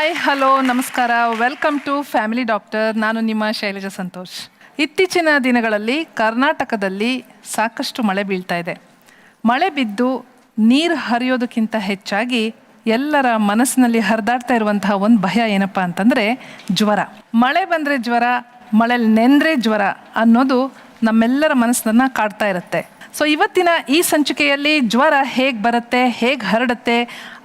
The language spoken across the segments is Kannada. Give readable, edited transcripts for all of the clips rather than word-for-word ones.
ಹಾಯ್ ಹಲೋ ನಮಸ್ಕಾರ, ವೆಲ್ಕಮ್ ಟು ಫ್ಯಾಮಿಲಿ ಡಾಕ್ಟರ್. ನಾನು ನಿಮ್ಮ ಶೈಲಜಾ ಸಂತೋಷ್. ಇತ್ತೀಚಿನ ದಿನಗಳಲ್ಲಿ ಕರ್ನಾಟಕದಲ್ಲಿ ಸಾಕಷ್ಟು ಮಳೆ ಬೀಳ್ತಾ ಇದೆ. ಮಳೆ ಬಿದ್ದು ನೀರು ಹರಿಯೋದಕ್ಕಿಂತ ಹೆಚ್ಚಾಗಿ ಎಲ್ಲರ ಮನಸ್ಸಿನಲ್ಲಿ ಹರಿದಾಡ್ತಾ ಇರುವಂತಹ ಒಂದು ಭಯ ಏನಪ್ಪ ಅಂತಂದರೆ ಜ್ವರ. ಮಳೆ ಬಂದರೆ ಜ್ವರ, ಮಳೆಯಲ್ಲಿ ನೆಂದರೆ ಜ್ವರ ಅನ್ನೋದು ನಮ್ಮೆಲ್ಲರ ಮನಸ್ಸನ್ನು ಕಾಡ್ತಾ ಇರುತ್ತೆ. ಸೊ ಇವತ್ತಿನ ಈ ಸಂಚಿಕೆಯಲ್ಲಿ ಜ್ವರ ಹೇಗೆ ಬರುತ್ತೆ, ಹೇಗೆ ಹರಡುತ್ತೆ,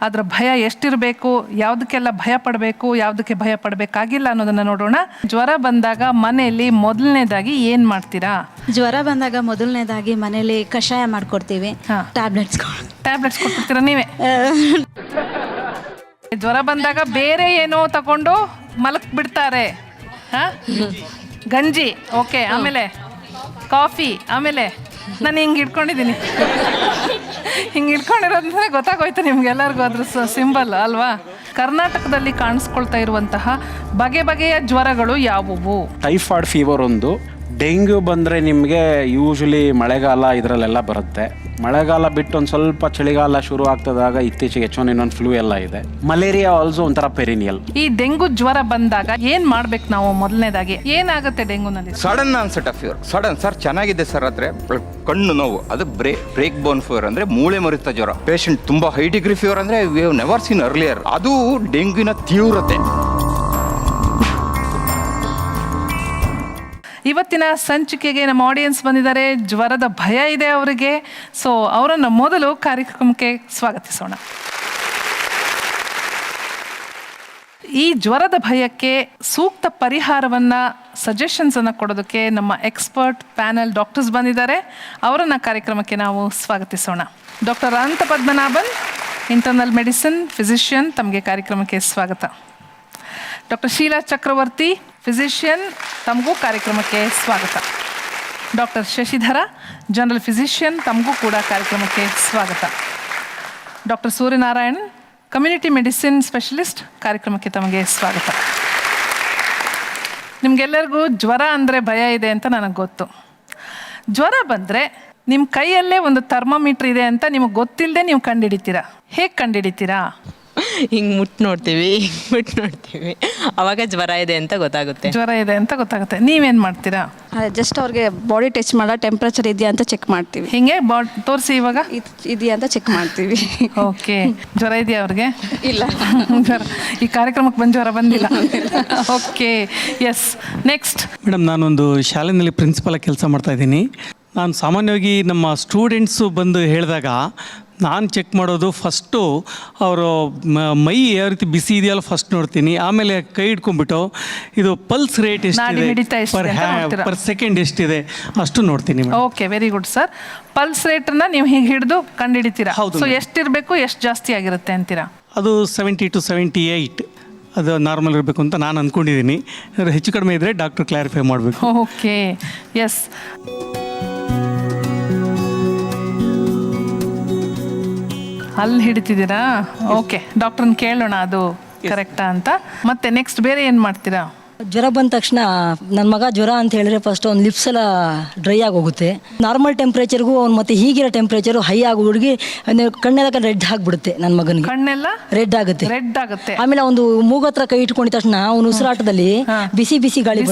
ಅದರ ಭಯ ಎಷ್ಟಿರಬೇಕು, ಯಾವುದಕ್ಕೆಲ್ಲ ಭಯ ಪಡಬೇಕು, ಯಾವುದಕ್ಕೆ ಭಯ ಪಡಬೇಕಾಗಿಲ್ಲ ಅನ್ನೋದನ್ನು ನೋಡೋಣ. ಜ್ವರ ಬಂದಾಗ ಮನೆಯಲ್ಲಿ ಮೊದಲನೇದಾಗಿ ಏನು ಮಾಡ್ತೀರಾ? ಜ್ವರ ಬಂದಾಗ ಮೊದಲನೇದಾಗಿ ಮನೇಲಿ ಕಷಾಯ ಮಾಡ್ಕೊಡ್ತೀವಿ. ಟ್ಯಾಬ್ಲೆಟ್ಸ್ ಕೊಟ್ಬಿಡ್ತೀರಾ ನೀವೇ? ಜ್ವರ ಬಂದಾಗ ಬೇರೆ ಏನೋ ತಗೊಂಡು ಮಲಕ್ ಬಿಡ್ತಾರೆ. ಗಂಜಿ, ಓಕೆ, ಆಮೇಲೆ ಕಾಫಿ, ಆಮೇಲೆ ನಾನು ಹಿಂಗೆ ಇಟ್ಕೊಂಡಿದ್ದೀನಿ. ಹಿಂಗೆ ಇಟ್ಕೊಂಡಿರೋದಂದ್ರೆ ಗೊತ್ತಾಗೋಯ್ತು ನಿಮ್ಗೆಲ್ಲರಿಗೂ ಅದ್ರ ಸಿಂಬಲ್ ಅಲ್ವಾ? ಕರ್ನಾಟಕದಲ್ಲಿ ಕಾಣಿಸ್ಕೊಳ್ತಾ ಇರುವಂತಹ ಬಗೆ ಬಗೆಯ ಜ್ವರಗಳು ಯಾವುವು? ಟೈಫಾಯ್ಡ್ ಫೀವರ್ ಒಂದು, ಡೆಂಗ್ಯೂ ಬಂದರೆ ನಿಮಗೆ ಯೂಶ್ವಲಿ ಮಳೆಗಾಲ ಇದರಲ್ಲೆಲ್ಲ ಬರುತ್ತೆ. ಮಳೆಗಾಲ ಬಿಟ್ಟು ಒಂದು ಸ್ವಲ್ಪ ಚಳಿಗಾಲ ಶುರು ಆಗ್ತದಾಗ ಇತ್ತೀಚೆಗೆ H1N1 ಫ್ಲೂ ಎಲ್ಲ ಇದೆ. ಮಲೇರಿಯಾ ಆಲ್ಸೋ ಒಂಥರ ಪೆರಿನಿಯಲ್. ಈ ಡೆಂಗು ಜ್ವರ ಬಂದಾಗ ಏನ್ ಮಾಡ್ಬೇಕು ನಾವು? ಮೊದಲನೇದಾಗಿ ಏನಾಗುತ್ತೆ ಡೆಂಗುನಲ್ಲಿ? Sudden onset of fever. Sudden sir ಚೆನ್ನಾಗಿದೆ ಸರ್ ಆದರೆ ಕಣ್ಣು ನೋವು, ಅದು ಬ್ರೇಕ್ ಬೋನ್ ಫೀವರ್ ಅಂದರೆ ಮೂಳೆ ಮುರಿತ ಜ್ವರ. ಪೇಷಂಟ್ ತುಂಬ ಹೈ ಡಿಗ್ರಿ ಫೀವರ್ ಅಂದರೆ we have never seen earlier. ಅದು ಡೆಂಗ್ಯೂನ ತೀವ್ರತೆ. ಇವತ್ತಿನ ಸಂಚಿಕೆಗೆ ನಮ್ಮ ಆಡಿಯನ್ಸ್ ಬಂದಿದ್ದಾರೆ. ಜ್ವರದ ಭಯ ಇದೆ ಅವರಿಗೆ. ಸೊ ಅವರನ್ನು ಮೊದಲು ಕಾರ್ಯಕ್ರಮಕ್ಕೆ ಸ್ವಾಗತಿಸೋಣ. ಈ ಜ್ವರದ ಭಯಕ್ಕೆ ಸೂಕ್ತ ಪರಿಹಾರವನ್ನು, ಸಜೆಷನ್ಸನ್ನು ಕೊಡೋದಕ್ಕೆ ನಮ್ಮ ಎಕ್ಸ್ಪರ್ಟ್ ಪ್ಯಾನಲ್ ಡಾಕ್ಟರ್ಸ್ ಬಂದಿದ್ದಾರೆ. ಅವರನ್ನು ಕಾರ್ಯಕ್ರಮಕ್ಕೆ ನಾವು ಸ್ವಾಗತಿಸೋಣ. ಡಾಕ್ಟರ್ ಅನಂತ ಪದ್ಮನಾಭನ್, ಇಂಟರ್ನಲ್ ಮೆಡಿಸಿನ್ ಫಿಸಿಷಿಯನ್, ತಮಗೆ ಕಾರ್ಯಕ್ರಮಕ್ಕೆ ಸ್ವಾಗತ. ಡಾಕ್ಟರ್ ಶೀಲಾ ಚಕ್ರವರ್ತಿ, ಫಿಸಿಷಿಯನ್, ತಮಗೂ ಕಾರ್ಯಕ್ರಮಕ್ಕೆ ಸ್ವಾಗತ. ಡಾಕ್ಟರ್ ಶಶಿಧರ, ಜನರಲ್ ಫಿಸಿಷಿಯನ್, ತಮಗೂ ಕೂಡ ಕಾರ್ಯಕ್ರಮಕ್ಕೆ ಸ್ವಾಗತ. Doctor Suryanarayan, community medicine specialist, ಕಾರ್ಯಕ್ರಮಕ್ಕೆ ತಮಗೆ ಸ್ವಾಗತ. ನಿಮಗೆಲ್ಲರಿಗೂ ಜ್ವರ ಅಂದರೆ ಭಯ ಇದೆ ಅಂತ ನನಗೆ ಗೊತ್ತು. ಜ್ವರ ಬಂದರೆ ನಿಮ್ಮ ಕೈಯಲ್ಲೇ ಒಂದು ಥರ್ಮೋಮೀಟ್ರ್ ಇದೆ ಅಂತ ನಿಮಗೆ ಗೊತ್ತಿಲ್ಲದೆ ನೀವು ಕಂಡುಹಿಡಿತೀರಾ. ಹೇಗೆ ಕಂಡುಹಿಡಿತೀರಾ? ಹಿಂಗೆ ಮುಟ್ಟು ನೋಡ್ತೀವಿ, ಅವಾಗ ಜ್ವರ ಇದೆ ಅಂತ ಗೊತ್ತಾಗುತ್ತೆ. ನೀವೇನು ಮಾಡ್ತೀರಾ? ಜಸ್ಟ್ ಅವ್ರಿಗೆ ಬಾಡಿ ಟಚ್ ಮಾಡೋ ಟೆಂಪ್ರೇಚರ್ ಇದೆಯಾ ಅಂತ ಚೆಕ್ ಮಾಡ್ತೀವಿ. ಹಿಂಗೆ ತೋರಿಸಿ, ಇವಾಗ ಇದೆಯಾ ಅಂತ ಚೆಕ್ ಮಾಡ್ತೀವಿ. ಓಕೆ, ಜ್ವರ ಇದೆಯಾ ಅವ್ರಿಗೆ? ಇಲ್ಲ, ಜ್ವರ ಈ ಕಾರ್ಯಕ್ರಮಕ್ಕೆ ಬಂದು ಜ್ವರ ಬಂದಿಲ್ಲ. Okay, S, next. ಮೇಡಮ್, ನಾನೊಂದು ಶಾಲೆಯಲ್ಲಿ ಪ್ರಿನ್ಸಿಪಲ್ ಕೆಲಸ ಮಾಡ್ತಾಯಿದ್ದೀನಿ. ನಾನು ಸಾಮಾನ್ಯವಾಗಿ ನಮ್ಮ ಸ್ಟೂಡೆಂಟ್ಸು ಬಂದು ಹೇಳಿದಾಗ ನಾನು ಚೆಕ್ ಮಾಡೋದು ಫಸ್ಟು ಅವರು ಮೈ ಯಾವ ರೀತಿ ಬಿಸಿ ಇದೆಯಲ್ಲ ಫಸ್ಟ್ ನೋಡ್ತೀನಿ. ಆಮೇಲೆ ಕೈ ಹಿಡ್ಕೊಂಡ್ಬಿಟ್ಟು ಇದು ಪಲ್ಸ್ ರೇಟ್ ಎಷ್ಟಿದೆ, ಪರ್ ಸೆಕೆಂಡ್ ಎಷ್ಟಿದೆ ಅಷ್ಟು ನೋಡ್ತೀನಿ. Okay, very good sir. Pulse ರೇಟನ್ನು ನೀವು ಹೀಗೆ ಹಿಡಿದು ಕಂಡುಹಿಡಿತೀರಾ? ಹೌದು. ಸೊ ಎಷ್ಟಿರಬೇಕು, ಎಷ್ಟು ಜಾಸ್ತಿ ಆಗಿರುತ್ತೆ ಅಂತೀರಾ? ಅದು 70 to 78 ಅದು ನಾರ್ಮಲ್ ಇರಬೇಕು ಅಂತ ನಾನು ಅಂದ್ಕೊಂಡಿದ್ದೀನಿ. ಹೆಚ್ಚು ಕಡಿಮೆ ಇದ್ದರೆ ಡಾಕ್ಟ್ರು ಕ್ಲಾರಿಫೈ ಮಾಡಬೇಕು. Okay, yes. ಅಲ್ಲಿ ಹಿಡಿತಿದ್ದೀರಾ? ಓಕೆ, ಡಾಕ್ಟ್ರನ್ನ ಕೇಳೋಣ ಅದು ಕರೆಕ್ಟಾ ಅಂತ. ಮತ್ತೆ ನೆಕ್ಸ್ಟ್ ಬೇರೆ ಏನು ಮಾಡ್ತೀರಾ? ಜ್ವರ ಬಂದ ತಕ್ಷಣ ನನ್ನ ಮಗ ಜ್ವರ ಅಂತ ಹೇಳಿದ್ರೆ ಫಸ್ಟ್ ಅವ್ನು ಲಿಪ್ಸ್ ಎಲ್ಲ ಡ್ರೈ ಆಗಿ ಹೋಗುತ್ತೆ. ನಾರ್ಮಲ್ ಟೆಂಪ್ರೇಚರ್ಗೂ ಅವ್ನು ಮತ್ತೆ ಹೀಗಿರೋ ಟೆಂಪ್ರೇಚರು ಹೈ ಆಗಿ ಹುಡುಗಿ ಕಣ್ಣೆಲ್ಲ ರೆಡ್ ಆಗಿಬಿಡುತ್ತೆ. ನನ್ನ ಮಗನಿಗೆ ಕಣ್ಣೆಲ್ಲ ರೆಡ್ ಆಗುತ್ತೆ. ಆಮೇಲೆ ಒಂದು ಮೂಗತ್ರ ಕೈ ಇಟ್ಕೊಂಡಿದ ತಕ್ಷಣ ಅವನು ಉಸಿರಾಟದಲ್ಲಿ ಬಿಸಿ ಬಿಸಿ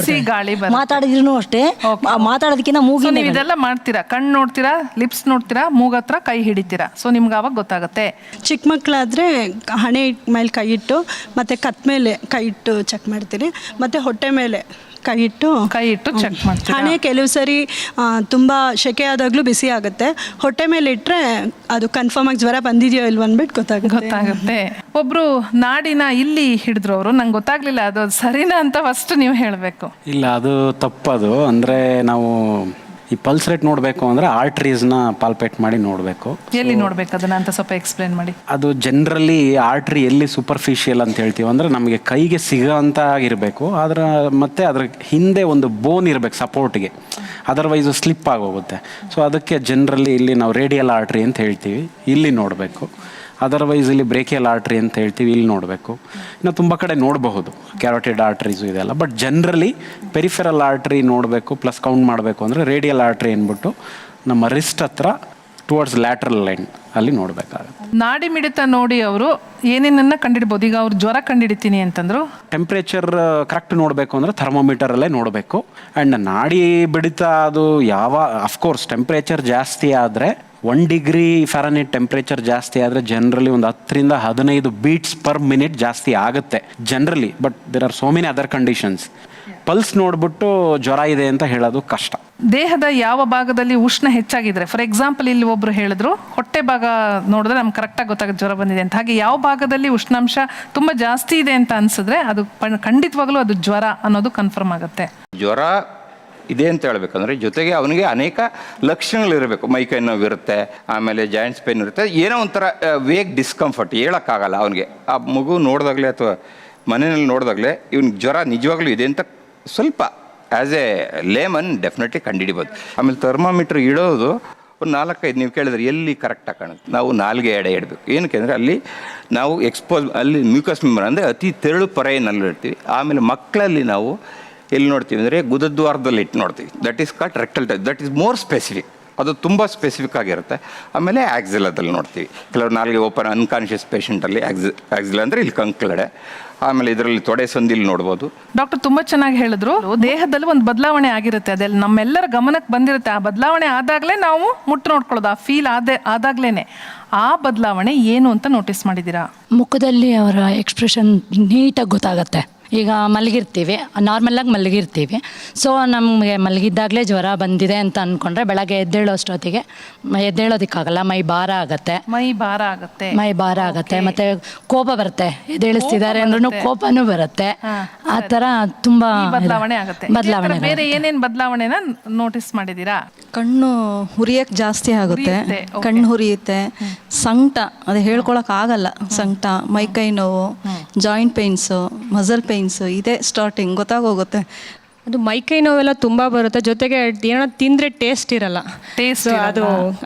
ಗಾಳಿ ಮಾತಾಡಿದ್ರು ಅಷ್ಟೇ, ಮಾತಾಡೋದಕ್ಕಿಂತ ಮೂಗಿನ. ಇದೆಲ್ಲ ಮಾಡ್ತೀರಾ? ಕಣ್ಣು ನೋಡ್ತೀರಾ, ಲಿಪ್ಸ್ ನೋಡ್ತೀರಾ, ಮೂಗತ್ರ ಕೈ ಹಿಡಿತೀರಾ. ಸೊ ನಿಮ್ಗೆ ಆವಾಗ ಗೊತ್ತಾಗುತ್ತೆ. ಚಿಕ್ಕ ಮಕ್ಕಳಾದರೆ ಹಣೆ ಮೇಲೆ ಕೈ ಇಟ್ಟು ಮತ್ತೆ ಕತ್ ಮೇಲೆ ಕೈ ಇಟ್ಟು ಚೆಕ್ ಮಾಡ್ತೀರಿ. ಮತ್ತೆ ಹೊಟ್ಟೆ ಮೇಲೆ ಕೈ ಇಟ್ಟು ಚೆಕ್ ಮಾಡ್ತೀವಿ. ಹಣೆ ಕೆಲವು ಸರಿ ತುಂಬ ಶೆಕೆ ಆದಾಗಲೂ ಬಿಸಿ ಆಗುತ್ತೆ. ಹೊಟ್ಟೆ ಮೇಲೆ ಇಟ್ಟರೆ ಅದು ಕನ್ಫರ್ಮ್ ಆಗಿ ಜ್ವರ ಬಂದಿದೆಯೋ ಇಲ್ವ ಅಂದ್ಬಿಟ್ಟು ಗೊತ್ತಾಗುತ್ತೆ. ಒಬ್ರು ನಾಡಿನ ಇಲ್ಲಿ ಹಿಡಿದ್ರು, ಅವರು ನಂಗೆ ಗೊತ್ತಾಗ್ಲಿಲ್ಲ ಅದು ಸರಿನಾ ಅಂತ ಫಸ್ಟ್ ನೀವು ಹೇಳಬೇಕು. ಇಲ್ಲ, ಅದು ತಪ್ಪದು. ಅಂದರೆ ನಾವು ಈ ಪಲ್ಸ್ ರೇಟ್ ನೋಡಬೇಕು ಅಂದರೆ ಆರ್ಟ್ರೀಸ್ನ ಪಾಲ್ಪೇಟ್ ಮಾಡಿ ನೋಡಬೇಕು. ಎಲ್ಲಿ ನೋಡ್ಬೇಕು ಅದನ್ನ ಅಂತ ಸ್ವಲ್ಪ ಎಕ್ಸ್ಪ್ಲೇನ್ ಮಾಡಿ. ಅದು ಜನರಲಿ ಆರ್ಟ್ರಿ ಎಲ್ಲಿ ಸೂಪರ್ಫಿಷಿಯಲ್ ಅಂತ ಹೇಳ್ತೀವಿ ಅಂದರೆ ನಮಗೆ ಕೈಗೆ ಸಿಗೋಂತ ಇರಬೇಕು. ಮತ್ತು ಅದ್ರ ಹಿಂದೆ ಒಂದು ಬೋನ್ ಇರಬೇಕು ಸಪೋರ್ಟ್ಗೆ, ಅದರ್ವೈಸ್ ಸ್ಲಿಪ್ ಆಗೋಗುತ್ತೆ. ಸೊ ಅದಕ್ಕೆ ಜನರಲಿ ಇಲ್ಲಿ ನಾವು ರೇಡಿಯಲ್ ಆರ್ಟ್ರಿ ಅಂತ ಹೇಳ್ತೀವಿ, ಇಲ್ಲಿ ನೋಡಬೇಕು. ಅದರ್ವೈಸ್ ಇಲ್ಲಿ ಬ್ರೇಕಿಯಲ್ ಆರ್ಟ್ರಿ ಅಂತ ಹೇಳ್ತೀವಿ, ಇಲ್ಲಿ ನೋಡಬೇಕು. ಇನ್ನು ತುಂಬ ಕಡೆ ನೋಡಬಹುದು, ಕ್ಯಾರೋಟಿಡ್ ಆರ್ಟ್ರೀಸು ಇದೆಲ್ಲ. ಬಟ್ ಜನರಲಿ ಪೆರಿಫೆರಲ್ ಆರ್ಟ್ರಿ ನೋಡಬೇಕು. ಪ್ಲಸ್ ಕೌಂಟ್ ಮಾಡಬೇಕು ಅಂದರೆ ರೇಡಿಯಲ್ ಆರ್ಟ್ರಿ ಅಂದ್ಬಿಟ್ಟು ನಮ್ಮ ರಿಸ್ಟ್ ಹತ್ರ ಟುವರ್ಡ್ಸ್ ಲ್ಯಾಟ್ರಲ್ ಲೈನ್ ಅಲ್ಲಿ ನೋಡಬೇಕಾಗುತ್ತೆ. ನಾಡಿ ಮಿಡಿತ ನೋಡಿ ಅವರು ಏನೇನನ್ನ ಕಂಡಿಡ್ಬೋದು? ಈಗ ಅವ್ರು ಜ್ವರ ಕಂಡಿಡಿತೀನಿ ಅಂತಂದ್ರು, ಟೆಂಪ್ರೇಚರ್ ಕರೆಕ್ಟ್ ನೋಡಬೇಕು ಅಂದರೆ ಥರ್ಮೋಮೀಟರಲ್ಲೇ ನೋಡಬೇಕು. ಆ್ಯಂಡ್ ನಾಡಿ ಬಡಿತ ಅದು ಅಫ್ಕೋರ್ಸ್ ಟೆಂಪ್ರೇಚರ್ ಜಾಸ್ತಿ ಆದರೆ 1 ಡಿಗ್ರಿ ಫ್ಯಾರನೈಟ್ ಟೆಂಪ್ರೇಚರ್ ಜಾಸ್ತಿ ಆದರೆ ಜನರಲಿ ಒಂದು 10 to 15 ಬೀಟ್ಸ್ ಪರ್ ಮಿನಿಟ್ ಜಾಸ್ತಿ ಆಗುತ್ತೆ generally. But there are so many other conditions. Pulse ನೋಡ್ಬಿಟ್ಟು ಜ್ವರ ಇದೆ ಅಂತ ಹೇಳೋದು ಕಷ್ಟ. ದೇಹದ ಯಾವ ಭಾಗದಲ್ಲಿ ಉಷ್ಣ ಹೆಚ್ಚಾಗಿದ್ರೆ, ಫಾರ್ ಎಕ್ಸಾಂಪಲ್ ಇಲ್ಲಿ ಒಬ್ರು ಹೇಳಿದ್ರು ಹೊಟ್ಟೆ ಭಾಗ ನೋಡಿದ್ರೆ ನಮ್ಗೆ ಕರೆಕ್ಟಾಗಿ ಗೊತ್ತಾಗುತ್ತೆ ಜ್ವರ ಬಂದಿದೆ ಅಂತ. ಹಾಗೆ ಯಾವ ಭಾಗದಲ್ಲಿ ಉಷ್ಣಾಂಶ ತುಂಬ ಜಾಸ್ತಿ ಇದೆ ಅಂತ ಅನ್ಸಿದ್ರೆ ಅದು ಖಂಡಿತವಾಗ್ಲೂ ಅದು ಜ್ವರ ಅನ್ನೋದು ಕನ್ಫರ್ಮ್ ಆಗುತ್ತೆ. ಜ್ವರ ಇದೆ ಅಂತ ಹೇಳ್ಬೇಕಂದ್ರೆ ಜೊತೆಗೆ ಅವನಿಗೆ ಅನೇಕ ಲಕ್ಷಣಗಳಿರಬೇಕು. ಮೈಕೈ ನೋವು ಇರುತ್ತೆ, ಆಮೇಲೆ ಜಾಯಿಂಟ್ಸ್ ಪೇನ್ ಇರುತ್ತೆ, ಏನೋ ಒಂಥರ ವೇಗ್ ಡಿಸ್ಕಂಫರ್ಟ್, ಹೇಳೋಕ್ಕಾಗಲ್ಲ ಅವನಿಗೆ. ಆ ಮಗು ನೋಡಿದಾಗಲೇ ಅಥವಾ ಮನೆಯಲ್ಲಿ ನೋಡಿದಾಗಲೇ ಇವ್ನಿಗೆ ಜ್ವರ ನಿಜವಾಗ್ಲೂ ಇದೆ ಅಂತ ಸ್ವಲ್ಪ ಆ್ಯಸ್ ಎ ಲೇಮನ್ ಡೆಫಿನೆಟ್ಲಿ ಕಂಡುಹಿಡಿಬೋದು. ಆಮೇಲೆ ಥರ್ಮಾಮೀಟ್ರ್ ಇಡೋದು ಒಂದು 4-5 ನೀವು ಕೇಳಿದ್ರೆ ಎಲ್ಲಿ ಕರೆಕ್ಟಾಗಿ ಕಾಣುತ್ತೆ, ನಾವು ನಾಲ್ಗೆ ಎಡೆ ಇಡಬೇಕು. ಏನಕ್ಕೆ ಅಂದರೆ ಅಲ್ಲಿ ನಾವು ಅಲ್ಲಿ ಮ್ಯೂಕಸ್ ಮೆಂಬ್ರೇನ್ ಅಂದರೆ ಅತಿ ತೆರಳು ಪೊರೆಯಲ್ಲಿ ಇಡ್ತೀವಿ. ಆಮೇಲೆ ಮಕ್ಕಳಲ್ಲಿ ನಾವು ಎಲ್ಲಿ ನೋಡ್ತೀವಿ ಅಂದರೆ ಗುದದ್ವಾರದಲ್ಲಿ ಇಟ್ಟು ನೋಡ್ತೀವಿ. That is called rectal touch. That is more specific, ಅದು ತುಂಬ ಸ್ಪೆಸಿಫಿಕ್ ಆಗಿರುತ್ತೆ. ಆಮೇಲೆ ಆಕ್ಸಿಲದಲ್ಲಿ ನೋಡ್ತೀವಿ. ಕೆಲವರು ನಾಲ್ಗೆ ಓಪನ್ ಅನ್ಕಾನ್ಷಿಯಸ್ ಪೇಷಂಟಲ್ಲಿ ಆಕ್ಸಿಲ ಅಂದರೆ ಇಲ್ಲಿ ಕಂಕ್ಳಡೆ. ಆಮೇಲೆ ಇದರಲ್ಲಿ ತೊಡೆ ಸಂದಿಲಿ ನೋಡ್ಬೋದು. ಡಾಕ್ಟರ್ ತುಂಬ ಚೆನ್ನಾಗಿ ಹೇಳಿದ್ರು, ದೇಹದಲ್ಲಿ ಒಂದು ಬದಲಾವಣೆ ಆಗಿರುತ್ತೆ, ಅದೆಲ್ಲ ನಮ್ಮೆಲ್ಲರ ಗಮನಕ್ಕೆ ಬಂದಿರುತ್ತೆ. ಆ ಬದಲಾವಣೆ ಆದಾಗಲೇ ನಾವು ಮುಟ್ಟು ನೋಡ್ಕೊಳ್ಳೋದು, ಆ ಫೀಲ್ ಆದಾಗ್ಲೇ. ಆ ಬದಲಾವಣೆ ಏನು ಅಂತ ನೋಟಿಸ್ ಮಾಡಿದ್ದೀರಾ? ಮುಖದಲ್ಲಿ ಅವರ ಎಕ್ಸ್ಪ್ರೆಷನ್ ನೀಟಾಗಿ ಗೊತ್ತಾಗತ್ತೆ. ಈಗ ಮಲಗಿರ್ತೀವಿ, ನಾರ್ಮಲಾಗಿ ಮಲಗಿರ್ತೀವಿ. ಸೊ ನಮಗೆ ಮಲಗಿದ್ದಾಗಲೇ ಜ್ವರ ಬಂದಿದೆ ಅಂತ ಅಂದ್ಕೊಂಡ್ರೆ ಬೆಳಗ್ಗೆ ಎದ್ದೇಳೋಷ್ಟೊತ್ತಿಗೆ ಎದ್ದೇಳೋದಕ್ಕಾಗಲ್ಲ, ಮೈ ಭಾರ ಆಗುತ್ತೆ. ಮೈ ಭಾರ ಆಗುತ್ತೆ ಮತ್ತು ಕೋಪ ಬರುತ್ತೆ. ಎದ್ದೇಳಿಸ್ತಿದ್ದಾರೆ ಅಂದ್ರೂ ಕೋಪನೂ ಬರುತ್ತೆ. ಆ ಥರ ತುಂಬ ಬದಲಾವಣೆ ಆಗುತ್ತೆ. ಬೇರೆ ಏನೇನು ಬದಲಾವಣೆನ ನೋಟಿಸ್ ಮಾಡಿದ್ದೀರಾ? ಕಣ್ಣು ಹುರಿಯಕ್ಕೆ ಜಾಸ್ತಿ ಆಗುತ್ತೆ, ಕಣ್ಣು ಹುರಿಯುತ್ತೆ. ಸಂಕಟ ಅದು ಹೇಳ್ಕೊಳಕ್ ಆಗಲ್ಲ. ಸಂಕಟ, ಮೈಕೈ ನೋವು, ಜಾಯಿಂಟ್ ಪೇನ್ಸು, ಮಸಲ್ ಪೇನ್ಸು, ಇದೇ ಸ್ಟಾರ್ಟಿಂಗ್ ಗೊತ್ತಾಗೋಗುತ್ತೆ. ಅದು ಮೈಕೈ ನೋವೆಲ್ಲ ತುಂಬ ಬರುತ್ತೆ. ಜೊತೆಗೆ ಏನೋ ತಿಂದರೆ ಟೇಸ್ಟ್ ಇರಲ್ಲ. ಅದು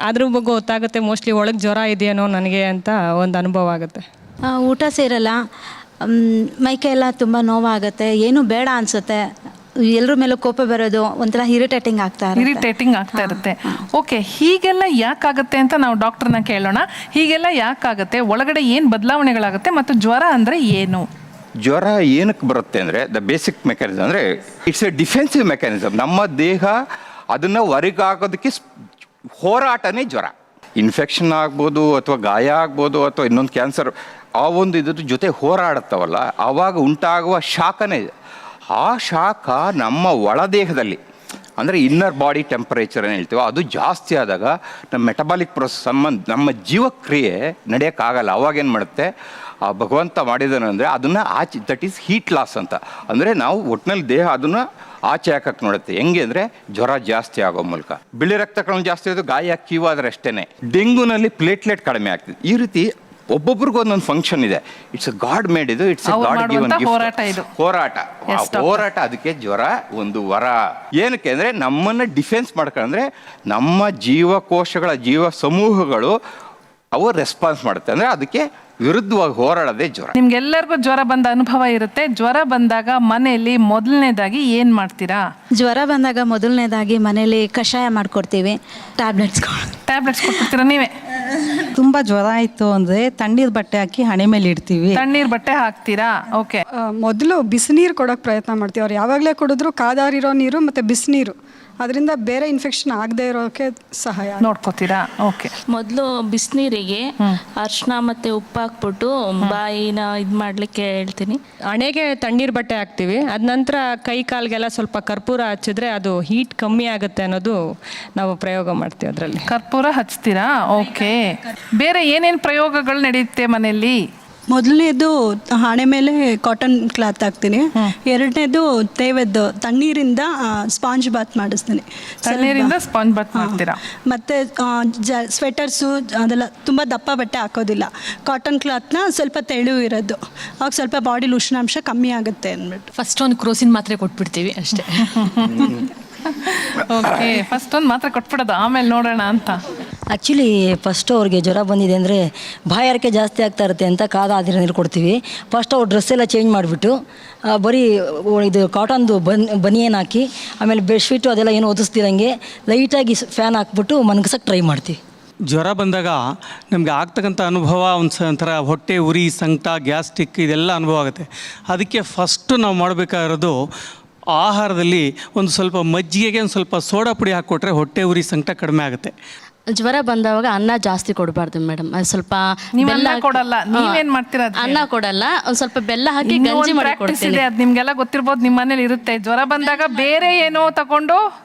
ಅದ್ರ ಬಗ್ಗೆ ಗೊತ್ತಾಗುತ್ತೆ. ಮೋಸ್ಟ್ಲಿ ಒಳಗೆ ಜ್ವರ ಇದೆಯೇನೋ ನನಗೆ ಅಂತ ಒಂದು ಅನುಭವ ಆಗುತ್ತೆ. ಊಟ ಸೇರಲ್ಲ, ಮೈಕೈ ಎಲ್ಲ ತುಂಬ ನೋವಾಗುತ್ತೆ, ಏನೂ ಬೇಡ ಅನಿಸುತ್ತೆ, ಎಲ್ಲರ ಮೇಲೂ ಕೋಪ ಬರೋದು, ಒಂಥರ ಇರಿಟೇಟಿಂಗ್ ಆಗ್ತಾ ಇರುತ್ತೆ. ಓಕೆ, ಹೀಗೆಲ್ಲ ಯಾಕಾಗುತ್ತೆ ಅಂತ ನಾವು ಡಾಕ್ಟರ್ನ ಕೇಳೋಣ. ಹೀಗೆಲ್ಲ ಯಾಕಾಗುತ್ತೆ, ಒಳಗಡೆ ಏನು ಬದಲಾವಣೆಗಳಾಗುತ್ತೆ, ಮತ್ತು ಜ್ವರ ಅಂದರೆ ಏನು? ಜ್ವರ ಏನಕ್ಕೆ ಬರುತ್ತೆ ಅಂದರೆ ದ ಬೇಸಿಕ್ ಮೆಕ್ಯಾನಿಸಮ್ ಅಂದರೆ ಇಟ್ಸ್ ಎ ಡಿಫೆನ್ಸಿವ್ ಮೆಕ್ಯಾನಿಸಮ್. ನಮ್ಮ ದೇಹ ಅದನ್ನು ಹೊರಗಾಕೋದಕ್ಕೆ ಹೋರಾಟನೇ ಜ್ವರ. ಇನ್ಫೆಕ್ಷನ್ ಆಗ್ಬೋದು, ಅಥವಾ ಗಾಯ ಆಗ್ಬೋದು, ಅಥವಾ ಇನ್ನೊಂದು ಕ್ಯಾನ್ಸರ್, ಆ ಒಂದು ಇದ್ರ ಜೊತೆ ಹೋರಾಡುತ್ತವಲ್ಲ, ಆವಾಗ ಉಂಟಾಗುವ ಶಾಖನೇ. ಆ ಶಾಖ ನಮ್ಮ ಒಳದೇಹದಲ್ಲಿ ಅಂದರೆ ಇನ್ನರ್ ಬಾಡಿ ಟೆಂಪರೇಚರ್ ಏನು ಹೇಳ್ತೀವೋ ಅದು ಜಾಸ್ತಿ ಆದಾಗ ನಮ್ಮ ಮೆಟಬಾಲಿಕ್ ಪ್ರೊಸೆಸ್ ನಮ್ಮ ಜೀವಕ್ರಿಯೆ ನಡೆಯೋಕ್ಕಾಗಲ್ಲ. ಅವಾಗೇನು ಮಾಡುತ್ತೆ, ಆ ಭಗವಂತ ಮಾಡಿದನು ಅಂದರೆ ಅದನ್ನು ಆಚೆ, ದಟ್ ಈಸ್ ಹೀಟ್ ಲಾಸ್ ಅಂತ. ಅಂದರೆ ನಾವು ಒಟ್ಟಿನಲ್ಲಿ ದೇಹ ಅದನ್ನು ಆಚೆ ಹಾಕಕ್ಕೆ ನೋಡುತ್ತೆ. ಹೆಂಗೆ ಅಂದರೆ ಜ್ವರ ಜಾಸ್ತಿ ಆಗೋ ಮೂಲಕ, ಬಿಳಿ ರಕ್ತ ಕಣ ಜಾಸ್ತಿ ಆಗೋದು, ಗಾಯ ಕೀವಾದ್ರೆ ಅಷ್ಟೇ. ಡೆಂಗ್ಯೂನಲ್ಲಿ ಪ್ಲೇಟ್ಲೆಟ್ ಕಡಿಮೆ ಆಗ್ತದೆ. ಈ ರೀತಿ ಒಬ್ಬೊಬ್ರಿಗೂ ಒಂದೊಂದು ಫಂಕ್ಷನ್ ಇದೆ. ಇಟ್ಸ್ ಅ ಗಾಡ್ ಮೇಡ್, ಇದು ಇಟ್ಸ್ ಅ ಗಾಡ್ ಗಿವನ್ ಹೋರಾಟ. ಅದಕ್ಕೆ ಜ್ವರ ಒಂದು ವರ. ಏನಕ್ಕೆ ಅಂದರೆ ನಮ್ಮನ್ನು ಡಿಫೆನ್ಸ್ ಮಾಡ್ಕೊಂಡ್ರೆ ನಮ್ಮ ಜೀವಕೋಶಗಳ ಜೀವ ಸಮೂಹಗಳು ಅವು ರೆಸ್ಪಾನ್ಸ್ ಮಾಡುತ್ತೆ. ಅಂದರೆ ಅದಕ್ಕೆ ವಿರುದ್ಧವಾಗಿ ಹೋರಾಡೋದೇ ಜ್ವರ. ನಿಮ್ಗೆಲ್ಲರಿಗೂ ಜ್ವರ ಬಂದ ಅನುಭವ ಇರುತ್ತೆ. ಜ್ವರ ಬಂದಾಗ ಮನೆಯಲ್ಲಿ ಮೊದಲನೇದಾಗಿ ಏನು ಮಾಡ್ತೀರಾ? ಜ್ವರ ಬಂದಾಗ ಮೊದಲನೇದಾಗಿ ಮನೇಲಿ ಕಷಾಯ ಮಾಡ್ಕೊಡ್ತೀವಿ, ಟ್ಯಾಬ್ಲೆಟ್ಸ್ ಕೊಡ್ತೀರಾ ನೀವೇ? ತುಂಬ ಜ್ವರ ಆಯಿತು ಅಂದರೆ ತಣ್ಣೀರು ಬಟ್ಟೆ ಹಾಕಿ ಹಣೆ ಮೇಲೆ ಇಡ್ತೀವಿ. ತಣ್ಣೀರು ಬಟ್ಟೆ ಹಾಕ್ತೀರಾ? ಓಕೆ. ಮೊದಲು ಬಿಸಿನೀರು ಕೊಡೋಕ್ಕೆ ಪ್ರಯತ್ನ ಮಾಡ್ತೀವಿ. ಅವ್ರು ಯಾವಾಗಲೇ ಕುಡಿದ್ರು ಕಾದಾರಿರೋ ನೀರು ಮತ್ತು ಬಿಸಿನೀರು, ಅದರಿಂದ ಬೇರೆ ಇನ್ಫೆಕ್ಷನ್ ಆಗದೆ ಇರೋಕ್ಕೆ ಸಹಾಯ ನೋಡ್ಕೋತೀರಾ? ಓಕೆ. ಮೊದಲು ಬಿಸಿನೀರಿಗೆ ಅರಿಶಿನ ಮತ್ತು ಉಪ್ಪು ಹಾಕ್ಬಿಟ್ಟು ಬಾಯಿನ ಇದು ಮಾಡಲಿಕ್ಕೆ ಹೇಳ್ತೀನಿ. ಹಣೆಗೆ ತಣ್ಣೀರು ಬಟ್ಟೆ ಹಾಕ್ತೀವಿ. ಅದ ನಂತರ ಕೈ ಕಾಲಿಗೆಲ್ಲ ಸ್ವಲ್ಪ ಕರ್ಪೂರ ಹಚ್ಚಿದ್ರೆ ಅದು ಹೀಟ್ ಕಮ್ಮಿ ಆಗುತ್ತೆ ಅನ್ನೋದು ನಾವು ಪ್ರಯೋಗ ಮಾಡ್ತೀವಿ. ಅದರಲ್ಲಿ ಕರ್ಪೂರ ಹಚ್ತೀರಾ? ಓಕೆ. ಬೇರೆ ಏನೇನು ಪ್ರಯೋಗಗಳು ನಡೆಯುತ್ತೆ ಮನೆಯಲ್ಲಿ? ಮೊದಲನೇದು ಹಣೆ ಮೇಲೆ ಕಾಟನ್ ಕ್ಲಾತ್ ಹಾಕ್ತೀನಿ. ಎರಡನೇದು ತೇವದ್ದು ತಣ್ಣೀರಿಂದ ಸ್ಪಾಂಜ್ ಬಾತ್ ಮಾಡಿಸ್ತೀನಿ. ಸ್ಪಾಂಜ್ ಬಾತ್ ಮಾಡ್ತೀರಾ? ಮತ್ತು ಸ್ವೆಟರ್ಸು ಅದೆಲ್ಲ ತುಂಬ ದಪ್ಪ ಬಟ್ಟೆ ಹಾಕೋದಿಲ್ಲ, ಕಾಟನ್ ಕ್ಲಾತ್ನ ಸ್ವಲ್ಪ ತೆಳು ಇರೋದು, ಅವಾಗ ಸ್ವಲ್ಪ ಬಾಡಿಲಿ ಉಷ್ಣಾಂಶ ಕಮ್ಮಿ ಆಗುತ್ತೆ ಅಂದ್ಬಿಟ್ಟು ಫಸ್ಟ್ ಒಂದು ಕ್ರೋಸಿನ್ ಮಾತ್ರೆ ಕೊಟ್ಬಿಡ್ತೀವಿ ಅಷ್ಟೇ. ಓಕೆ, ಫಸ್ಟ್ ಒಂದು ಮಾತ್ರೆ ಕೊಟ್ಬಿಡೋದು, ಆಮೇಲೆ ನೋಡೋಣ ಅಂತ. ಆ್ಯಕ್ಚುಲಿ ಫಸ್ಟು ಅವ್ರಿಗೆ ಜ್ವರ ಬಂದಿದೆ ಅಂದರೆ ಬಾಯಾರಿಕೆ ಜಾಸ್ತಿ ಆಗ್ತಾ ಇರುತ್ತೆ ಅಂತ ಆದಿರ ನೀರು ಕೊಡ್ತೀವಿ. ಫಸ್ಟ್ ಅವ್ರು ಡ್ರೆಸ್ ಎಲ್ಲ ಚೇಂಜ್ ಮಾಡಿಬಿಟ್ಟು ಬರೀ ಇದು ಕಾಟನ್ದು ಬನಿಯನ್ ಹಾಕಿ, ಆಮೇಲೆ ಬೆಡ್ಶೀಟು ಅದೆಲ್ಲ ಏನು ಒದಿಸ್ತಿರಂಗೆ ಲೈಟಾಗಿ ಫ್ಯಾನ್ ಹಾಕ್ಬಿಟ್ಟು ಮನ್ಗಸಕ್ಕೆ ಟ್ರೈ ಮಾಡ್ತೀವಿ. ಜ್ವರ ಬಂದಾಗ ನಮಗೆ ಆಗ್ತಕ್ಕಂಥ ಅನುಭವ ಒಂಥರ ಹೊಟ್ಟೆ ಉರಿ, ಸಂಕಟ, ಗ್ಯಾಸ್ಟ್ರಿಕ್ ಇದೆಲ್ಲ ಅನುಭವ ಆಗುತ್ತೆ. ಅದಕ್ಕೆ ಫಸ್ಟು ನಾವು ಮಾಡಬೇಕಾಗಿರೋದು ಆಹಾರದಲ್ಲಿ ಒಂದು ಸ್ವಲ್ಪ ಮಜ್ಜಿಗೆಗೆ ಒಂದು ಸ್ವಲ್ಪ ಸೋಡಾ ಪುಡಿ ಹಾಕ್ಕೊಟ್ರೆ ಹೊಟ್ಟೆ ಉರಿ, ಸಂಕಟ ಕಡಿಮೆ ಆಗುತ್ತೆ. ಜ್ವರ ಬಂದವಾಗ ಅನ್ನ ಜಾಸ್ತಿ ಕೊಡಬಾರ್ದು ಮೇಡಮ್. ಅದು ಸ್ವಲ್ಪ ನೀವು ಬೆಲ್ಲ ಅನ್ನ ಕೊಡಲ್ಲ, ನೀವೇನ್ ಮಾಡ್ತೀರಾ? ಅನ್ನ ಕೊಡಲ್ಲ, ಒಂದು ಸ್ವಲ್ಪ ಬೆಲ್ಲ ಹಾಕಿ ಗಂಜಿ ಮಾಡಿ ಕೊಡ್ತೀನಿ. ಅದು ನಿಮ್ಗೆಲ್ಲ ಗೊತ್ತಿರ್ಬೋದು, ನಿಮ್ಮ ಮನೇಲಿ ಇರುತ್ತೆ. ಜ್ವರ ಬಂದಾಗ ಬೇರೆ ಏನೋ ತಗೊಂಡು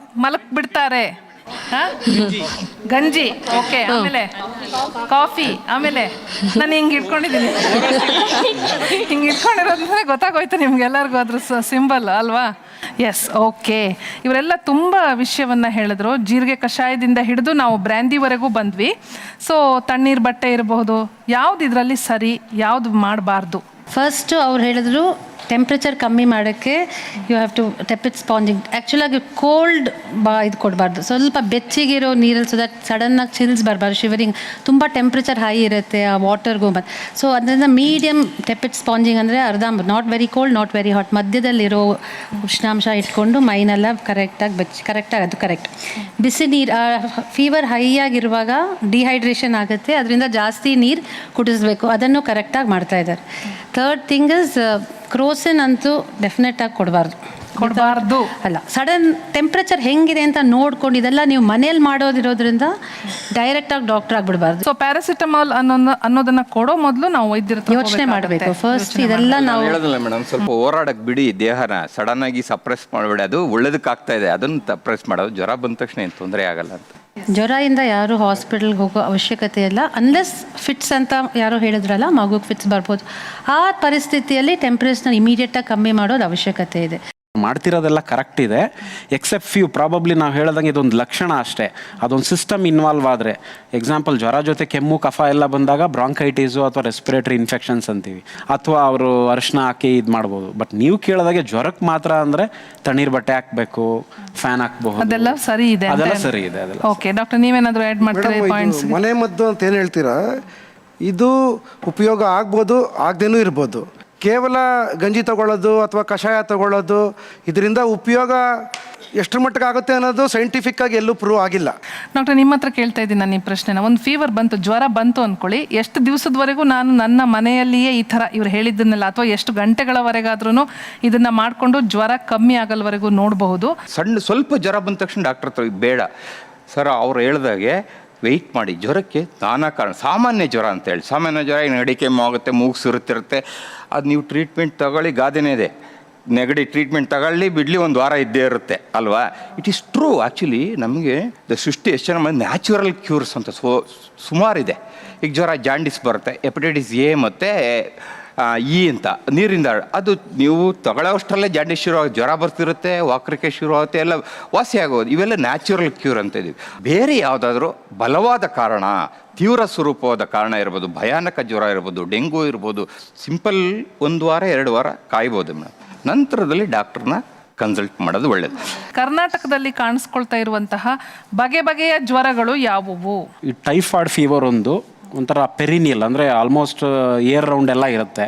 ಮಲಕ್ ಬಿಡ್ತಾರೆ. ಗಂಜಿ, ಓಕೆ, ಆಮೇಲೆ ಕಾಫಿ, ಆಮೇಲೆ ನಾನು ಹಿಂಗೆ ಇಟ್ಕೊಂಡಿದ್ದೀನಿ, ಹಿಂಗೆ ಇಟ್ಕೊಂಡಿರೋದ್ರೆ ಗೊತ್ತಾಗೋಯ್ತು ನಿಮ್ಗೆಲ್ಲರಿಗೂ ಅದ್ರ ಸಿಂಬಲ್ ಅಲ್ವಾ? Yes, okay. ಇವರೆಲ್ಲ ತುಂಬ ವಿಷಯವನ್ನು ಹೇಳಿದ್ರು. ಜೀರಿಗೆ ಕಷಾಯದಿಂದ ಹಿಡಿದು ನಾವು ಬ್ರ್ಯಾಂದಿವರೆಗೂ ಬಂದ್ವಿ. ಸೊ ತಣ್ಣೀರು ಬಟ್ಟೆ ಇರಬಹುದು, ಯಾವ್ದು ಇದರಲ್ಲಿ ಸರಿ, ಯಾವ್ದು ಮಾಡಬಾರ್ದು? ಫಸ್ಟು ಅವ್ರು ಹೇಳಿದ್ರು ಟೆಂಪ್ರೇಚರ್ ಕಮ್ಮಿ ಮಾಡೋಕ್ಕೆ you have to tepid sponging. ಆ್ಯಕ್ಚುಲಾಗಿ ಕೋಲ್ಡ್ ಇದು ಕೊಡಬಾರ್ದು, ಸ್ವಲ್ಪ ಬೆಚ್ಚಗಿರೋ ನೀರಲ್ಲಿ, ಸೊ ದಟ್ ಸಡನ್ನಾಗಿ ಚಿಲ್ಸ್ ಬರಬಾರ್ದು, ಶಿವರಿಂಗ್. ತುಂಬ ಟೆಂಪ್ರೇಚರ್ ಹೈ ಇರುತ್ತೆ ಆ ವಾಟರ್ಗೂ. ಸೊ ಅದರಿಂದ ಮೀಡಿಯಮ್ ಟೆಪಿಟ್ ಸ್ಪಾಂಜಿಂಗ್ ಅಂದರೆ ಅರ್ಧ, not very cold, not very hot, ಮಧ್ಯದಲ್ಲಿರೋ ಉಷ್ಣಾಂಶ ಇಟ್ಕೊಂಡು ಮೈನೆಲ್ಲ ಕರೆಕ್ಟಾಗಿ ಕರೆಕ್ಟಾಗಿ ಅದು ಕರೆಕ್ಟ್. ಬಿಸಿ ನೀರು, ಫೀವರ್ ಹೈ ಆಗಿರುವಾಗ ಡಿಹೈಡ್ರೇಷನ್ ಆಗುತ್ತೆ, ಅದರಿಂದ ಜಾಸ್ತಿ ನೀರು ಕುಡಿಸ್ಬೇಕು, ಅದನ್ನು ಕರೆಕ್ಟಾಗಿ ಮಾಡ್ತಾಯಿದ್ದಾರೆ. ಥರ್ಡ್ ಥಿಂಗ್ ಇಸ್ ಕ್ರೋಸಿನ್ ಅಂತೂ ಡೆಫಿನೆಟಾಗಿ ಕೊಡಬಾರ್ದು ಅಲ್ಲ. ಸಡನ್ ಟೆಂಪ್ರೇಚರ್ ಹೆಂಗಿದೆ ಅಂತ ನೋಡ್ಕೊಂಡು, ಇದೆಲ್ಲ ನೀವು ಮನೇಲಿ ಮಾಡೋದಿರೋದ್ರಿಂದ ಡೈರೆಕ್ಟಾಗಿ ಡಾಕ್ಟರ್ ಆಗಿಬಿಡಬಾರ್ದು. ಸೊ ಪ್ಯಾರಾಸಿಟಮಾಲ್ ಅನ್ನೋದನ್ನ ಕೊಡೋ ಮೊದಲು ನಾವು ವೈದ್ಯರ ಯೋಚನೆ ಮಾಡಬೇಕು ಫಸ್ಟ್. ಇದೆಲ್ಲ ನಾವು ಹೇಳೋದಿಲ್ಲ ಮೇಡಮ್, ಸ್ವಲ್ಪ ಹೋರಾಡಕ್ಕೆ ಬಿಡಿ, ದೇಹನ ಸಡನ್ ಆಗಿ ಸಪ್ರೆಸ್ ಮಾಡಬೇಡಿ. ಅದು ಒಳ್ಳೇದಕ್ಕಾಗ್ತಾ ಇದೆ, ಅದನ್ನು ಸಪ್ರೆಸ್ ಮಾಡೋದು. ಜ್ವರ ಬಂದ ತಕ್ಷಣ ಏನು ತೊಂದರೆ ಆಗಲ್ಲ ಅಂತ. ಜ್ವರದಿಂದ ಯಾರು ಹಾಸ್ಪಿಟಲ್ಗೆ ಹೋಗೋ ಅವಶ್ಯಕತೆ ಇಲ್ಲ, ಅನ್ಲೆಸ್ ಫಿಟ್ಸ್ ಅಂತ ಯಾರೋ ಹೇಳಿದ್ರಲ್ಲ, ಮಗುಗೆ ಫಿಟ್ಸ್ ಬರ್ಬೋದು. ಆ ಪರಿಸ್ಥಿತಿಯಲ್ಲಿ ಟೆಂಪ್ರೇಚರ್ನ ಇಮಿಡಿಯೇಟಾಗಿ ಕಮ್ಮಿ ಮಾಡೋದು ಅವಶ್ಯಕತೆ ಇದೆ. ಮಾಡ್ತಿರೋದೆಲ್ಲ ಕರೆಕ್ಟ್ ಇದೆ, ಎಕ್ಸೆಪ್ಟ್ ಫ್ಯೂ ಪ್ರಾಬಬ್ಲಿ ನಾವು ಹೇಳ್ದಂಗೆ ಇದೊಂದು ಲಕ್ಷಣ ಅಷ್ಟೇ. ಅದೊಂದು ಸಿಸ್ಟಮ್ ಇನ್ವಾಲ್ವ್ ಆದರೆ, ಎಕ್ಸಾಂಪಲ್ ಜ್ವರ ಜೊತೆ ಕೆಮ್ಮು, ಕಫ ಎಲ್ಲ ಬಂದಾಗ ಬ್ರಾಂಕೈಟಿಸು ಅಥವಾ ರೆಸ್ಪಿರೇಟರಿ ಇನ್ಫೆಕ್ಷನ್ಸ್ ಅಂತೀವಿ, ಅಥವಾ ಅವರು ಅರಿಶಿನ ಹಾಕಿ ಇದು ಮಾಡ್ಬೋದು. ಬಟ್ ನೀವು ಕೇಳಿದಾಗೆ ಜ್ವರಕ್ಕೆ ಮಾತ್ರ ಅಂದರೆ ತಣ್ಣೀರು ಬಟ್ಟೆ ಹಾಕಬೇಕು, ಫ್ಯಾನ್ ಹಾಕಬಹುದು, ಅದೆಲ್ಲ ಸರಿ ಇದೆ, ಅದೆಲ್ಲ ಸರಿ ಇದೆ. ಅದೆಲ್ಲ ಓಕೆ. ಡಾಕ್ಟರ್, ನೀವೇನಾದರೂ ಆ್ಯಡ್ ಮಾಡ್ತೀರಾ ಪಾಯಿಂಟ್ಸ್? ಮನೆ ಮದ್ದು ಅಂತ ಏನು ಹೇಳ್ತೀರಾ, ಇದು ಉಪಯೋಗ ಆಗ್ಬೋದು, ಆಗದೇನೂ ಇರ್ಬೋದು. ಕೇವಲ ಗಂಜಿ ತಗೊಳ್ಳೋದು ಅಥವಾ ಕಷಾಯ ತಗೊಳ್ಳೋದು, ಇದರಿಂದ ಉಪಯೋಗ ಎಷ್ಟರ ಮಟ್ಟಿಗೆ ಆಗುತ್ತೆ ಅನ್ನೋದು ಸೈಂಟಿಫಿಕ್ಕಾಗಿ ಎಲ್ಲೂ ಪ್ರೂವ್ ಆಗಿಲ್ಲ. ಡಾಕ್ಟರ್, ನಿಮ್ಮ ಹತ್ರ ಕೇಳ್ತಾ ಇದ್ದೀನಿ ನಾನು ಈ ಪ್ರಶ್ನೆನ. ಒಂದು ಫೀವರ್ ಬಂತು, ಜ್ವರ ಬಂತು ಅಂದ್ಕೊಳ್ಳಿ, ಎಷ್ಟು ದಿವಸದವರೆಗೂ ನಾನು ನನ್ನ ಮನೆಯಲ್ಲಿಯೇ ಈ ಥರ ಇವ್ರು ಹೇಳಿದ್ದನ್ನೆಲ್ಲ, ಅಥವಾ ಎಷ್ಟು ಗಂಟೆಗಳವರೆಗಾದ್ರೂ ಇದನ್ನು ಮಾಡಿಕೊಂಡು ಜ್ವರ ಕಮ್ಮಿ ಆಗಲ್ವರೆಗೂ ನೋಡಬಹುದು? ಸ್ವಲ್ಪ ಜ್ವರ ಬಂದ ತಕ್ಷಣ ಡಾಕ್ಟರ್ ಹತ್ರ ಬೇಡ ಸರ್, ಅವ್ರು ಹೇಳ್ದಾಗೆ ವೆಯ್ಟ್ ಮಾಡಿ. ಜ್ವರಕ್ಕೆ ನಾನಾ ಕಾರಣ, ಸಾಮಾನ್ಯ ಜ್ವರ ಅಂತೇಳಿ, ಸಾಮಾನ್ಯ ಜ್ವರ ನೆಗಡಿ ಕೆಮ್ಮು ಆಗುತ್ತೆ, ಮೂಗು ಸುರುತ್ತಿರುತ್ತೆ, ಅದು ನೀವು ಟ್ರೀಟ್ಮೆಂಟ್ ತಗೊಳ್ಳಿ, ಗಾದೆನೇ ಇದೆ, ನೆಗಡಿ ಟ್ರೀಟ್ಮೆಂಟ್ ತಗೊಳ್ಳಿ ಬಿಡಲಿ, ಒಂದು ವಾರ ಇದ್ದೇ ಇರುತ್ತೆ ಅಲ್ವಾ? It is true. ಆ್ಯಕ್ಚುಲಿ ನಮಗೆ ಸೃಷ್ಟಿ ಎಷ್ಟು ಜನ ನ್ಯಾಚುರಲ್ ಕ್ಯೂರ್ಸ್ ಅಂತ ಸುಮಾರಿದೆ. ಈಗ ಜ್ವರ ಜಾಂಡಿಸ್ ಬರುತ್ತೆ, ಹೆಪಟೈಟಿಸ್ ಎ ಮತ್ತು ಇ ಅಂತ ನೀರಿಂದ, ಅದು ನೀವು ತಗೊಳ್ಳೋಷ್ಟರಲ್ಲೇ ಜಾಂಡಿಸ್ ಶುರು ಆಗುತ್ತೆ, ಜ್ವರ ಬರ್ತಿರುತ್ತೆ, ವಾಕರಿಕೆ ಶುರು ಆಗುತ್ತೆ, ಎಲ್ಲ ವಾಸಿ ಆಗೋದು. ಇವೆಲ್ಲ ನ್ಯಾಚುರಲ್ ಕ್ಯೂರ್ ಅಂತ ಇದೀವಿ. ಬೇರೆ ಯಾವುದಾದ್ರೂ ಬಲವಾದ ಕಾರಣ, ತೀವ್ರ ಸ್ವರೂಪವಾದ ಕಾರಣ ಇರ್ಬೋದು, ಭಯಾನಕ ಜ್ವರ ಇರ್ಬೋದು, ಡೆಂಗು ಇರ್ಬೋದು, ಸಿಂಪಲ್ 1 ವಾರ 2 ವಾರ ಕಾಯ್ಬೋದು ಮೇಡಮ್. ನಂತರದಲ್ಲಿ ಡಾಕ್ಟ್ರನ್ನ ಕನ್ಸಲ್ಟ್ ಮಾಡೋದು ಒಳ್ಳೆಯದು. ಕರ್ನಾಟಕದಲ್ಲಿ ಕಾಣಿಸ್ಕೊಳ್ತಾ ಇರುವಂತಹ ಬಗೆ ಬಗೆಯ ಜ್ವರಗಳು ಯಾವುವು? ಈ ಟೈಫಾಯ್ಡ್ ಫೀವರ್ ಒಂಥರ ಪೆರಿನಿಯಲ್, ಅಂದರೆ ಆಲ್ಮೋಸ್ಟ್ ಇಯರ್ ರೌಂಡ್ ಎಲ್ಲ ಇರುತ್ತೆ.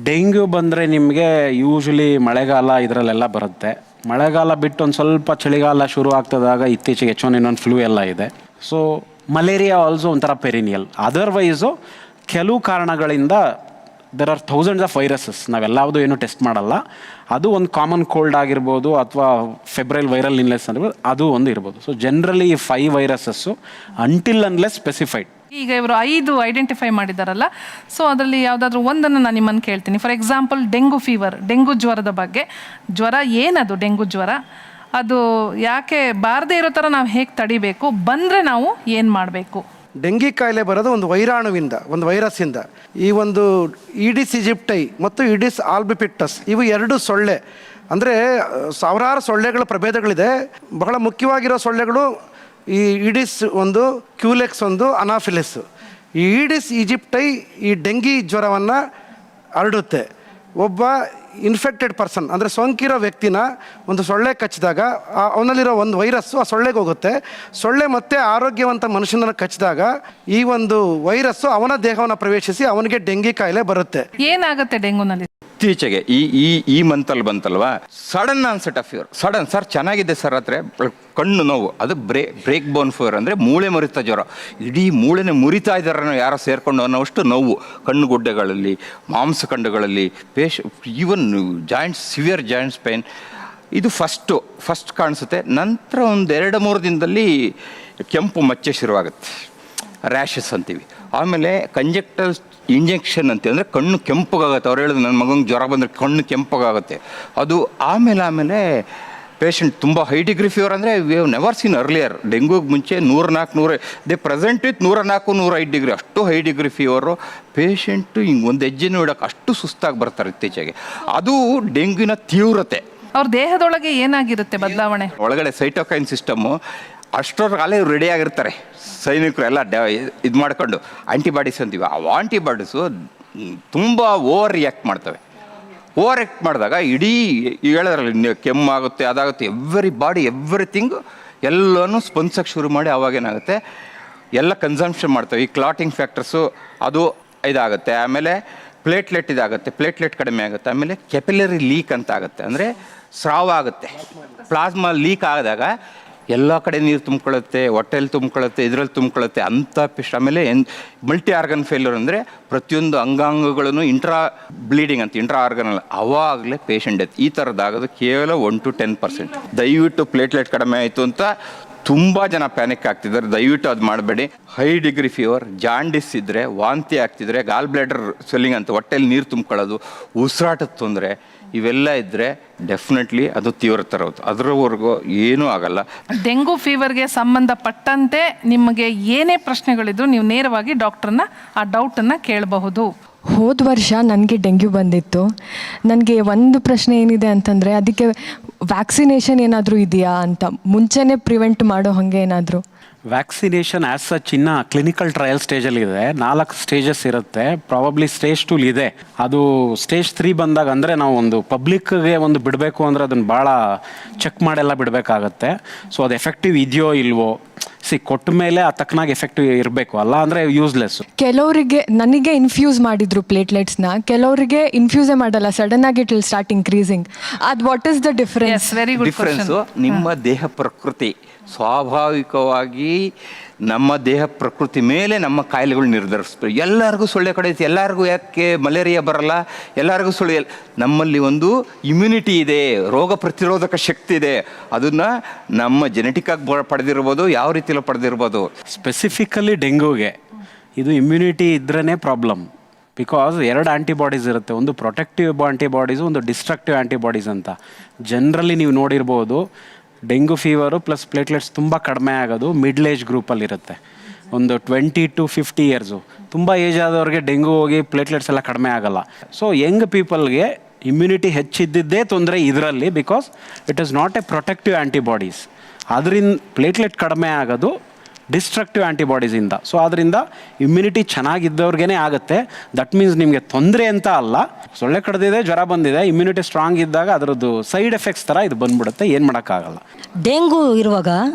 ಡೆಂಗ್ಯೂ ಬಂದರೆ ನಿಮಗೆ ಯೂಶ್ವಲಿ ಮಳೆಗಾಲ ಇದರಲ್ಲೆಲ್ಲ ಬರುತ್ತೆ. ಮಳೆಗಾಲ ಬಿಟ್ಟು ಒಂದು ಸ್ವಲ್ಪ ಚಳಿಗಾಲ ಶುರು ಆಗ್ತದಾಗ ಇತ್ತೀಚೆಗೆ H1N1 ಫ್ಲೂ ಎಲ್ಲ ಇದೆ. ಸೊ ಮಲೇರಿಯಾ ಆಲ್ಸೋ ಒಂಥರ ಪೆರಿನಿಯಲ್. ಅದರ್ವೈಸು ಕೆಲವು ಕಾರಣಗಳಿಂದ there are thousands of viruses, ನಾವೆಲ್ಲವುದು ಏನು ಟೆಸ್ಟ್ ಮಾಡಲ್ಲ. ಅದು ಒಂದು ಕಾಮನ್ ಕೋಲ್ಡ್ ಆಗಿರ್ಬೋದು, ಅಥವಾ ಫೆಬ್ರೈಲ್ ವೈರಲ್ ಇನ್ಲೆಸ್ ಆಗಿರ್ಬೋದು, ಅದು ಒಂದು ಇರ್ಬೋದು. ಸೊ ಜನರಲಿ ಈ 5 ವೈರಸಸ್ಸು ಅಂಟಿಲ್ ಅನ್ಲೆಸ್ ಸ್ಪೆಸಿಫೈಡ್. ಈಗ ಇವರು 5 ಐಡೆಂಟಿಫೈ ಮಾಡಿದಾರಲ್ಲ, ಸೊ ಅದರಲ್ಲಿ ಯಾವುದಾದ್ರೂ ಒಂದನ್ನು ನಾನು ನಿಮ್ಮನ್ನು ಕೇಳ್ತೀನಿ. For example dengue fever, dengue ಜ್ವರದ ಬಗ್ಗೆ. ಜ್ವರ ಏನದು ಡೆಂಗು ಜ್ವರ? ಅದು ಯಾಕೆ ಬಾರದೇ ಇರೋ ಥರ ನಾವು ಹೇಗೆ ತಡಿಬೇಕು? ಬಂದರೆ ನಾವು ಏನು ಮಾಡಬೇಕು? ಡೆಂಗಿ ಕಾಯಿಲೆ ಬರೋದು ಒಂದು ವೈರಾಣುವಿಂದ, ಒಂದು ವೈರಸ್ಸಿಂದ. ಈ ಒಂದು ಈಡಿಸ್ ಈಜಿಪ್ಟೈ ಮತ್ತು ಈಡಿಸ್ ಆಲ್ಬಿಪಿಕ್ಟಸ್, ಇವು 2 ಸೊಳ್ಳೆ. ಅಂದರೆ ಸಾವಿರಾರು ಸೊಳ್ಳೆಗಳ ಪ್ರಭೇದಗಳಿದೆ. ಬಹಳ ಮುಖ್ಯವಾಗಿರೋ ಸೊಳ್ಳೆಗಳು ಈ ಈಡಿಸ್ ಒಂದು, ಕ್ಯೂಲೆಕ್ಸ್ ಒಂದು, ಅನಾಫಿಲಿಸ್. ಈ ಈಡಿಸ್ ಈಜಿಪ್ಟೈ ಈ ಡೆಂಗಿ ಜ್ವರವನ್ನು ಹರಡುತ್ತೆ. ಒಬ್ಬ ಇನ್ಫೆಕ್ಟೆಡ್ ಪರ್ಸನ್, ಅಂದರೆ ಸೋಂಕಿರೋ ವ್ಯಕ್ತಿನ ಒಂದು ಸೊಳ್ಳೆ ಕಚ್ಚಿದಾಗ ಅವನಲ್ಲಿರೋ ಒಂದು ವೈರಸ್ಸು ಆ ಸೊಳ್ಳೆಗೆ ಹೋಗುತ್ತೆ. ಸೊಳ್ಳೆ ಮತ್ತೆ ಆರೋಗ್ಯವಂತ ಮನುಷ್ಯನನ್ನು ಕಚ್ಚಿದಾಗ ಈ ಒಂದು ವೈರಸ್ಸು ಅವನ ದೇಹವನ್ನು ಪ್ರವೇಶಿಸಿ ಅವನಿಗೆ ಡೆಂಗಿ ಕಾಯಿಲೆ ಬರುತ್ತೆ. ಏನಾಗುತ್ತೆ ಡೆಂಗುನಲ್ಲಿ? ಇತ್ತೀಚೆಗೆ ಈ ಮಂತಲ್ಲಿ ಬಂತಲ್ವಾ, sudden onset of fever. Sudden, sir ಚೆನ್ನಾಗಿದೆ ಸರ್ ಹತ್ರ, ಕಣ್ಣು ನೋವು, ಅದು ಬ್ರೇಕ್ ಬೋನ್ ಫೀವರ್ ಅಂದರೆ ಮೂಳೆ ಮುರಿತ ಜ್ವರ. ಇಡೀ ಮೂಳೆನೇ ಮುರಿತಾ ಇದ್ದಾರ ಯಾರೋ ಸೇರಿಕೊಂಡು ಅನ್ನೋಷ್ಟು ನೋವು ಕಣ್ಣುಗುಡ್ಡೆಗಳಲ್ಲಿ, ಮಾಂಸಖಂಡಗಳಲ್ಲಿ, even joints, severe joints pain. ಇದು ಫಸ್ಟ್ ಕಾಣಿಸುತ್ತೆ. ನಂತರ ಒಂದು 2-3 ದಿನದಲ್ಲಿ ಕೆಂಪು ಮಚ್ಚೆ ಶುರುವಾಗುತ್ತೆ, ರ್ಯಾಷಸ್ ಅಂತೀವಿ. ಆಮೇಲೆ ಕಂಜಕ್ಟಲ್ ಇಂಜೆಕ್ಷನ್ ಅಂತೀವಿ, ಅಂದರೆ ಕಣ್ಣು ಕೆಂಪಗಾಗುತ್ತೆ. ಅವ್ರು ಹೇಳಿದ್ರು ನನ್ನ ಮಗನಿಗೆ ಜ್ವರ ಬಂದರೆ ಕಣ್ಣು ಕೆಂಪಗಾಗುತ್ತೆ ಅದು. ಆಮೇಲೆ ಪೇಷಂಟ್ ತುಂಬ ಹೈ ಡಿಗ್ರಿ ಫೀವರ್, ಅಂದರೆ we have never seen earlier. ಡೆಂಗೂಗೆ ಮುಂಚೆ 104 ದೇ ಪ್ರೆಸೆಂಟ್ ವಿತ್ 104-105 ಡಿಗ್ರಿ, ಅಷ್ಟು ಹೈ ಡಿಗ್ರಿ ಫೀವರು. ಪೇಷಂಟು ಹಿಂಗೆ ಒಂದು ಹೆಜ್ಜೆನೂ ಇಡೋಕೆ ಅಷ್ಟು ಸುಸ್ತಾಗಿ ಬರ್ತಾರೆ ಇತ್ತೀಚೆಗೆ. ಅದು ಡೆಂಗ್ಯೂನ ತೀವ್ರತೆ. ಅವ್ರ ದೇಹದೊಳಗೆ ಏನಾಗಿರುತ್ತೆ ಬದಲಾವಣೆ? ಒಳಗಡೆ ಸೈಟೋಕೈನ್ ಸಿಸ್ಟಮ್ಮು ಅಷ್ಟರಲ್ಲೇ ರೆಡಿ ಆಗಿರ್ತಾರೆ ಸೈನಿಕರು ಎಲ್ಲ ಇದು ಮಾಡ್ಕೊಂಡು. ಆ್ಯಂಟಿಬಾಡೀಸ್ ಅಂತೀವಿ, ಆ ಆ್ಯಂಟಿಬಾಡೀಸು ತುಂಬ ಓವರ್ ರಿಯಾಕ್ಟ್ ಮಾಡ್ತವೆ. ಓವರ್ ಆ್ಯಕ್ಟ್ ಮಾಡಿದಾಗ ಇಡೀ ಹೇಳಿದ್ರಲ್ಲಿ ಕೆಮ್ಮಾಗುತ್ತೆ, ಅದಾಗುತ್ತೆ, ಎವ್ರಿಥಿಂಗ್ ಎಲ್ಲನೂ ಸ್ಪಂದಿಸೋಕ್ಕೆ ಶುರು ಮಾಡಿ ಅವಾಗೇನಾಗುತ್ತೆ, ಎಲ್ಲ ಕನ್ಸಂಪ್ಷನ್ ಮಾಡ್ತವೆ. ಈ ಕ್ಲಾಟಿಂಗ್ ಫ್ಯಾಕ್ಟರ್ಸು ಅದು ಇದಾಗುತ್ತೆ. ಆಮೇಲೆ ಪ್ಲೇಟ್ಲೆಟ್ ಇದಾಗುತ್ತೆ, ಪ್ಲೇಟ್ಲೆಟ್ ಕಡಿಮೆ ಆಗುತ್ತೆ. ಆಮೇಲೆ ಕೆಪಿಲರಿ ಲೀಕ್ ಅಂತ ಆಗುತ್ತೆ, ಅಂದರೆ ಸ್ರಾವ ಆಗುತ್ತೆ. ಪ್ಲಾಸ್ಮಾ ಲೀಕ್ ಆದಾಗ ಎಲ್ಲ ಕಡೆ ನೀರು ತುಂಬ್ಕೊಳ್ಳುತ್ತೆ, ಹೊಟ್ಟೆಯಲ್ಲಿ ತುಂಬ್ಕೊಳ್ಳುತ್ತೆ, ಇದರಲ್ಲಿ ತುಂಬ್ಕೊಳ್ಳುತ್ತೆ ಅಂತ ಆಮೇಲೆ ಮಲ್ಟಿ ಆರ್ಗನ್ ಫೇಲ್ಯೂರ್ ಅಂದರೆ ಪ್ರತಿಯೊಂದು ಅಂಗಾಂಗಗಳನ್ನು ಬ್ಲೀಡಿಂಗ್ ಅಂತ ಇಂಟ್ರಾ ಆರ್ಗನಲ್, ಅವಾಗಲೇ ಪೇಷಂಟ್ ಡೆತ್. ಈ ಥರದ್ದಾಗೋದು ಕೇವಲ 1-10%. ದಯವಿಟ್ಟು ಪ್ಲೇಟ್ಲೆಟ್ ಕಡಿಮೆ ಆಯಿತು ಅಂತ ತುಂಬ ಜನ ಪ್ಯಾನಿಕ್ ಆಗ್ತಿದ್ದಾರೆ, ದಯವಿಟ್ಟು ಅದು ಮಾಡಬೇಡಿ. ಹೈ ಡಿಗ್ರಿ ಫೀವರ್, ಜಾಂಡಿಸ್ ಇದ್ದರೆ, ವಾಂತಿ ಆಗ್ತಿದ್ರೆ, ಗಾಲ್ ಬ್ಲಾಡರ್ ಸ್ವೆಲ್ಲಿಂಗ್ ಅಂತ ಹೊಟ್ಟೆಲಿ ನೀರು ತುಂಬ್ಕೊಳ್ಳೋದು, ಉಸಿರಾಟದ ತೊಂದರೆ, ಇವೆಲ್ಲ ಇದ್ದರೆ ಡೆಫಿನೆಟ್ಲಿ ಅದು ತೀವ್ರತರ ಹೌದು. ಅದರವರೆಗೂ ಏನೂ ಆಗಲ್ಲ. ಡೆಂಗು ಫೀವರ್ಗೆ ಸಂಬಂಧಪಟ್ಟಂತೆ ನಿಮಗೆ ಏನೇ ಪ್ರಶ್ನೆಗಳಿದ್ರು ನೀವು ನೇರವಾಗಿ ಡಾಕ್ಟ್ರನ್ನ ಆ ಡೌಟನ್ನು ಕೇಳಬಹುದು. ಹೋದ ವರ್ಷ ನನಗೆ ಡೆಂಗ್ಯೂ ಬಂದಿತ್ತು. ನನಗೆ ಒಂದು ಪ್ರಶ್ನೆ ಏನಿದೆ ಅಂತಂದರೆ, ಅದಕ್ಕೆ ವ್ಯಾಕ್ಸಿನೇಷನ್ ಏನಾದರೂ ಇದೆಯಾ ಅಂತ, ಮುಂಚೆನೇ ಪ್ರಿವೆಂಟ್ ಮಾಡೋ ಹಾಗೆ ಏನಾದರೂ? ವ್ಯಾಕ್ಸಿನೇಷನ್ ಆ್ಯಸ್ ಸಚ್ ಇನ್ನು ಕ್ಲಿನಿಕಲ್ ಟ್ರಯಲ್ ಸ್ಟೇಜಲ್ಲಿದೆ. 4 ಸ್ಟೇಜಸ್ ಇರುತ್ತೆ. ಪ್ರಾಬಬ್ಲಿ ಸ್ಟೇಜ್ 2 ಇದೆ. ಅದು ಸ್ಟೇಜ್ 3 ಬಂದಾಗ, ಅಂದರೆ ನಾವು ಒಂದು ಪಬ್ಲಿಕ್ಗೆ ಒಂದು ಬಿಡಬೇಕು ಅಂದರೆ ಅದನ್ನು ಭಾಳ ಚೆಕ್ ಮಾಡೆಲ್ಲ ಬಿಡಬೇಕಾಗತ್ತೆ. ಸೊ ಅದು ಎಫೆಕ್ಟಿವ್ ಇದೆಯೋ ಇಲ್ವೋ ಕೊಟ್ಟ ಮೇಲೆ ಆ ತಕ್ಕನಾಗಿ ಎಫೆಕ್ಟಿವ್ ಇರಬೇಕು, ಅಲ್ಲ ಅಂದರೆ ಯೂಸ್ಲೆಸ್. ಕೆಲವರಿಗೆ ನನಗೆ ಇನ್ಫ್ಯೂಸ್ ಮಾಡಿದ್ರು ಪ್ಲೇಟ್ಲೆಟ್ಸ್ನ, ಕೆಲವರಿಗೆ ಇನ್ಫ್ಯೂಸೇ ಮಾಡಲ್ಲ, ಸಡನ್ ಆಗಿ ಇಟ್ ವಿಲ್ ಸ್ಟಾರ್ಟ್ ಇನ್ಕ್ರೀಸಿಂಗ್. ಅದು what is the difference? Difference ನಿಮ್ಮ ದೇಹ ಪ್ರಕೃತಿ, ಸ್ವಾಭಾವಿಕವಾಗಿ ನಮ್ಮ ದೇಹ ಪ್ರಕೃತಿ ಮೇಲೆ ನಮ್ಮ ಕಾಯಿಲೆಗಳು ನಿರ್ಧರಿಸ್ಬೇಕು. ಎಲ್ಲರಿಗೂ ಸೊಳ್ಳೆ ಕಡಿಯುತ್ತೆ, ಎಲ್ಲರಿಗೂ ಯಾಕೆ ಮಲೇರಿಯಾ ಬರಲ್ಲ, ಎಲ್ಲರಿಗೂ ಸೊಳ್ಳೆ. ನಮ್ಮಲ್ಲಿ ಒಂದು ಇಮ್ಯುನಿಟಿ ಇದೆ, ರೋಗ ಪ್ರತಿರೋಧಕ ಶಕ್ತಿ ಇದೆ. ಅದನ್ನು ನಮ್ಮ ಜೆನೆಟಿಕ್ಕಾಗಿ ಪಡೆದಿರ್ಬೋದು, ಯಾವ ರೀತಿಯಲ್ಲಿ ಪಡೆದಿರ್ಬೋದು. ಸ್ಪೆಸಿಫಿಕಲಿ ಡೆಂಗೂಗೆ ಇದು ಇಮ್ಯುನಿಟಿ ಇದ್ರೇ ಪ್ರಾಬ್ಲಮ್. ಬಿಕಾಸ್ 2 ಆ್ಯಂಟಿಬಾಡೀಸ್ ಇರುತ್ತೆ, ಒಂದು ಪ್ರೊಟೆಕ್ಟಿವ್ ಆ್ಯಂಟಿಬಾಡೀಸು, ಒಂದು ಡಿಸ್ಟ್ರಕ್ಟಿವ್ ಆ್ಯಂಟಿಬಾಡೀಸ್ ಅಂತ. ಜನರಲಿ ನೀವು ನೋಡಿರ್ಬೋದು, ಡೆಂಗು ಫೀವರು ಪ್ಲಸ್ ಪ್ಲೇಟ್ಲೆಟ್ಸ್ ತುಂಬ ಕಡಿಮೆ ಆಗೋದು ಮಿಡ್ಲ್ ಏಜ್ ಗ್ರೂಪಲ್ಲಿರುತ್ತೆ. ಒಂದು 20 to 50 ಇಯರ್ಸು. ತುಂಬ ಏಜ್ ಆದವ್ರಿಗೆ ಡೆಂಗು ಹೋಗಿ ಪ್ಲೇಟ್ಲೆಟ್ಸ್ ಎಲ್ಲ ಕಡಿಮೆ ಆಗೋಲ್ಲ. ಸೊ ಯಂಗ್ ಪೀಪಲ್ಗೆ ಇಮ್ಯುನಿಟಿ ಹೆಚ್ಚಿದ್ದೇ ತೊಂದರೆ ಇದರಲ್ಲಿ, because it is not A protective antibodies. ಅದರಿಂದ ಪ್ಲೇಟ್ಲೆಟ್ ಕಡಿಮೆ ಆಗೋದು ಡಿಸ್ಟ್ರಕ್ಟಿವ್ ಆ್ಯಂಟಿಬಾಡೀಸಿಂದ. ಸೊ ಅದರಿಂದ ಇಮ್ಯುನಿಟಿ ಚೆನ್ನಾಗಿದ್ದವ್ರಿಗೇ ಆಗುತ್ತೆ. ದಟ್ ಮೀನ್ಸ್ ನಿಮಗೆ ತೊಂದರೆ ಅಂತ ಅಲ್ಲ. ಸೊಳ್ಳೆ ಕಡ್ದಿದೆ, ಜ್ವರ ಬಂದಿದೆ, ಇಮ್ಯುನಿಟಿ ಸ್ಟ್ರಾಂಗ್ ಇದ್ದಾಗ ಅದರದ್ದು ಸೈಡ್ ಎಫೆಕ್ಟ್ಸ್ ಥರ ಇದು ಬಂದ್ಬಿಡುತ್ತೆ, ಏನು ಮಾಡೋಕ್ಕಾಗಲ್ಲ. ಡೆಂಗು ಇರುವಾಗ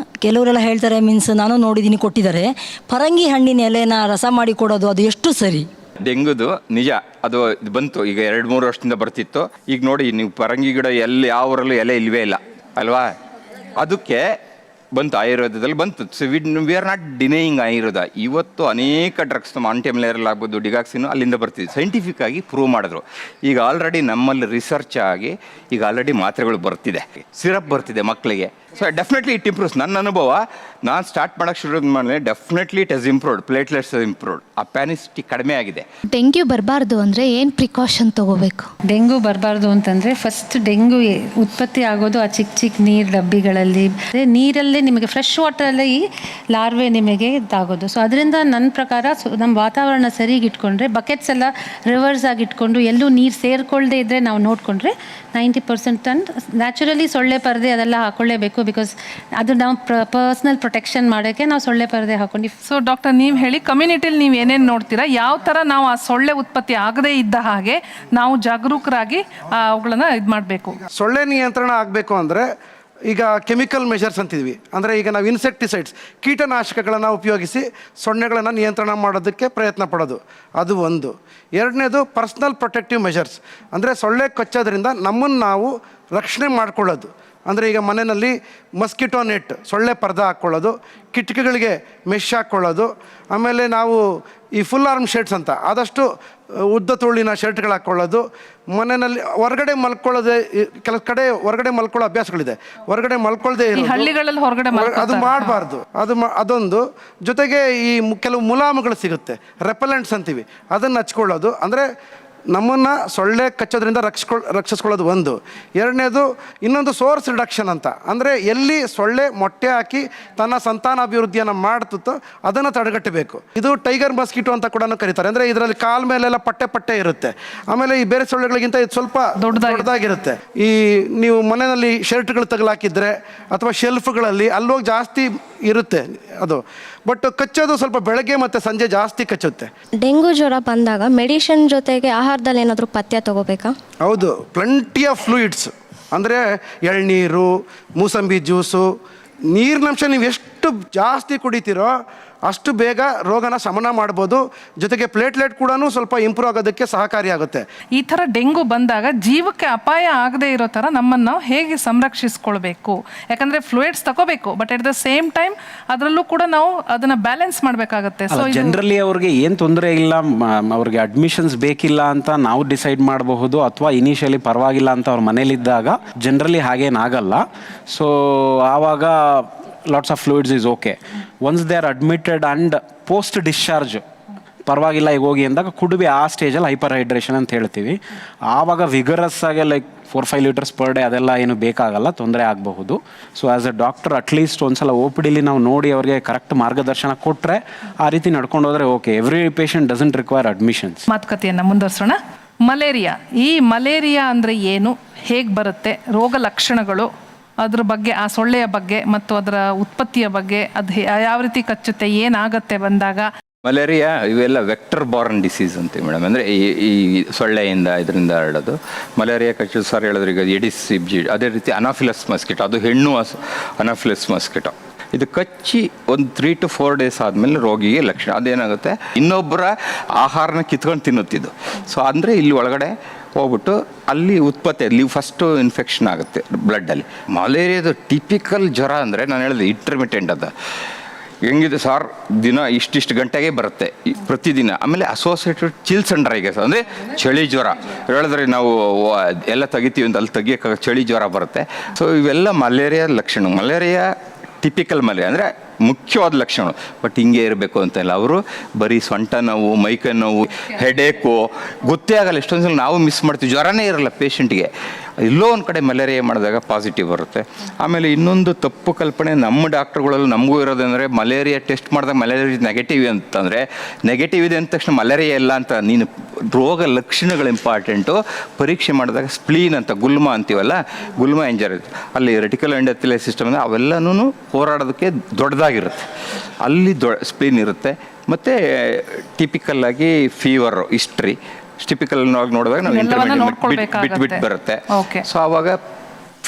ಕೆಲವರೆಲ್ಲ ಹೇಳ್ತಾರೆ, ಮೀನ್ಸ್ ನಾನು ನೋಡಿದ್ದೀನಿ, ಕೊಟ್ಟಿದ್ದಾರೆ ಪರಂಗಿ ಹಣ್ಣಿನ ಎಲೆನ ರಸ ಮಾಡಿ ಕೊಡೋದು, ಅದು ಎಷ್ಟು ಸರಿ? ಡೆಂಗುದು ನಿಜ, ಅದು ಬಂತು ಈಗ 2-3 ವರ್ಷದಿಂದ ಬರ್ತಿತ್ತು. ಈಗ ನೋಡಿ, ನೀವು ಪರಂಗಿ ಗಿಡ ಎಲ್ಲಿ ಯಾವ ಊರಲ್ಲೂ ಎಲೆ ಇಲ್ವೇ ಇಲ್ಲ ಅಲ್ವಾ? ಅದಕ್ಕೆ ಬಂತು, ಆಯುರ್ವೇದದಲ್ಲಿ ಬಂತು. So we are not denying Ayurveda. ಇವತ್ತು ಅನೇಕ ಡ್ರಗ್ಸ್, ನಮ್ಮ ಆಂಟಿಮಲೇರಿಯಲ್ ಆಗ್ಬೋದು, ಡಿಗಾಕ್ಸಿನು ಅಲ್ಲಿಂದ ಬರ್ತಿದೆ. ಸೈಂಟಿಫಿಕ್ ಆಗಿ ಪ್ರೂವ್ ಮಾಡಿದ್ರು. ಈಗ ಆಲ್ರೆಡಿ ನಮ್ಮಲ್ಲಿ ರಿಸರ್ಚ್ ಆಗಿ ಈಗ ಆಲ್ರೆಡಿ ಮಾತ್ರೆಗಳು ಬರ್ತಿದೆ, ಸಿರಪ್ ಬರ್ತಿದೆ ಮಕ್ಕಳಿಗೆ. So definitely it improves. ನನ್ನ ಅನುಭವ, ನಾನು ಸ್ಟಾರ್ಟ್ ಮಾಡೋಕ್ಕೆ ಶುರು ಮಾಡಿದ್ರೆ definitely it has improved, platelets improved, ಆ ಪ್ಯಾನಿಸಿಟಿ ಕಡಿಮೆ ಆಗಿದೆ. ಡೆಂಗ್ಯೂ ಬರಬಾರ್ದು ಅಂದರೆ ಏನು ಪ್ರಿಕಾಷನ್ ತಗೋಬೇಕು? ಡೆಂಗು ಬರಬಾರ್ದು ಅಂತಂದರೆ ಫಸ್ಟ್ ಡೆಂಗು ಉತ್ಪತ್ತಿ ಆಗೋದು ಆ ಚಿಕ್ಕ ಚಿಕ್ಕ ನೀರು ಡಬ್ಬಿಗಳಲ್ಲಿ, ನೀರಲ್ಲೇ ನಿಮಗೆ ಫ್ರೆಶ್ ವಾಟರಲ್ಲೇ ಈ ಲಾರ್ವೆ ನಿಮಗೆ ಇದಾಗೋದು. ಸೊ ಅದರಿಂದ ನನ್ನ ಪ್ರಕಾರ ನಮ್ಮ ವಾತಾವರಣ ಸರಿಗೆ ಇಟ್ಕೊಂಡ್ರೆ, ಬಕೆಟ್ಸ್ ಎಲ್ಲ ರಿವರ್ಸ್ ಆಗಿ ಇಟ್ಕೊಂಡು ಎಲ್ಲೂ ನೀರು ಸೇರ್ಕೊಳ್ಳದೆ ಇದ್ದರೆ ನಾವು ನೋಡಿಕೊಂಡ್ರೆ 90% ಅಂಡ್ ನ್ಯಾಚುರಲಿ ಸೊಳ್ಳೆ ಪರದೆ ಅದೆಲ್ಲ ಹಾಕೊಳ್ಳೇಬೇಕು. ಬಿಕಾಸ್ ಅದು ನಾವು ಪರ್ಸ್ನಲ್ ಪ್ರೊಟೆಕ್ಷನ್ ಮಾಡೋಕ್ಕೆ ನಾವು ಸೊಳ್ಳೆ ಪರದೆ ಹಾಕೊಂಡು. ಸೊ ಡಾಕ್ಟರ್, ನೀವು ಹೇಳಿ, ಕಮ್ಯುನಿಟಿಲಿ ನೀವು ಏನೇನು ನೋಡ್ತೀರಾ, ಯಾವ ಥರ ನಾವು ಆ ಸೊಳ್ಳೆ ಉತ್ಪತ್ತಿ ಆಗದೇ ಇದ್ದ ಹಾಗೆ ನಾವು ಜಾಗರೂಕರಾಗಿ ಅವುಗಳನ್ನ ಇದು ಮಾಡಬೇಕು? ಸೊಳ್ಳೆ ನಿಯಂತ್ರಣ ಆಗಬೇಕು ಅಂದರೆ ಈಗ ಕೆಮಿಕಲ್ ಮೆಷರ್ಸ್ ಅಂತಿದ್ವಿ, ಅಂದರೆ ಈಗ ನಾವು ಇನ್ಸೆಕ್ಟಿಸೈಡ್ಸ್ ಕೀಟನಾಶಕಗಳನ್ನು ಉಪಯೋಗಿಸಿ ಸೊಳ್ಳೆಗಳನ್ನು ನಿಯಂತ್ರಣ ಮಾಡೋದಕ್ಕೆ ಪ್ರಯತ್ನ ಪಡೋದು, ಅದು ಒಂದು. ಎರಡನೇದು ಪರ್ಸ್ನಲ್ ಪ್ರೊಟೆಕ್ಟಿವ್ ಮೆಷರ್ಸ್, ಅಂದರೆ ಸೊಳ್ಳೆ ಕಚ್ಚೋದ್ರಿಂದ ನಮ್ಮನ್ನು ನಾವು ರಕ್ಷಣೆ ಮಾಡ್ಕೊಳ್ಳೋದು. ಅಂದರೆ ಈಗ ಮನೆಯಲ್ಲಿ ಮಸ್ಕಿಟೋ ನೆಟ್ ಸೊಳ್ಳೆ ಪರ್ದ ಹಾಕ್ಕೊಳ್ಳೋದು, ಕಿಟಕಿಗಳಿಗೆ ಮೆಶ್ ಹಾಕ್ಕೊಳ್ಳೋದು, ಆಮೇಲೆ ನಾವು ಈ ಫುಲ್ ಆರ್ಮ್ ಶರ್ಟ್ಸ್ ಅಂತ ಆದಷ್ಟು ಉದ್ದ ತೋಳಿನ ಶರ್ಟ್ಗಳು ಹಾಕ್ಕೊಳ್ಳೋದು, ಮನೆಯಲ್ಲಿ ಹೊರಗಡೆ ಮಲ್ಕೊಳ್ಳೋದೇ ಕೆಲವು ಕಡೆ ಹೊರಗಡೆ ಮಲ್ಕೊಳ್ಳೋ ಅಭ್ಯಾಸಗಳಿದೆ, ಹೊರಗಡೆ ಮಲ್ಕೊಳ್ಳದೆ ಹಳ್ಳಿಗಳಲ್ಲಿ ಹೊರಗಡೆ ಅದು ಮಾಡಬಾರ್ದು, ಅದೊಂದು. ಜೊತೆಗೆ ಈ ಕೆಲವು ಮುಲಾಮುಗಳು ಸಿಗುತ್ತೆ, ರೆಪಲೆಂಟ್ಸ್ ಅಂತೀವಿ, ಅದನ್ನು ಹಚ್ಕೊಳ್ಳೋದು. ಅಂದರೆ ನಮ್ಮನ್ನು ಸೊಳ್ಳೆ ಕಚ್ಚೋದ್ರಿಂದ ರಕ್ಷಿಸ್ಕೊಳ್ಳೋದು ಒಂದು. ಎರಡನೇದು ಇನ್ನೊಂದು ಸೋರ್ಸ್ ರಿಡಕ್ಷನ್ ಅಂತ, ಅಂದರೆ ಎಲ್ಲಿ ಸೊಳ್ಳೆ ಮೊಟ್ಟೆ ಹಾಕಿ ತನ್ನ ಸಂತಾನಾಭಿವೃದ್ಧಿಯನ್ನು ಮಾಡ್ತೋ ಅದನ್ನು ತಡೆಗಟ್ಟಬೇಕು. ಇದು ಟೈಗರ್ ಮಸ್ಕಿಟೋ ಅಂತ ಕೂಡ ಕರೀತಾರೆ. ಅಂದರೆ ಇದರಲ್ಲಿ ಕಾಲ್ ಮೇಲೆಲ್ಲ ಪಟ್ಟೆ ಇರುತ್ತೆ. ಆಮೇಲೆ ಈ ಬೇರೆ ಸೊಳ್ಳೆಗಳಿಗಿಂತ ಇದು ಸ್ವಲ್ಪ ದೊಡ್ಡದಾಗಿರುತ್ತೆ. ಈ ನೀವು ಮನೆಯಲ್ಲಿ ಶರ್ಟ್ಗಳು ತಗಲಾಕಿದ್ರೆ ಅಥವಾ ಶೆಲ್ಫ್ಗಳಲ್ಲಿ ಅಲ್ಲೋಗಿ ಜಾಸ್ತಿ ಇರುತ್ತೆ ಅದು, ಬಟ್ ಕಚ್ಚೋದು ಸ್ವಲ್ಪ ಬೆಳಗ್ಗೆ ಮತ್ತು ಸಂಜೆ ಜಾಸ್ತಿ ಕಚ್ಚುತ್ತೆ. ಡೆಂಗು ಜ್ವರ ಬಂದಾಗ ಮೆಡಿಸಿನ್ ಜೊತೆಗೆ ಆಹಾರದಲ್ಲಿ ಏನಾದರೂ ಪಥ್ಯ ತಗೋಬೇಕಾ? ಹೌದು, ಪ್ಲೆಂಟಿ ಆಫ್ ಫ್ಲೂಯಿಡ್ಸ್, ಅಂದರೆ ಎಳ್ನೀರು, ಮೂಸಂಬಿ ಜ್ಯೂಸು, ನೀರಿನಂಶ ನೀವು ಎಷ್ಟು ಜಾಸ್ತಿ ಕುಡಿತೀರೋ ಅಷ್ಟು ಬೇಗ ರೋಗನ ಶಮನ ಮಾಡ್ಬೋದು. ಜೊತೆಗೆ ಪ್ಲೇಟ್ಲೆಟ್ ಕೂಡ ಸ್ವಲ್ಪ ಇಂಪ್ರೂವ್ ಆಗೋದಕ್ಕೆ ಸಹಕಾರಿಯಾಗುತ್ತೆ. ಈ ಥರ ಡೆಂಗು ಬಂದಾಗ ಜೀವಕ್ಕೆ ಅಪಾಯ ಆಗದೆ ಇರೋ ಥರ ನಮ್ಮನ್ನು ನಾವು ಹೇಗೆ ಸಂರಕ್ಷಿಸ್ಕೊಳ್ಬೇಕು? ಯಾಕಂದರೆ ಫ್ಲೂಯಿಡ್ಸ್ ತಗೋಬೇಕು, but at the same time ಅದರಲ್ಲೂ ಕೂಡ ನಾವು ಅದನ್ನು ಬ್ಯಾಲೆನ್ಸ್ ಮಾಡಬೇಕಾಗತ್ತೆ. ಸೊ ಜನರಲಿ ಅವ್ರಿಗೆ ಏನು ತೊಂದರೆ ಇಲ್ಲ, ಅವ್ರಿಗೆ ಅಡ್ಮಿಷನ್ಸ್ ಬೇಕಿಲ್ಲ ಅಂತ ನಾವು ಡಿಸೈಡ್ ಮಾಡಬಹುದು, ಅಥವಾ ಇನಿಷಿಯಲಿ ಪರವಾಗಿಲ್ಲ ಅಂತ ಅವ್ರ ಮನೇಲಿದ್ದಾಗ ಜನರಲಿ ಹಾಗೇನಾಗಲ್ಲ. ಸೊ ಆವಾಗ lots of fluids is okay. Once they are admitted and post discharge ಪರವಾಗಿಲ್ಲ ಈಗ ಹೋಗಿ ಅಂದಾಗ ಕುಡಿಬಿ, ಆ ಸ್ಟೇಜಲ್ಲಿ ಹೈಪರ್ ಹೈಡ್ರೇಷನ್ ಅಂತ ಹೇಳ್ತೀವಿ. ಆವಾಗ ವಿಗರಸ್ ಆಗಿ ಲೈಕ್ 4-5 ಲೀಟರ್ಸ್ ಪರ್ ಡೇ ಅದೆಲ್ಲ ಏನು ಬೇಕಾಗಲ್ಲ, ತೊಂದರೆ ಆಗಬಹುದು. So as a doctor at least ಒಂದ್ಸಲ OPD ನಾವು ನೋಡಿ ಅವ್ರಿಗೆ ಕರೆಕ್ಟ್ ಮಾರ್ಗದರ್ಶನ ಕೊಟ್ಟರೆ, ಆ ರೀತಿ ನಡ್ಕೊಂಡು ಹೋದರೆ okay. Every patient doesn't require admissions. ಮಾತುಕತೆಯನ್ನು ಮುಂದುವರ್ಸೋಣ. ಮಲೇರಿಯಾ, ಈ ಮಲೇರಿಯಾ ಅಂದರೆ ಏನು, ಹೇಗೆ ಬರುತ್ತೆ, ರೋಗ ಲಕ್ಷಣಗಳು, ಅದ್ರ ಬಗ್ಗೆ, ಆ ಸೊಳ್ಳೆಯ ಬಗ್ಗೆ ಮತ್ತು ಅದರ ಉತ್ಪತ್ತಿಯ ಬಗ್ಗೆ, ಅದು ಯಾವ ರೀತಿ ಕಚ್ಚುತ್ತೆ, ಏನಾಗತ್ತೆ ಬಂದಾಗ. ಮಲೇರಿಯಾ ಇವೆಲ್ಲ ವೆಕ್ಟರ್ ಬಾರ್ನ್ ಡಿಸೀಸ್ ಅಂತೀವಿ ಮೇಡಮ್. ಅಂದರೆ ಈ ಸೊಳ್ಳೆಯಿಂದ ಇದರಿಂದ ಹರಡೋದು. ಮಲೇರಿಯಾ ಕಚ್ಚೋದು ಸರ್ ಹೇಳಿದ್ರೆ ಈಗ ಎಡಿಸ್ ಸಿಬ್ಜಿಡ್, ಅದೇ ರೀತಿ ಅನಾಫಿಲಸ್ ಮಸ್ಕಿಟೋ, ಅದು ಹೆಣ್ಣು ಅನಾಫಿಲಸ್ ಮಸ್ಕಿಟೋ. ಇದು ಕಚ್ಚಿ ಒಂದು 3 to 4 ಡೇಸ್ ಆದಮೇಲೆ ರೋಗಿಗೆ ಲಕ್ಷಣ ಅದೇನಾಗುತ್ತೆ, ಇನ್ನೊಬ್ಬರ ಆಹಾರನ ಕಿತ್ಕೊಂಡು ತಿನ್ನುತ್ತಿದ್ದು. ಸೊ ಅಂದರೆ ಇಲ್ಲಿ ಒಳಗಡೆ ಹೋಗ್ಬಿಟ್ಟು ಅಲ್ಲಿ ಉತ್ಪತ್ತಿ, ಅಲ್ಲಿ ಫಸ್ಟು ಇನ್ಫೆಕ್ಷನ್ ಆಗುತ್ತೆ ಬ್ಲಡ್ಡಲ್ಲಿ. ಮಲೇರಿಯಾದ ಟಿಪಿಕಲ್ ಜ್ವರ ಅಂದರೆ ನಾನು ಹೇಳಿದೆ ಇಂಟರ್ಮಿಟೆಂಟ್ ಅಂತ. ಹೆಂಗಿದೆ ಸಾರ್, ದಿನ ಇಷ್ಟಿಷ್ಟು ಗಂಟೆಗೆ ಬರುತ್ತೆ ಪ್ರತಿದಿನ. ಆಮೇಲೆ ಅಸೋಸಿಯೇಟೆಡ್ ಚಿಲ್ಸ್ ಅಂಡ್ ಡ್ರೈಗೆಸ್, ಅಂದರೆ ಚಳಿ ಜ್ವರ ಹೇಳಿದ್ರೆ ನಾವು ಎಲ್ಲ ತೆಗಿತೀವಿ ಅಂತ ಅಲ್ಲಿ ತೆಗಿಯೋಕೆ ಚಳಿ ಜ್ವರ ಬರುತ್ತೆ. ಸೊ ಇವೆಲ್ಲ ಮಲೇರಿಯಾ ಲಕ್ಷಣ. ಮಲೇರಿಯಾ ಟಿಪಿಕಲ್ ಮಲೇರಿಯಾ ಅಂದರೆ ಮುಖ್ಯವಾದ ಲಕ್ಷಣಗಳು. ಬಟ್ ಹಿಂಗೆ ಇರಬೇಕು ಅಂತೆಲ್ಲ, ಅವರು ಬರೀ ಸೊಂಟ ನೋವು, ಮೈಕೈ ನೋವು, ಹೆಡೇಕು ಗೊತ್ತೇ ಆಗಲ್ಲ. ಎಷ್ಟೊಂದು ಸಲ ನಾವು ಮಿಸ್ ಮಾಡ್ತೀವಿ, ಜ್ವರನೇ ಇರಲ್ಲ ಪೇಷಂಟ್ಗೆ. ಎಲ್ಲೋ ಒಂದು ಕಡೆ ಮಲೇರಿಯಾ ಮಾಡಿದಾಗ ಪಾಸಿಟಿವ್ ಬರುತ್ತೆ. ಆಮೇಲೆ ಇನ್ನೊಂದು ತಪ್ಪು ಕಲ್ಪನೆ ನಮ್ಮ ಡಾಕ್ಟ್ರುಗಳಲ್ಲೂ ನಮಗೂ ಇರೋದಂದರೆ, ಮಲೇರಿಯಾ ಟೆಸ್ಟ್ ಮಾಡಿದಾಗ ಮಲೇರಿಯಾ ನೆಗೆಟಿವ್ ಅಂತಂದರೆ, ನೆಗೆಟಿವ್ ಇದೆ ಅಂದ ತಕ್ಷಣ ಮಲೇರಿಯಾ ಇಲ್ಲ ಅಂತ. ನೀನು ರೋಗ ಲಕ್ಷಣಗಳು ಇಂಪಾರ್ಟೆಂಟು. ಪರೀಕ್ಷೆ ಮಾಡಿದಾಗ ಸ್ಪ್ಲೀನ್ ಅಂತ, ಗುಲ್ಮ ಅಂತೀವಲ್ಲ, ಗುಲ್ಮ ಎಂಜರ್ ಅಲ್ಲಿ ರೆಟಿಕಲ್ ಎಂಡೋಥೆಲಿಯಲ್ ಸಿಸ್ಟಮ್ ಅಂದರೆ ಅವೆಲ್ಲನೂ ಹೋರಾಡೋದಕ್ಕೆ ದೊಡ್ಡದಾಗಿರುತ್ತೆ. ಅಲ್ಲಿ ಸ್ಪ್ಲೀನ್ ಇರುತ್ತೆ. ಮತ್ತು ಟಿಪಿಕಲ್ಲಾಗಿ ಫೀವರ್ ಹಿಸ್ಟ್ರಿ ಟಿಪಿಕಲ್ ನೋಡಿದಾಗ ನಾವು ಇಂಟರ್ಮೀಡಿಯೇಟ್ ಬಿಟ್ಟು ಬರುತ್ತೆ. ಸೊ ಆವಾಗ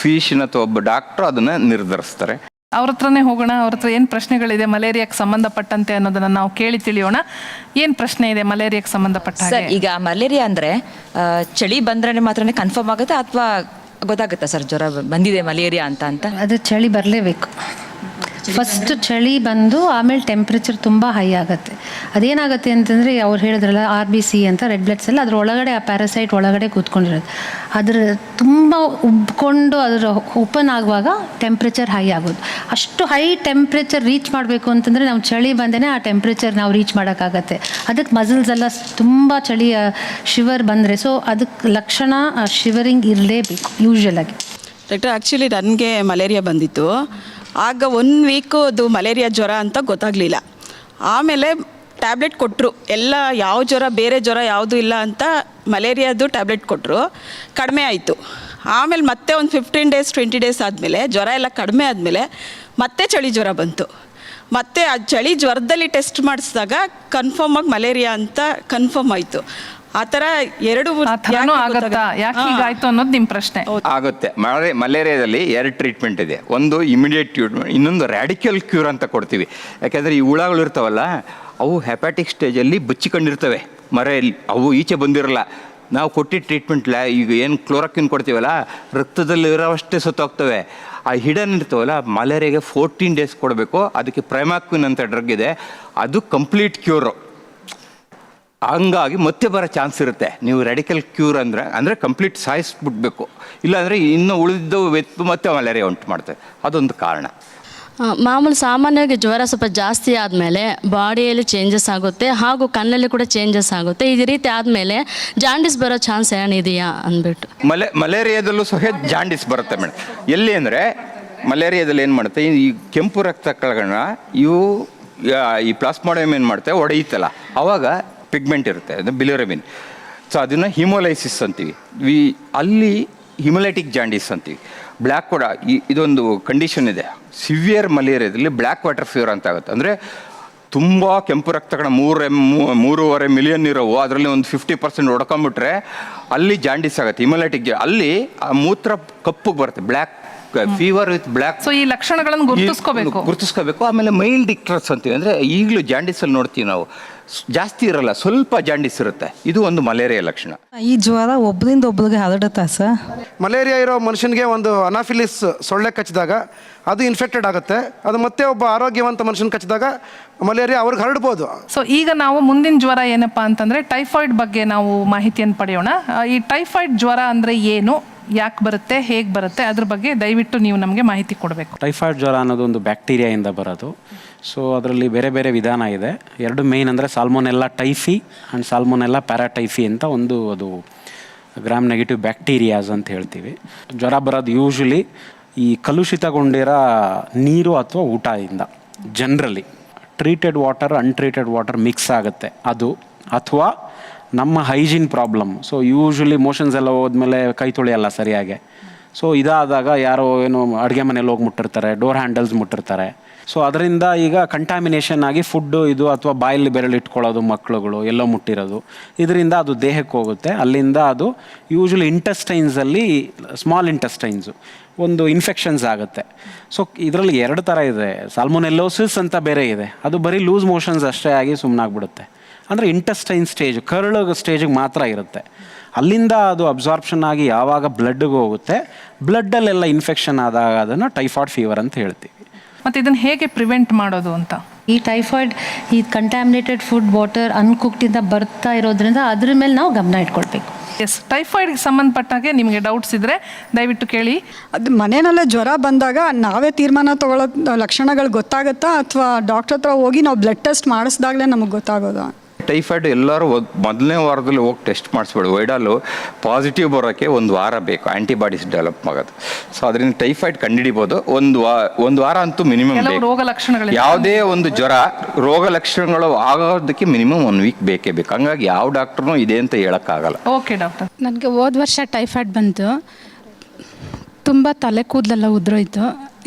ಫಿಸಿಷಿಯನ್ ಅಥವಾ ಒಬ್ಬ ಡಾಕ್ಟರ್ ಅದನ್ನ ನಿರ್ಧರಿಸ್ತಾರೆ. ಅವ್ರ ಹತ್ರನೇ ಹೋಗೋಣ. ಅವ್ರ ಹತ್ರ ಏನು ಪ್ರಶ್ನೆಗಳಿದೆ ಮಲೇರಿಯಾಕ್ಕೆ ಸಂಬಂಧಪಟ್ಟಂತೆ ಅನ್ನೋದನ್ನ ನಾವು ಕೇಳಿ ತಿಳಿಯೋಣ. ಏನು ಪ್ರಶ್ನೆ ಇದೆ ಮಲೇರಿಯಾಕ್ಕೆ ಸಂಬಂಧಪಟ್ಟ? ಸರ್, ಈಗ ಮಲೇರಿಯಾ ಅಂದರೆ ಚಳಿ ಬಂದ್ರೆ ಮಾತ್ರನೇ ಕನ್ಫರ್ಮ್ ಆಗುತ್ತೆ ಅಥವಾ ಗೊತ್ತಾಗುತ್ತಾ ಸರ್ ಜ್ವರ ಬಂದಿದೆ ಮಲೇರಿಯಾ ಅಂತ? ಅದು ಚಳಿ ಬರಲೇಬೇಕು. ಫಸ್ಟ್ ಚಳಿ ಬಂದು ಆಮೇಲೆ ಟೆಂಪ್ರೇಚರ್ ತುಂಬ ಹೈ ಆಗುತ್ತೆ. ಅದೇನಾಗುತ್ತೆ ಅಂತಂದರೆ ಅವ್ರು ಹೇಳಿದ್ರಲ್ಲ RBC ಅಂತ, ರೆಡ್ ಬ್ಲಡ್ ಸೆಲ್, ಅದ್ರ ಒಳಗಡೆ ಆ ಪ್ಯಾರಾಸೈಟ್ ಒಳಗಡೆ ಕೂತ್ಕೊಂಡಿರೋದು. ಅದ್ರ ತುಂಬ ಉಬ್ಕೊಂಡು ಅದರ ಓಪನ್ ಆಗುವಾಗ ಟೆಂಪ್ರೇಚರ್ ಹೈ ಆಗೋದು. ಅಷ್ಟು ಹೈ ಟೆಂಪ್ರೇಚರ್ ರೀಚ್ ಮಾಡಬೇಕು ಅಂತಂದರೆ ನಾವು ಚಳಿ ಬಂದೇ ಆ ಟೆಂಪ್ರೇಚರ್ ನಾವು ರೀಚ್ ಮಾಡೋಕ್ಕಾಗತ್ತೆ. ಅದಕ್ಕೆ ಮಸಲ್ಸ್ ಎಲ್ಲ ತುಂಬ ಚಳಿ ಶಿವರ್ ಬಂದರೆ, ಸೊ ಅದಕ್ಕೆ ಲಕ್ಷಣ ಶಿವರಿಂಗ್ ಇರಲೇಬೇಕು ಯೂಶ್ವಲಾಗಿ. ಡಾಕ್ಟರ್, ಆ್ಯಕ್ಚುಲಿ ನನಗೆ ಮಲೇರಿಯಾ ಬಂದಿತ್ತು. ಆಗ 1 ವೀಕು ಅದು ಮಲೇರಿಯಾ ಜ್ವರ ಅಂತ ಗೊತ್ತಾಗಲಿಲ್ಲ. ಆಮೇಲೆ ಟ್ಯಾಬ್ಲೆಟ್ ಕೊಟ್ಟರು, ಎಲ್ಲ ಯಾವ ಜ್ವರ, ಬೇರೆ ಜ್ವರ ಯಾವುದೂ ಇಲ್ಲ ಅಂತ ಮಲೇರಿಯಾದು ಟ್ಯಾಬ್ಲೆಟ್ ಕೊಟ್ಟರು. ಕಡಿಮೆ ಆಯಿತು. ಆಮೇಲೆ ಮತ್ತೆ ಒಂದು 15 ಡೇಸ್ 20 ಡೇಸ್ ಆದಮೇಲೆ ಜ್ವರ ಎಲ್ಲ ಕಡಿಮೆ ಆದಮೇಲೆ ಮತ್ತೆ ಚಳಿ ಜ್ವರ ಬಂತು. ಮತ್ತು ಆ ಚಳಿ ಜ್ವರದಲ್ಲಿ ಟೆಸ್ಟ್ ಮಾಡಿಸಿದಾಗ ಕನ್ಫರ್ಮಾಗಿ ಮಲೇರಿಯಾ ಅಂತ ಕನ್ಫರ್ಮ್ ಆಯಿತು. ಆ ಥರ ಎರಡು ಆ ಥರನೂ ಆಗತ್ತಾ, ಯಾಕೆ ಹೀಗಾಯ್ತು ಅನ್ನೋದು ನಿಮ್ಮ ಪ್ರಶ್ನೆ. ಆಗುತ್ತೆ. ಮಲೇರಿಯಾದಲ್ಲಿ 2 ಟ್ರೀಟ್ಮೆಂಟ್ ಇದೆ. ಒಂದು ಇಮಿಡಿಯೇಟ್ ಟ್ರೀಟ್ಮೆಂಟ್, ಇನ್ನೊಂದು ರ್ಯಾಡಿಕಲ್ ಕ್ಯೂರ್ ಅಂತ ಕೊಡ್ತೀವಿ. ಯಾಕೆಂದರೆ ಈ ಹುಳಗಳು ಇರ್ತಾವಲ್ಲ, ಅವು ಹೆಪಾಟಿಕ್ ಸ್ಟೇಜಲ್ಲಿ ಬಚ್ಚಿಕೊಂಡಿರ್ತವೆ ಮರೆಯಲ್ಲಿ, ಅವು ಈಚೆ ಬಂದಿರಲ್ಲ. ನಾವು ಕೊಟ್ಟಿದ್ದ ಟ್ರೀಟ್ಮೆಂಟ್ ಈಗ ಏನು ಕ್ಲೋರಾಕ್ವಿನ್ ಕೊಡ್ತೀವಲ್ಲ, ರಕ್ತದಲ್ಲಿ ಇರೋವಷ್ಟೇ ಸತ್ತೋಗ್ತವೆ. ಆ ಹಿಡನ್ ಇರ್ತಾವಲ್ಲ, ಮಲೇರಿಯಾಗೆ 14 ಡೇಸ್ ಕೊಡಬೇಕು. ಅದಕ್ಕೆ ಪ್ರೈಮಾಕ್ವಿನ್ ಅಂತ ಡ್ರಗ್ ಇದೆ, ಅದು ಕಂಪ್ಲೀಟ್ ಕ್ಯೂರು. ಹಂಗಾಗಿ ಮತ್ತೆ ಬರೋ ಚಾನ್ಸ್ ಇರುತ್ತೆ. ನೀವು ರೆಡಿಕಲ್ ಕ್ಯೂರ್ ಅಂದರೆ ಕಂಪ್ಲೀಟ್ ಸಾಯಿಸ್ಬಿಡ್ಬೇಕು, ಇಲ್ಲಾಂದರೆ ಇನ್ನೂ ಉಳಿದಿದ್ದು ಮತ್ತೆ ಮಲೇರಿಯಾ ಉಂಟು ಮಾಡ್ತವೆ. ಅದೊಂದು ಕಾರಣ. ಮಾಮೂಲು ಸಾಮಾನ್ಯವಾಗಿ ಜ್ವರ ಸ್ವಲ್ಪ ಜಾಸ್ತಿ ಆದಮೇಲೆ ಬಾಡಿಯಲ್ಲಿ ಚೇಂಜಸ್ ಆಗುತ್ತೆ, ಹಾಗೂ ಕಣ್ಣಲ್ಲಿ ಕೂಡ ಚೇಂಜಸ್ ಆಗುತ್ತೆ. ಈ ರೀತಿ ಆದಮೇಲೆ ಜಾಂಡಿಸ್ ಬರೋ ಚಾನ್ಸ್ ಏನಿದೆಯಾ ಅಂದ್ಬಿಟ್ಟು. ಮಲೇರಿಯಾದಲ್ಲೂ ಸಹ ಜಾಂಡಿಸ್ ಬರುತ್ತೆ ಮೇಡಮ್. ಎಲ್ಲಿ ಅಂದರೆ ಮಲೇರಿಯಾದಲ್ಲಿ ಏನು ಮಾಡುತ್ತೆ, ಈ ಕೆಂಪು ರಕ್ತ ಕಣಗಳನ್ನ ಈ ಪ್ಲಾಸ್ಮಾಡಿಯಮ್ ಏನು ಮಾಡುತ್ತೆ, ಒಡೆಯುತ್ತಲ್ಲ, ಆವಾಗ ಪಿಗ್ಮೆಂಟ್ ಇರುತ್ತೆ, ಅದು ಬಿಲಿರಬಿನ್. ಸೊ ಅದನ್ನು ಹಿಮೋಲೈಸಿಸ್ ಅಂತೀವಿ. ಅಲ್ಲಿ ಹಿಮೋಲೈಟಿಕ್ ಜಾಂಡೀಸ್ ಅಂತೀವಿ. ಬ್ಲ್ಯಾಕ್ ಕೂಡ ಇದೊಂದು ಕಂಡೀಷನ್ ಇದೆ. ಸಿವಿಯರ್ ಮಲೇರಿಯಾದಲ್ಲಿ ಬ್ಲ್ಯಾಕ್ ವಾಟರ್ ಫೀವರ್ ಅಂತ ಆಗುತ್ತೆ. ಅಂದರೆ ತುಂಬ ಕೆಂಪು ರಕ್ತಗಳ 3.5 ಮಿಲಿಯನ್ ಇರೋವು, ಅದರಲ್ಲಿ ಒಂದು 50% ಹೊಡ್ಕೊಂಬಿಟ್ರೆ ಅಲ್ಲಿ ಜಾಂಡೀಸ್ ಆಗುತ್ತೆ, ಹಿಮೋಲೈಟಿಕ್. ಅಲ್ಲಿ ಆ ಮೂತ್ರ ಕಪ್ಪು ಬರುತ್ತೆ, black fever with black. So ಈ ಲಕ್ಷಣಗಳನ್ನು ಗುರುತಿಸ್ಕೋಬೇಕು. ಆಮೇಲೆ ಮೈಲ್ಡ್ ಡಿಕ್ಟ್ರಸ್ ಅಂತೀವಿ. ಅಂದರೆ ಈಗಲೂ ಜಾಂಡೀಸಲ್ಲಿ ನೋಡ್ತೀವಿ ನಾವು, ಜಾಸ್ತಿ ಇರಲ್ಲ, ಸ್ವಲ್ಪ ಜಾಂಡೀಸ್ ಇರುತ್ತೆ. ಇದು ಒಂದು ಮಲೇರಿಯಾ ಲಕ್ಷಣ. ಈ ಜ್ವರ ಒಬ್ಬರಿಂದ ಒಬ್ರಿಗೆ ಹರಡುತ್ತಾ ಸರ್? ಮಲೇರಿಯಾ ಇರೋ ಮನುಷ್ಯನಿಗೆ ಒಂದು ಅನಾಫಿಲಿಸ್ ಸೊಳ್ಳೆ ಕಚ್ಚಿದಾಗ ಅದು ಇನ್ಫೆಕ್ಟೆಡ್ ಆಗುತ್ತೆ. ಅದು ಮತ್ತೆ ಒಬ್ಬ ಆರೋಗ್ಯವಂತ ಮನುಷ್ಯನ ಕಚ್ಚಿದಾಗ ಮಲೇರಿಯಾ ಅವ್ರಿಗೆ ಹರಡ್ಬೋದು. ಸೊ ಈಗ ನಾವು ಮುಂದಿನ ಜ್ವರ ಏನಪ್ಪಾ ಅಂತಂದ್ರೆ ಟೈಫಾಯ್ಡ್ ಬಗ್ಗೆ ನಾವು ಮಾಹಿತಿಯನ್ನು ಪಡೆಯೋಣ. ಈ ಟೈಫಾಯ್ಡ್ ಜ್ವರ ಅಂದರೆ ಏನು, ಯಾಕೆ ಬರುತ್ತೆ, ಹೇಗೆ ಬರುತ್ತೆ, ಅದ್ರ ಬಗ್ಗೆ ದಯವಿಟ್ಟು ನೀವು ನಮಗೆ ಮಾಹಿತಿ ಕೊಡಬೇಕು. ಟೈಫಾಯ್ಡ್ ಜ್ವರ ಅನ್ನೋದು ಒಂದು ಬ್ಯಾಕ್ಟೀರಿಯಾಯಿಂದ ಬರೋದು. ಸೊ ಅದರಲ್ಲಿ ಬೇರೆ ಬೇರೆ ವಿಧಾನ ಇದೆ. 2 ಮೇಯ್ನ್ ಅಂದರೆ ಸಾಲ್ಮೊನೆಲ್ಲಾ ಟೈಫಿ ಆ್ಯಂಡ್ ಸಾಲ್ಮೊನೆಲ್ಲಾ ಪ್ಯಾರಾಟೈಫಿ ಅಂತ ಒಂದು, ಅದು ಗ್ರಾಮ್ ನೆಗೆಟಿವ್ ಬ್ಯಾಕ್ಟೀರಿಯಾಸ್ ಅಂತ ಹೇಳ್ತೀವಿ. ಜ್ವರ ಬರೋದು ಯೂಶ್ವಲಿ ಈ ಕಲುಷಿತಗೊಂಡಿರೋ ನೀರು ಅಥವಾ ಊಟದಿಂದ. Generally treated water, untreated water mix ಆಗುತ್ತೆ ಅದು, ಅಥವಾ ನಮ್ಮ hygiene problem. So usually motions ಎಲ್ಲ ಹೋದ್ಮೇಲೆ ಕೈ ತೊಳೆಯಲ್ಲ ಸರಿಯಾಗಿ. ಸೊ ಇದಾದಾಗ ಯಾರೋ ಏನೋ ಅಡುಗೆ ಮನೇಲಿ ಹೋಗಿ ಮುಟ್ಟಿರ್ತಾರೆ, ಡೋರ್ ಹ್ಯಾಂಡಲ್ಸ್ ಮುಟ್ಟಿರ್ತಾರೆ. ಸೊ ಅದರಿಂದ ಈಗ ಕಂಟಾಮಿನೇಷನ್ ಆಗಿ ಫುಡ್ಡು ಇದು, ಅಥವಾ ಬಾಯಲ್ಲಿ ಬೆರಳು ಇಟ್ಕೊಳ್ಳೋದು ಮಕ್ಕಳುಗಳು ಎಲ್ಲೋ ಮುಟ್ಟಿರೋದು, ಇದರಿಂದ ಅದು ದೇಹಕ್ಕೆ ಹೋಗುತ್ತೆ. ಅಲ್ಲಿಂದ ಅದು ಯೂಶ್ವಲಿ ಇಂಟೆಸ್ಟೈನ್ಸಲ್ಲಿ, ಸ್ಮಾಲ್ ಇಂಟೆಸ್ಟೈನ್ಸು ಒಂದು ಇನ್ಫೆಕ್ಷನ್ಸ್ ಆಗುತ್ತೆ. ಸೊ ಇದರಲ್ಲಿ 2 ಥರ ಇದೆ. ಸಾಲ್ಮೊನೆಲ್ಲೋಸಿಸ್ ಅಂತ ಬೇರೆ ಇದೆ, ಅದು ಬರೀ ಲೂಸ್ ಮೋಷನ್ಸ್ ಅಷ್ಟೇ ಆಗಿ ಸುಮ್ಮನಾಗ್ಬಿಡುತ್ತೆ. ಅಂದರೆ ಇಂಟೆಸ್ಟೈನ್ ಸ್ಟೇಜ್, ಕರಳು ಸ್ಟೇಜಿಗೆ ಮಾತ್ರ ಇರುತ್ತೆ. ಅಲ್ಲಿಂದ ಅದು ಅಬ್ಸಾರ್ಪ್ಷನ್ ಆಗಿ ಯಾವಾಗ ಬ್ಲಡ್ಗೆ ಹೋಗುತ್ತೆ, ಬ್ಲಡ್ಡಲ್ಲೆಲ್ಲ ಇನ್ಫೆಕ್ಷನ್ ಆದಾಗ ಅದನ್ನು ಟೈಫಾಯ್ಡ್ ಫೀವರ್ ಅಂತ ಹೇಳ್ತೀವಿ. ಮತ್ತು ಇದನ್ನು ಹೇಗೆ ಪ್ರಿವೆಂಟ್ ಮಾಡೋದು ಅಂತ? ಈ ಟೈಫಾಯ್ಡ್, ಈ ಕಂಟ್ಯಾಮಿನೇಟೆಡ್ ಫುಡ್, ವಾಟರ್, ಅನ್ಕುಕ್ಟಿಂದ ಬರ್ತಾ ಇರೋದ್ರಿಂದ ಅದ್ರ ಮೇಲೆ ನಾವು ಗಮನ ಇಟ್ಕೊಳ್ಬೇಕು. ಎಸ್, ಟೈಫಾಯ್ಡ್ಗೆ ಸಂಬಂಧಪಟ್ಟಾಗೆ ನಿಮಗೆ ಡೌಟ್ಸ್ ಇದ್ದರೆ ದಯವಿಟ್ಟು ಕೇಳಿ. ಅದು ಮನೆಯಲ್ಲೇ ಜ್ವರ ಬಂದಾಗ ನಾವೇ ತೀರ್ಮಾನ ತಗೊಳ್ಳೋ ಲಕ್ಷಣಗಳು ಗೊತ್ತಾಗುತ್ತಾ, ಅಥವಾ ಡಾಕ್ಟರ್ ಹತ್ರ ಹೋಗಿ ನಾವು ಬ್ಲಡ್ ಟೆಸ್ಟ್ ಮಾಡಿಸಿದಾಗಲೇ ನಮಗೆ ಗೊತ್ತಾಗೋದಾ? ಟೈಫಾಯ್ಡ್ ಎಲ್ಲರೂ ಮೊದಲನೇ ವಾರದಲ್ಲಿ ಹೋಗಿ ಟೆಸ್ಟ್ ಮಾಡಿಸ್ಬೇಡಿ. ವೈಡಾಲು ಪಾಸಿಟಿವ್ ಬರೋಕ್ಕೆ 1 ವಾರ ಬೇಕು, ಆ್ಯಂಟಿಬಾಡೀಸ್ ಡೆವಲಪ್ ಆಗೋದು. ಸೊ ಅದರಿಂದ ಟೈಫಾಯ್ಡ್ ಕಂಡುಹಿಡಿಬೋದು. ಒಂದು ವಾರ ಅಂತೂ ಮಿನಿಮಮ್ ಬೇಕು. ರೋಗ ಲಕ್ಷಣಗಳು, ಯಾವುದೇ ಒಂದು ಜ್ವರ ರೋಗ ಲಕ್ಷಣಗಳು ಆಗೋದಕ್ಕೆ ಮಿನಿಮಮ್ 1 ವೀಕ್ ಬೇಕೇ ಬೇಕು. ಹಂಗಾಗಿ ಯಾವ ಡಾಕ್ಟ್ರೂ ಇದೆ ಅಂತ ಹೇಳೋಕ್ಕಾಗಲ್ಲ. Okay doctor. ನನಗೆ ಹೋದ ವರ್ಷ ಟೈಫಾಯ್ಡ್ ಬಂತು, ತುಂಬ ತಲೆ ಕೂದಲೆಲ್ಲ ಉದುರೋಯ್ತು.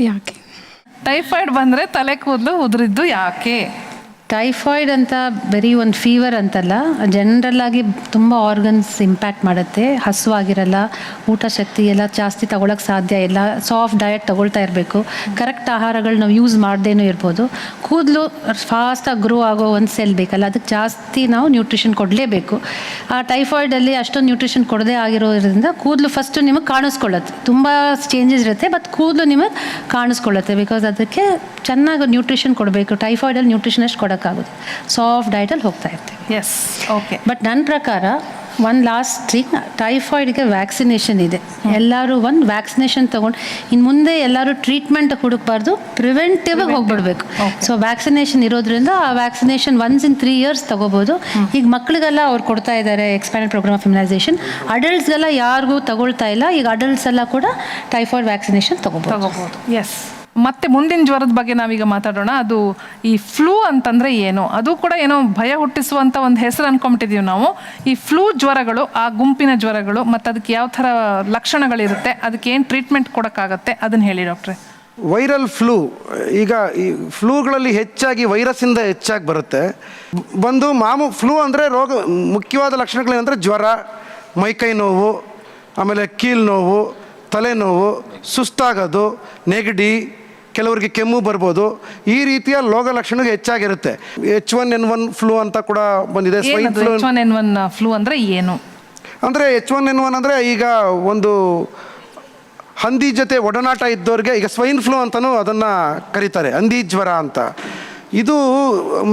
ಯಾಕೆ ಟೈಫಾಯ್ಡ್ ಬಂದರೆ ತಲೆ ಕೂದಲು ಉದುರಿದ್ದು ಯಾಕೆ? ಟೈಫಾಯ್ಡ್ ಅಂತ ಬರೀ ಒಂದು ಫೀವರ್ ಅಂತಲ್ಲ, ಜನರಲ್ ಆಗಿ ತುಂಬ ಆರ್ಗನ್ಸ್ ಇಂಪ್ಯಾಕ್ಟ್ ಮಾಡುತ್ತೆ. ಹಸುವಾಗಿರಲ್ಲ, ಊಟ ಶಕ್ತಿ ಎಲ್ಲ ಜಾಸ್ತಿ ತಗೊಳಕ್ಕೆ ಸಾಧ್ಯ ಇಲ್ಲ, ಸಾಫ್ಟ್ ಡಯಟ್ ತಗೊಳ್ತಾ ಇರಬೇಕು, ಕರೆಕ್ಟ್ ಆಹಾರಗಳು ನಾವು ಯೂಸ್ ಮಾಡ್ದೇನೂ ಇರ್ಬೋದು. ಕೂದಲು ಫಾಸ್ಟಾಗಿ ಗ್ರೋ ಆಗೋ ಒಂದು ಸೆಲ್ ಬೇಕಲ್ಲ, ಅದಕ್ಕೆ ಜಾಸ್ತಿ ನಾವು ನ್ಯೂಟ್ರಿಷನ್ ಕೊಡಲೇಬೇಕು. ಆ ಟೈಫಾಯ್ಡಲ್ಲಿ ಅಷ್ಟೊಂದು ನ್ಯೂಟ್ರಿಷನ್ ಕೊಡದೇ ಆಗಿರೋದ್ರಿಂದ ಕೂದಲು ಫಸ್ಟು ನಿಮಗೆ ಕಾಣಿಸ್ಕೊಳ್ಳುತ್ತೆ. ತುಂಬ ಚೇಂಜಸ್ ಇರುತ್ತೆ, ಬಟ್ ಕೂದಲು ನಿಮಗೆ ಕಾಣಿಸ್ಕೊಳ್ಳುತ್ತೆ. ಬಿಕಾಸ್ ಅದಕ್ಕೆ ಚೆನ್ನಾಗಿ ನ್ಯೂಟ್ರಿಷನ್ ಕೊಡಬೇಕು. ಟೈಫಾಯ್ಡಲ್ಲಿ ನ್ಯೂಟ್ರಿಷನ್ ಅಷ್ಟು ಕೊಡೋಕ್ಕಾಗುತ್ತೆ, ಸಾಫ್ಟ್ ಡಯಟಲ್ಲಿ ಹೋಗ್ತಾ ಇರ್ತೀವಿ. S, okay. ಬಟ್ ನನ್ನ ಪ್ರಕಾರ ಒಂದು ಲಾಸ್ಟ್ ಥಿಂಗ್, ಟೈಫಾಯ್ಡ್ಗೆ ವ್ಯಾಕ್ಸಿನೇಷನ್ ಇದೆ. ಎಲ್ಲರೂ ಒಂದು ವ್ಯಾಕ್ಸಿನೇಷನ್ ತೊಗೊಂಡು ಇನ್ನು ಮುಂದೆ ಎಲ್ಲರೂ ಟ್ರೀಟ್ಮೆಂಟ್ ಹುಡುಕಬಾರ್ದು, ಪ್ರಿವೆಂಟಿವ್ ಹೋಗ್ಬಿಡ್ಬೇಕು. ಸೊ ವ್ಯಾಕ್ಸಿನೇಷನ್ ಇರೋದ್ರಿಂದ ಆ ವ್ಯಾಕ್ಸಿನೇಷನ್ 1 in 3 years ತಗೋಬೋದು. ಈಗ ಮಕ್ಕಳಿಗೆಲ್ಲ ಅವ್ರು ಕೊಡ್ತಾ ಇದ್ದಾರೆ ಎಕ್ಸ್ಪ್ಯಾಂಡೆಡ್ ಪ್ರೋಗ್ರಾಮ್ ಆಫ್ ಇಮ್ಯುನೈಸೇಷನ್. ಅಡಲ್ಟ್ಸ್ಗೆಲ್ಲ ಯಾರಿಗೂ ತಗೊಳ್ತಾ ಇಲ್ಲ. ಈಗ ಅಡಲ್ಟ್ಸ್ ಎಲ್ಲ ಕೂಡ ಟೈಫಾಯ್ಡ್ ವ್ಯಾಕ್ಸಿನೇಷನ್ ತಗೋಬೋದು. ಎಸ್. ಮತ್ತೆ ಮುಂದಿನ ಜ್ವರದ ಬಗ್ಗೆ ನಾವೀಗ ಮಾತಾಡೋಣ. ಅದು ಈ ಫ್ಲೂ ಅಂತಂದರೆ ಏನು? ಅದು ಕೂಡ ಏನೋ ಭಯ ಹುಟ್ಟಿಸುವಂಥ ಒಂದು ಹೆಸರು ಅಂದ್ಕೊಂಬಿಟ್ಟಿದ್ದೀವಿ ನಾವು. ಈ ಫ್ಲೂ ಜ್ವರಗಳು, ಆ ಗುಂಪಿನ ಜ್ವರಗಳು, ಮತ್ತು ಅದಕ್ಕೆ ಯಾವ ಥರ ಲಕ್ಷಣಗಳಿರುತ್ತೆ, ಅದಕ್ಕೆ ಏನು ಟ್ರೀಟ್ಮೆಂಟ್ ಕೊಡೋಕ್ಕಾಗತ್ತೆ, ಅದನ್ನು ಹೇಳಿ ಡಾಕ್ಟ್ರೆ. ವೈರಲ್ ಫ್ಲೂ, ಈಗ ಈ ಫ್ಲೂಗಳಲ್ಲಿ ಹೆಚ್ಚಾಗಿ ವೈರಸ್ಸಿಂದ ಹೆಚ್ಚಾಗಿ ಬರುತ್ತೆ. ಬಂದು ಫ್ಲೂ ಅಂದರೆ ಮುಖ್ಯವಾದ ಲಕ್ಷಣಗಳೇನೆಂದರೆ ಜ್ವರ, ಮೈಕೈ ನೋವು, ಆಮೇಲೆ ಕೀಲು ನೋವು, ತಲೆನೋವು, ಸುಸ್ತಾಗೋದು, ನೆಗಡಿ, ಕೆಲವರಿಗೆ ಕೆಮ್ಮು ಬರ್ಬೋದು. ಈ ರೀತಿಯ ರೋಗ ಲಕ್ಷಣಗಳು ಹೆಚ್ಚಾಗಿರುತ್ತೆ. H1N1 ಫ್ಲೂ ಅಂತ ಕೂಡ ಬಂದಿದೆ. Swine flu. H1N1 ಫ್ಲೂ ಅಂದರೆ ಏನು? ಅಂದರೆ H1N1 ಅಂದರೆ ಈಗ ಒಂದು ಹಂದಿ ಜೊತೆ ಒಡನಾಟ ಇದ್ದವ್ರಿಗೆ ಈಗ ಸ್ವೈನ್ ಫ್ಲೂ ಅಂತಲೂ ಅದನ್ನು ಕರೀತಾರೆ, ಹಂದಿ ಜ್ವರ ಅಂತ. ಇದು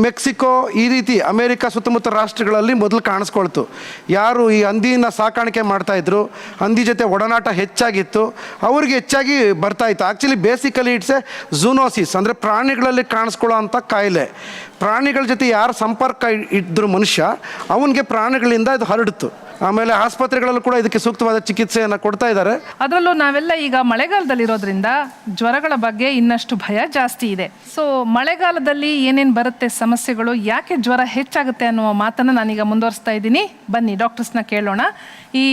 ಮೆಕ್ಸಿಕೋ, ಈ ರೀತಿ ಅಮೇರಿಕಾ ಸುತ್ತಮುತ್ತ ರಾಷ್ಟ್ರಗಳಲ್ಲಿ ಮೊದಲು ಕಾಣಿಸ್ಕೊಳ್ತು. ಯಾರು ಈ ಹಂದಿನ ಸಾಕಾಣಿಕೆ ಮಾಡ್ತಾಯಿದ್ರು, ಹಂದಿ ಜೊತೆ ಒಡನಾಟ ಹೆಚ್ಚಾಗಿತ್ತು, ಅವ್ರಿಗೆ ಹೆಚ್ಚಾಗಿ ಬರ್ತಾಯಿತ್ತು. Actually basically it's A zoonosis, ಅಂದರೆ ಪ್ರಾಣಿಗಳಲ್ಲಿ ಕಾಣಿಸ್ಕೊಳ್ಳೋ ಅಂಥ ಕಾಯಿಲೆ. ಪ್ರಾಣಿಗಳ ಜೊತೆ ಯಾರು ಸಂಪರ್ಕ ಇದ್ದರು ಮನುಷ್ಯ, ಅವನಿಗೆ ಪ್ರಾಣಿಗಳಿಂದ ಇದು ಹರಡಿತು. ಆಮೇಲೆ ಆಸ್ಪತ್ರೆಗಳಲ್ಲೂ ಕೂಡ ಇದಕ್ಕೆ ಸೂಕ್ತವಾದ ಚಿಕಿತ್ಸೆಯನ್ನು ಕೊಡ್ತಾ ಇದ್ದಾರೆ. ಅದರಲ್ಲೂ ನಾವೆಲ್ಲ ಈಗ ಮಳೆಗಾಲದಲ್ಲಿರೋದ್ರಿಂದ ಜ್ವರಗಳ ಬಗ್ಗೆ ಇನ್ನಷ್ಟು ಭಯ ಜಾಸ್ತಿ ಇದೆ. ಸೊ ಮಳೆಗಾಲದಲ್ಲಿ ಏನೇನು ಬರುತ್ತೆ ಸಮಸ್ಯೆಗಳು, ಯಾಕೆ ಜ್ವರ ಹೆಚ್ಚಾಗುತ್ತೆ ಅನ್ನುವ ಮಾತನ್ನು ನಾನೀಗ ಮುಂದುವರಿಸ್ತಾ ಇದ್ದೀನಿ. ಬನ್ನಿ ಡಾಕ್ಟರ್ಸ್ನ ಕೇಳೋಣ. ಈ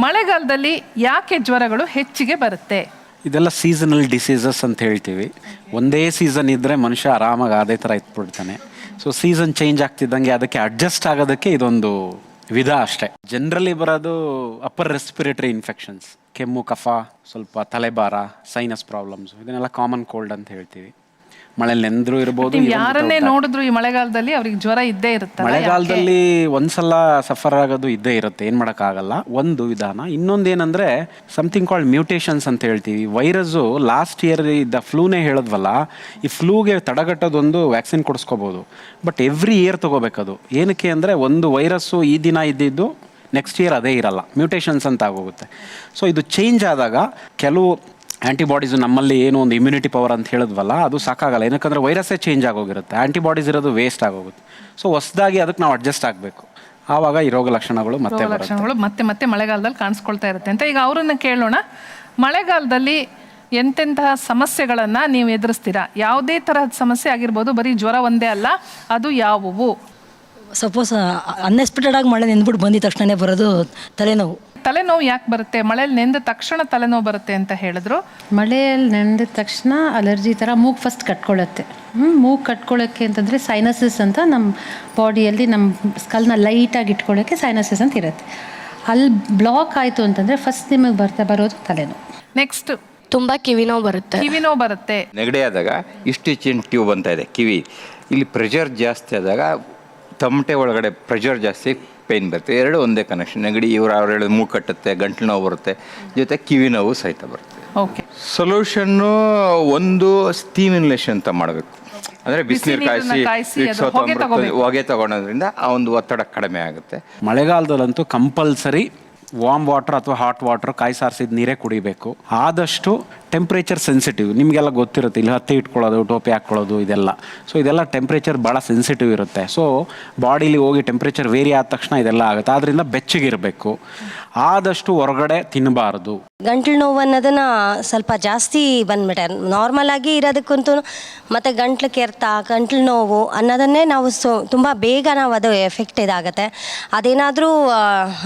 ಮಳೆಗಾಲದಲ್ಲಿ ಯಾಕೆ ಜ್ವರಗಳು ಹೆಚ್ಚಿಗೆ ಬರುತ್ತೆ? ಇದೆಲ್ಲ ಸೀಸನಲ್ ಡಿಸೀಸಸ್ ಅಂತ ಹೇಳ್ತೀವಿ. ಒಂದೇ ಸೀಸನ್ ಇದ್ದರೆ ಮನುಷ್ಯ ಆರಾಮಾಗಿ ಅದೇ ಥರ ಇಟ್ಬಿಡ್ತಾನೆ. ಸೊ ಸೀಸನ್ ಚೇಂಜ್ ಆಗ್ತಿದ್ದಂಗೆ ಅದಕ್ಕೆ ಅಡ್ಜಸ್ಟ್ ಆಗೋದಕ್ಕೆ ಇದೊಂದು ವಿಧ ಅಷ್ಟೇ. ಜನರಲಿ ಬರೋದು ಅಪ್ಪರ್ ರೆಸ್ಪಿರೇಟರಿ ಇನ್ಫೆಕ್ಷನ್ಸ್, ಕೆಮ್ಮು, ಕಫ, ಸ್ವಲ್ಪ ತಲೆಭಾರ, ಸೈನಸ್ ಪ್ರಾಬ್ಲಮ್ಸ್, ಇದನ್ನೆಲ್ಲ ಕಾಮನ್ ಕೋಲ್ಡ್ ಅಂತ ಹೇಳ್ತೀವಿ. ಮಳೆಯಲ್ಲಿ ನೆಂದ್ರು ಇರ್ಬೋದು. ಯಾರನ್ನೇ ನೋಡಿದ್ರು ಈ ಮಳೆಗಾಲದಲ್ಲಿ ಅವ್ರಿಗೆ ಜ್ವರ ಇದ್ದೇ ಇರುತ್ತೆ. ಮಳೆಗಾಲದಲ್ಲಿ ಒಂದ್ಸಲ ಸಫರ್ ಆಗೋದು ಇದ್ದೇ ಇರುತ್ತೆ, ಏನು ಮಾಡೋಕ್ಕಾಗಲ್ಲ. ಒಂದು ವಿಧಾನ. ಇನ್ನೊಂದೇನೆಂದರೆ ಸಮಥಿಂಗ್ ಕಾಲ್ಡ್ ಮ್ಯೂಟೇಷನ್ಸ್ ಅಂತ ಹೇಳ್ತೀವಿ. ವೈರಸ್ಸು ಲಾಸ್ಟ್ ಇಯರ್ ಇದ್ದ ಫ್ಲೂನೇ ಹೇಳಿದ್ವಲ್ಲ, ಈ ಫ್ಲೂಗೆ ತಡೆಗಟ್ಟೋದೊಂದು ವ್ಯಾಕ್ಸಿನ್ ಕೊಡಿಸ್ಕೋಬೋದು. ಬಟ್ ಎವ್ರಿ ಇಯರ್ ತೊಗೋಬೇಕದು. ಏನಕ್ಕೆ ಅಂದರೆ ಒಂದು ವೈರಸ್ಸು ಈ ದಿನ ಇದ್ದಿದ್ದು ನೆಕ್ಸ್ಟ್ ಇಯರ್ ಅದೇ ಇರಲ್ಲ, ಮ್ಯೂಟೇಷನ್ಸ್ ಅಂತ ಆಗೋಗುತ್ತೆ. ಸೊ ಇದು ಚೇಂಜ್ ಆದಾಗ ಕೆಲವು ಆ್ಯಂಟಿಬಾಡೀಸು ನಮ್ಮಲ್ಲಿ ಏನು ಒಂದು ಇಮ್ಯುನಿಟಿ ಪವರ್ ಅಂತ ಹೇಳಿದ್ವಲ್ಲ, ಅದು ಸಾಕಾಗಲ್ಲ. ಏನಕ್ಕಂದರೆ ವೈರಸ್ಸೇ ಚೇಂಜ್ ಆಗೋಗಿರುತ್ತೆ, ಆ್ಯಂಟಿಬಾಡೀಸ್ ಇರೋದು ವೇಸ್ಟ್ ಆಗೋಗುತ್ತೆ. ಸೊ ಹೊಸದಾಗಿ ಅದಕ್ಕೆ ನಾವು ಅಡ್ಜಸ್ಟ್ ಆಗಬೇಕು. ಆವಾಗ ಈ ರೋಗ ಲಕ್ಷಣಗಳು ಮತ್ತೆ ಮಳೆಗಾಲದಲ್ಲಿ ಕಾಣಿಸ್ಕೊಳ್ತಾ ಇರುತ್ತೆ ಅಂತ. ಈಗ ಅವರನ್ನು ಕೇಳೋಣ. ಮಳೆಗಾಲದಲ್ಲಿ ಎಂತೆಂತಹ ಸಮಸ್ಯೆಗಳನ್ನು ನೀವು ಎದುರಿಸ್ತೀರಾ? ಯಾವುದೇ ತರಹದ ಸಮಸ್ಯೆ ಆಗಿರ್ಬೋದು, ಬರೀ ಜ್ವರ ಒಂದೇ ಅಲ್ಲ, ಅದು ಯಾವುವು? ಸಪೋಸ್ ಅನ್ಎಕ್ಸ್ಪೆಕ್ಟೆಡ್ ಆಗಿ ಮಳೆ ನೆಂದ್ಬಿಟ್ಟು ಬಂದಿದ ತಕ್ಷಣನೇ ಬರೋದು ತಲೆನೋವು. ತಲೆನೋವು ಯಾಕೆ ಬರುತ್ತೆ? ಮಳೆಯಲ್ಲಿ ನೆಂದ ತಕ್ಷಣ ತಲೆನೋವು ಬರುತ್ತೆ ಅಂತ ಹೇಳಿದ್ರು. ಮಳೆಯಲ್ಲಿ ನೆಂದ ತಕ್ಷಣ ಅಲರ್ಜಿ ಥರ ಮೂಗು ಫಸ್ಟ್ ಕಟ್ಕೊಳ್ಳುತ್ತೆ. ಮೂಗು ಕಟ್ಕೊಳ್ಳೋಕ್ಕೆ ಅಂತಂದರೆ ಸೈನಸಿಸ್ ಅಂತ ನಮ್ಮ ಬಾಡಿಯಲ್ಲಿ ನಮ್ಮ ಸ್ಕಲ್ನ ಲೈಟಾಗಿ ಇಟ್ಕೊಳ್ಳೋಕ್ಕೆ ಸೈನಸಿಸ್ ಅಂತ ಇರುತ್ತೆ. ಅಲ್ಲಿ ಬ್ಲಾಕ್ ಆಯಿತು ಅಂತಂದರೆ ಫಸ್ಟ್ ನಿಮಗೆ ಬರೋದು ತಲೆನೋವು. ನೆಕ್ಸ್ಟ್ ತುಂಬ ಕಿವಿನೋವು ಬರುತ್ತೆ. ನೆಗಡಿ ಆದಾಗ ಇಷ್ಟಿಚಿನ ಟ್ಯೂಬ್ ಅಂತ ಇದೆ ಕಿವಿ, ಇಲ್ಲಿ ಪ್ರೆಷರ್ ಜಾಸ್ತಿ ಆದಾಗ ತಮಟೆ ಒಳಗಡೆ ಪ್ರೆಷರ್ ಜಾಸ್ತಿ, ಪೇಯ್ನ್ ಬರುತ್ತೆ. ಎರಡು ಒಂದೇ ಕನೆಕ್ಷನ್. ನೆಗಡಿ ಅವ್ರು ಹೇಳೋದು ಮೂಗು ಕಟ್ಟುತ್ತೆ, ಗಂಟ್ಲು ನೋವು ಬರುತ್ತೆ, ಜೊತೆ ಕಿವಿ ನೋವು ಸಹಿತ ಬರುತ್ತೆ. ಓಕೆ, ಸೊಲ್ಯೂಷನ್ನು ಒಂದು ಸ್ಟೀಮ್ ಇನ್ಲೇಷನ್ ಅಂತ ಮಾಡಬೇಕು. ಅಂದರೆ ಬಿಸಿನೀರು ಕಾಯಿಸಿ ಹೊಗೆ ತಗೊಳೋದ್ರಿಂದ ಆ ಒಂದು ಒತ್ತಡ ಕಡಿಮೆ ಆಗುತ್ತೆ. ಮಳೆಗಾಲದಲ್ಲಂತೂ ಕಂಪಲ್ಸರಿ ವಾರ್ಮ್ ವಾಟರ್ ಅಥವಾ ಹಾಟ್ ವಾಟರ್, ಕಾಯಿ ಸಾರಿಸಿದ ನೀರೇ ಕುಡಿಬೇಕು. ಆದಷ್ಟು ಟೆಂಪ್ರೇಚರ್ ಸೆನ್ಸಿಟಿವ್, ನಿಮಗೆಲ್ಲ ಗೊತ್ತಿರುತ್ತೆ, ಇಲ್ಲಿ ಹತ್ತಿ ಇಟ್ಕೊಳ್ಳೋದು, ಟೋಪಿ ಹಾಕ್ಕೊಳ್ಳೋದು, ಇದೆಲ್ಲ. ಸೊ ಇದೆಲ್ಲ ಟೆಂಪ್ರೇಚರ್ ಭಾಳ ಸೆನ್ಸಿಟಿವ್ ಇರುತ್ತೆ. ಸೊ ಬಾಡಿಲಿ ಹೋಗಿ ಟೆಂಪ್ರೇಚರ್ ವೇರಿ ಆದ ತಕ್ಷಣ ಇದೆಲ್ಲ ಆಗುತ್ತೆ. ಆದ್ದರಿಂದ ಬೆಚ್ಚಗಿರಬೇಕು. ಆದಷ್ಟು ಹೊರಗಡೆ ತಿನ್ನಬಾರ್ದು. ಗಂಟ್ಲು ನೋವು ಅನ್ನೋದನ್ನ ಸ್ವಲ್ಪ ಜಾಸ್ತಿ ಬಂದ್ಬಿಟ್ಟೆ. ನಾರ್ಮಲ್ ಆಗಿ ಇರೋದಕ್ಕಂತೂ ಮತ್ತು ಗಂಟ್ಲು ಕೆರೆತ, ಗಂಟ್ಲು ನೋವು ಅನ್ನೋದನ್ನೇ ನಾವು ತುಂಬ ಬೇಗ ನಾವು ಅದು ಎಫೆಕ್ಟ್ ಇದಾಗುತ್ತೆ. ಅದೇನಾದರೂ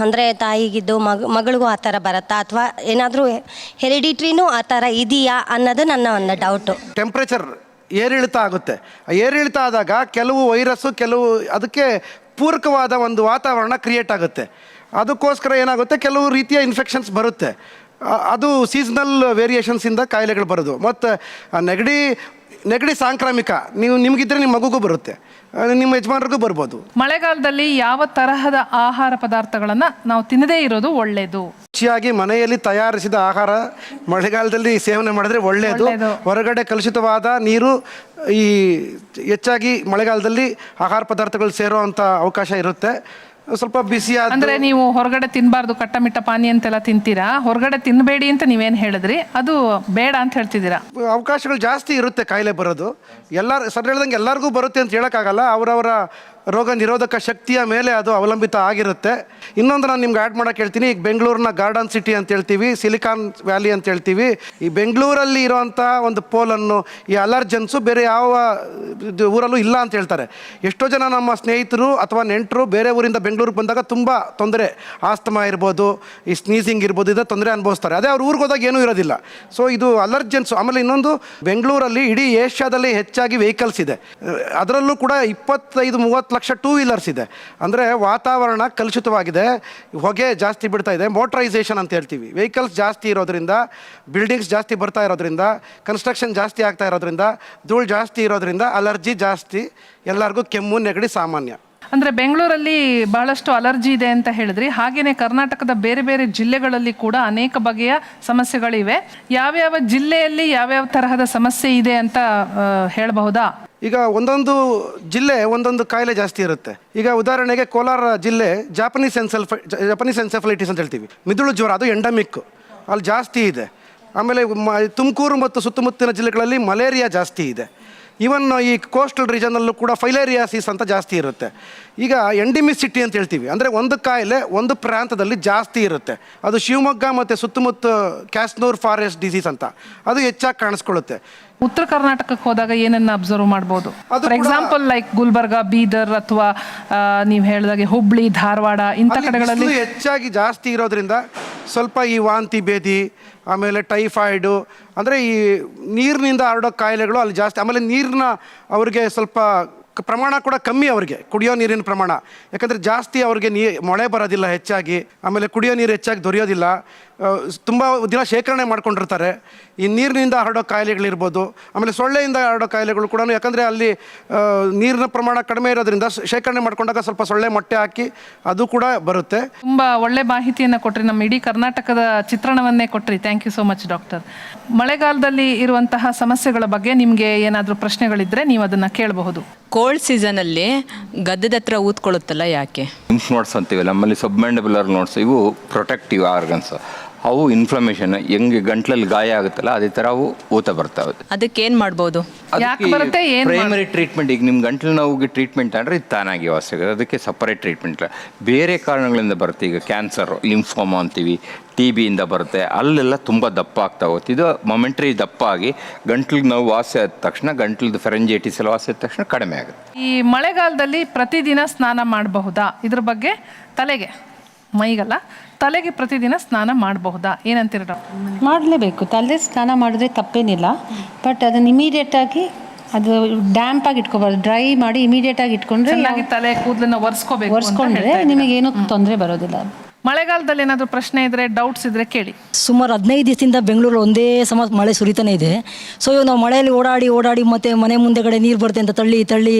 ಅಂದರೆ ತಾಯಿಗಿದ್ದು ಮಗಳಿಗೂ ಆ ಥರ ಬರುತ್ತಾ, ಅಥವಾ ಏನಾದರೂ ಹೆರಿಡಿಟ್ರಿನೂ ಆ ಥರ ಇದೆಯಾ ಅನ್ನೋದು ನನ್ನ ಒಂದು ಡೌಟು. ಟೆಂಪ್ರೇಚರ್ ಏರಿಳಿತ ಆಗುತ್ತೆ. ಏರಿಳಿತ ಆದಾಗ ಕೆಲವು ವೈರಸ್ಸು, ಕೆಲವು ಅದಕ್ಕೆ ಪೂರಕವಾದ ಒಂದು ವಾತಾವರಣ ಕ್ರಿಯೇಟ್ ಆಗುತ್ತೆ. ಅದಕ್ಕೋಸ್ಕರ ಏನಾಗುತ್ತೆ, ಕೆಲವು ರೀತಿಯ ಇನ್ಫೆಕ್ಷನ್ಸ್ ಬರುತ್ತೆ. ಅದು ಸೀಸನಲ್ ವೇರಿಯೇಷನ್ಸಿಂದ ಕಾಯಿಲೆಗಳು ಬರೋದು. ಮತ್ತು ನೆಗಡಿ ಸಾಂಕ್ರಾಮಿಕ, ನಿಮಗಿದ್ರೆ ನಿಮ್ಮ ಮಗುಗೂ ಬರುತ್ತೆ, ನಿಮ್ಮ ಯಜಮಾನರಿಗೂ ಬರ್ಬೋದು. ಮಳೆಗಾಲದಲ್ಲಿ ಯಾವ ತರಹದ ಆಹಾರ ಪದಾರ್ಥಗಳನ್ನು ನಾವು ತಿನ್ನದೇ ಇರೋದು ಒಳ್ಳೆಯದು? ರುಚಿಯಾಗಿ ಮನೆಯಲ್ಲಿ ತಯಾರಿಸಿದ ಆಹಾರ ಮಳೆಗಾಲದಲ್ಲಿ ಸೇವನೆ ಮಾಡಿದ್ರೆ ಒಳ್ಳೆಯದು. ಹೊರಗಡೆ ಕಲುಷಿತವಾದ ನೀರು ಈ ಹೆಚ್ಚಾಗಿ ಮಳೆಗಾಲದಲ್ಲಿ ಆಹಾರ ಪದಾರ್ಥಗಳು ಸೇರೋ ಅಂಥ ಅವಕಾಶ ಇರುತ್ತೆ. ಸ್ವಲ್ಪ ಬಿಸಿಯಾದ, ಅಂದರೆ ನೀವು ಹೊರಗಡೆ ತಿನ್ನಬಾರ್ದು, ಕಟ್ಟಮಿಟ್ಟ ಪಾನಿ ಅಂತೆಲ್ಲ ತಿಂತೀರಾ, ಹೊರಗಡೆ ತಿನ್ನಬೇಡಿ ಅಂತ ನೀವೇನು ಹೇಳಿದ್ರಿ, ಅದು ಬೇಡ ಅಂತ ಹೇಳ್ತಿದ್ದೀರಾ? ಅವಕಾಶಗಳು ಜಾಸ್ತಿ ಇರುತ್ತೆ ಕಾಯಿಲೆ ಬರೋದು. ಸರ್ ಹೇಳ್ದಂಗೆ ಎಲ್ಲರಿಗೂ ಬರುತ್ತೆ ಅಂತ ಹೇಳೋಕ್ಕಾಗಲ್ಲ. ಅವರವರ ರೋಗ ನಿರೋಧಕ ಶಕ್ತಿಯ ಮೇಲೆ ಅದು ಅವಲಂಬಿತ ಆಗಿರುತ್ತೆ. ಇನ್ನೊಂದು ನಾನು ನಿಮ್ಗೆ ಆ್ಯಡ್ ಮಾಡೋಕೆ ಹೇಳ್ತೀನಿ. ಈಗ ಬೆಂಗಳೂರಿನ ಗಾರ್ಡನ್ ಸಿಟಿ ಅಂತ ಹೇಳ್ತೀವಿ, ಸಿಲಿಕಾನ್ ವ್ಯಾಲಿ ಅಂತ ಹೇಳ್ತೀವಿ. ಈ ಬೆಂಗಳೂರಲ್ಲಿ ಇರೋವಂಥ ಒಂದು ಪೋಲನ್ನು ಈ ಅಲರ್ಜನ್ಸು ಬೇರೆ ಯಾವ ಊರಲ್ಲೂ ಇಲ್ಲ ಅಂತ ಹೇಳ್ತಾರೆ. ಎಷ್ಟೋ ಜನ ನಮ್ಮ ಸ್ನೇಹಿತರು ಅಥವಾ ನೆಂಟರು ಬೇರೆ ಊರಿಂದ ಬೆಂಗಳೂರಿಗೆ ಬಂದಾಗ ತುಂಬ ತೊಂದರೆ, ಆಸ್ತಮಾ ಇರ್ಬೋದು, ಈ ಸ್ನೀಸಿಂಗ್ ಇರ್ಬೋದು, ಇದರ ತೊಂದರೆ ಅನುಭವಿಸ್ತಾರೆ. ಅದೇ ಅವ್ರ ಊರಿಗೆ ಹೋದಾಗ ಏನೂ ಇರೋದಿಲ್ಲ. ಸೊ ಇದು ಅಲರ್ಜನ್ಸು. ಆಮೇಲೆ ಇನ್ನೊಂದು, ಬೆಂಗಳೂರಲ್ಲಿ ಇಡೀ ಏಷ್ಯಾದಲ್ಲಿ ಹೆಚ್ಚಾಗಿ ವೆಹಿಕಲ್ಸ್ ಇದೆ. ಅದರಲ್ಲೂ ಕೂಡ 25-30 ಲಕ್ಷ ಟೂ ವೀಲರ್ಸ್ ಇದೆ. ಅಂದರೆ ವಾತಾವರಣ ಕಲುಷಿತವಾಗಿದೆ, ಹೊಗೆ ಜಾಸ್ತಿ ಬಿಡ್ತಾ ಇದೆ. ಮೋಟರೈಸೇಷನ್ ಅಂತ ಹೇಳ್ತೀವಿ. ವೆಹಿಕಲ್ಸ್ ಜಾಸ್ತಿ ಇರೋದ್ರಿಂದ, ಬಿಲ್ಡಿಂಗ್ಸ್ ಜಾಸ್ತಿ ಬರ್ತಾ ಇರೋದ್ರಿಂದ, ಕನ್ಸ್ಟ್ರಕ್ಷನ್ ಜಾಸ್ತಿ ಆಗ್ತಾ ಇರೋದ್ರಿಂದ, ಧೂಳು ಜಾಸ್ತಿ ಇರೋದ್ರಿಂದ ಅಲರ್ಜಿ ಜಾಸ್ತಿ. ಎಲ್ಲರಿಗೂ ಕೆಮ್ಮು ನೆಗಡಿ ಸಾಮಾನ್ಯ. ಅಂದರೆ ಬೆಂಗಳೂರಲ್ಲಿ ಬಹಳಷ್ಟು ಅಲರ್ಜಿ ಇದೆ ಅಂತ ಹೇಳಿದ್ರಿ. ಹಾಗೆಯೇ ಕರ್ನಾಟಕದ ಬೇರೆ ಬೇರೆ ಜಿಲ್ಲೆಗಳಲ್ಲಿ ಕೂಡ ಅನೇಕ ಬಗೆಯ ಸಮಸ್ಯೆಗಳಿವೆ. ಯಾವ್ಯಾವ ಜಿಲ್ಲೆಯಲ್ಲಿ ಯಾವ್ಯಾವ ತರಹದ ಸಮಸ್ಯೆ ಇದೆ ಅಂತ ಹೇಳಬಹುದಾ? ಈಗ ಒಂದೊಂದು ಜಿಲ್ಲೆ ಒಂದೊಂದು ಕಾಯಿಲೆ ಜಾಸ್ತಿ ಇರುತ್ತೆ. ಈಗ ಉದಾಹರಣೆಗೆ ಕೋಲಾರ ಜಿಲ್ಲೆ ಜಾಪನೀಸ್ ಎನ್ಸೆಫಲೈಟಿಸ್ ಅಂತ ಹೇಳ್ತೀವಿ, ಮಿದುಳು ಜ್ವರ, ಅದು ಎಂಡಮಿಕ್, ಅಲ್ಲಿ ಜಾಸ್ತಿ ಇದೆ. ಆಮೇಲೆ ತುಮಕೂರು ಮತ್ತು ಸುತ್ತಮುತ್ತಲಿನ ಜಿಲ್ಲೆಗಳಲ್ಲಿ ಮಲೇರಿಯಾ ಜಾಸ್ತಿ ಇದೆ. ಈವನ್ ಈ ಕೋಸ್ಟಲ್ ರೀಜನಲ್ಲೂ ಕೂಡ ಫೈಲೇರಿಯಾಸಿಸ್ ಅಂತ ಜಾಸ್ತಿ ಇರುತ್ತೆ. ಈಗ ಎಂಡಿಮಿಸಿಟಿ ಅಂತ ಹೇಳ್ತೀವಿ, ಅಂದರೆ ಒಂದು ಕಾಯಿಲೆ ಒಂದು ಪ್ರಾಂತದಲ್ಲಿ ಜಾಸ್ತಿ ಇರುತ್ತೆ. ಅದು ಶಿವಮೊಗ್ಗ ಮತ್ತು ಸುತ್ತಮುತ್ತ ಕ್ಯಾಸ್ನೂರ್ ಫಾರೆಸ್ಟ್ ಡಿಸೀಸ್ ಅಂತ, ಅದು ಹೆಚ್ಚಾಗಿ ಕಾಣಿಸ್ಕೊಳ್ಳುತ್ತೆ. ಉತ್ತರ ಕರ್ನಾಟಕಕ್ಕೆ ಹೋದಾಗ ಏನನ್ನ ಅಬ್ಸರ್ವ್ ಮಾಡ್ಬೋದು? For example like Gulbarga, Bidar, ಅಥವಾ ನೀವು ಹೇಳಿದಾಗೆ ಹುಬ್ಳಿ, ಧಾರವಾಡ ಇಂಥ ಕಡೆಗಳಲ್ಲಿ ಹೆಚ್ಚಾಗಿ ಜಾಸ್ತಿ ಇರೋದ್ರಿಂದ ಸ್ವಲ್ಪ ಈ ವಾಂತಿ ಭೇದಿ, ಆಮೇಲೆ ಟೈಫಾಯ್ಡು, ಅಂದರೆ ಈ ನೀರಿನಿಂದ ಹರಡೋ ಕಾಯಿಲೆಗಳು ಅಲ್ಲಿ ಜಾಸ್ತಿ. ಆಮೇಲೆ ನೀರಿನ ಅವ್ರಿಗೆ ಸ್ವಲ್ಪ ಪ್ರಮಾಣ ಕೂಡ ಕಮ್ಮಿ, ಅವ್ರಿಗೆ ಕುಡಿಯೋ ನೀರಿನ ಪ್ರಮಾಣ. ಯಾಕಂದರೆ ಜಾಸ್ತಿ ಅವ್ರಿಗೆ ಮಳೆ ಬರೋದಿಲ್ಲ ಹೆಚ್ಚಾಗಿ, ಆಮೇಲೆ ಕುಡಿಯೋ ನೀರು ಹೆಚ್ಚಾಗಿ ದೊರೆಯೋದಿಲ್ಲ, ತುಂಬ ದಿನ ಶೇಖರಣೆ ಮಾಡ್ಕೊಂಡಿರ್ತಾರೆ. ಈ ನೀರಿನಿಂದ ಹರಡೋ ಕಾಯಿಲೆಗಳಿರ್ಬೋದು, ಆಮೇಲೆ ಸೊಳ್ಳೆಯಿಂದ ಹರಡೋ ಕಾಯಿಲೆಗಳು ಕೂಡ. ಯಾಕಂದರೆ ಅಲ್ಲಿ ನೀರಿನ ಪ್ರಮಾಣ ಕಡಿಮೆ ಇರೋದ್ರಿಂದ ಶೇಖರಣೆ ಮಾಡ್ಕೊಂಡಾಗ ಸ್ವಲ್ಪ ಸೊಳ್ಳೆ ಮೊಟ್ಟೆ ಹಾಕಿ ಅದು ಕೂಡ ಬರುತ್ತೆ. ತುಂಬ ಒಳ್ಳೆ ಮಾಹಿತಿಯನ್ನು ಕೊಟ್ರಿ, ನಮ್ಮ ಇಡೀ ಕರ್ನಾಟಕದ ಚಿತ್ರಣವನ್ನೇ ಕೊಟ್ರಿ. Thank you so much doctor. ಮಳೆಗಾಲದಲ್ಲಿ ಇರುವಂತಹ ಸಮಸ್ಯೆಗಳ ಬಗ್ಗೆ ನಿಮಗೆ ಏನಾದರೂ ಪ್ರಶ್ನೆಗಳಿದ್ದರೆ ನೀವು ಅದನ್ನು ಕೇಳಬಹುದು. ಕೋಲ್ಡ್ ಸೀಸನಲ್ಲಿ ಗದ್ದದ ಹತ್ರ ಊದ್ಕೊಳ್ಳುತ್ತಲ್ಲ, ಯಾಕೆ? ಲಿಂಫ್ ನೋಟ್ಸ್ ಅಂತೀವಿ ನಮ್ಮಲ್ಲಿ, ಸಬ್ಮ್ಯಾಂಡಿಬುಲರ್ ನೋಟ್ಸ್, ಇವು ಪ್ರೊಟೆಕ್ಟಿವ್ ಆರ್ಗನ್ಸ್. ಅವು ಇನ್ಫ್ಲಮೇಷನ್, ಹೆಂಗೆ ಗಂಟ್ಲಲ್ಲಿ ಗಾಯ ಆಗುತ್ತಲ್ಲ ಅದೇ ಥರ ಅವು ಊತ ಬರ್ತಾವೆ. ಅದಕ್ಕೆ ಏನು ಮಾಡ್ಬೋದು? ಪ್ರೈಮರಿ ಟ್ರೀಟ್ಮೆಂಟ್, ಈಗ ನಿಮ್ಮ ಗಂಟ್ಲು ನೋವಿಗೆ ಟ್ರೀಟ್ಮೆಂಟ್ ಅಂದರೆ ಇದು ತಾನಾಗಿ ವಾಸಿ ಆಗುತ್ತೆ. ಅದಕ್ಕೆ ಸಪರೇಟ್ ಟ್ರೀಟ್ಮೆಂಟ್. ಬೇರೆ ಕಾರಣಗಳಿಂದ ಬರುತ್ತೆ. ಈಗ ಕ್ಯಾನ್ಸರ್, ಲಿಂಫೋಮಾ ಅಂತೀವಿ, TBಯಿಂದ ಬರುತ್ತೆ. ಅಲ್ಲೆಲ್ಲ ತುಂಬ ದಪ್ಪ ಆಗ್ತಾ ಹೋಗುತ್ತೆ. ಇದು ಮೊಮೆಂಟ್ರಿ ದಪ್ಪ ಆಗಿ ಗಂಟ್ಲಿಗೆ ನೋವು ವಾಸಿ ಆದ ತಕ್ಷಣ, ಗಂಟ್ಲದ್ದು ಫೆರೆಂಜೈಟಿಸ್ ಎಲ್ಲ ವಾಸಿ ಆದ ತಕ್ಷಣ ಕಡಿಮೆ ಆಗುತ್ತೆ. ಈ ಮಳೆಗಾಲದಲ್ಲಿ ಪ್ರತಿದಿನ ಸ್ನಾನ ಮಾಡಬಹುದಾ? ಇದ್ರ ಬಗ್ಗೆ ತಲೆಗೆ, ಮೈಗಲ್ಲ, ತಲೆಗೆ ಪ್ರತಿದಿನ ಸ್ನಾನ ಮಾಡಬಹುದಾ? ಏನಂತೀರ ಡಾಕ್ಟರ್? ಮಾಡಲೇಬೇಕು. ತಲೆ ಸ್ನಾನ ಮಾಡಿದ್ರೆ ತಪ್ಪೇನಿಲ್ಲ. ಬಟ್ ಅದನ್ನು ಇಮಿಡಿಯೇಟಾಗಿ ಅದು ಡ್ಯಾಂಪ್ ಆಗಿ ಇಟ್ಕೋಬಾರ್ದು. ಡ್ರೈ ಮಾಡಿ ಇಮಿಡಿಯೇಟಾಗಿ ಇಟ್ಕೊಂಡ್ರೆ ತಲೆ ಕೂದಲನ್ನ ಒರೆಸ್ಕೊಂಡ್ರೆ ನಿಮಗೇನು ತೊಂದರೆ ಬರೋದಿಲ್ಲ. ಮಳೆಗಾಲದಲ್ಲಿ ಏನಾದರೂ ಪ್ರಶ್ನೆ ಇದ್ದರೆ, ಡೌಟ್ಸ್ ಇದ್ದರೆ ಕೇಳಿ. ಸುಮಾರು 15 ದಿವಸದಿಂದ ಬೆಂಗಳೂರು ಒಂದೇ ಸಮ ಮಳೆ ಸುರಿತಾನೆ ಇದೆ. ಸೊ ಇವಾಗ ನಾವು ಮಳೆಯಲ್ಲಿ ಓಡಾಡಿ ಮತ್ತು ಮನೆ ಮುಂದೆಗಡೆ ನೀರು ಬರುತ್ತೆ ಅಂತ ತಳ್ಳಿ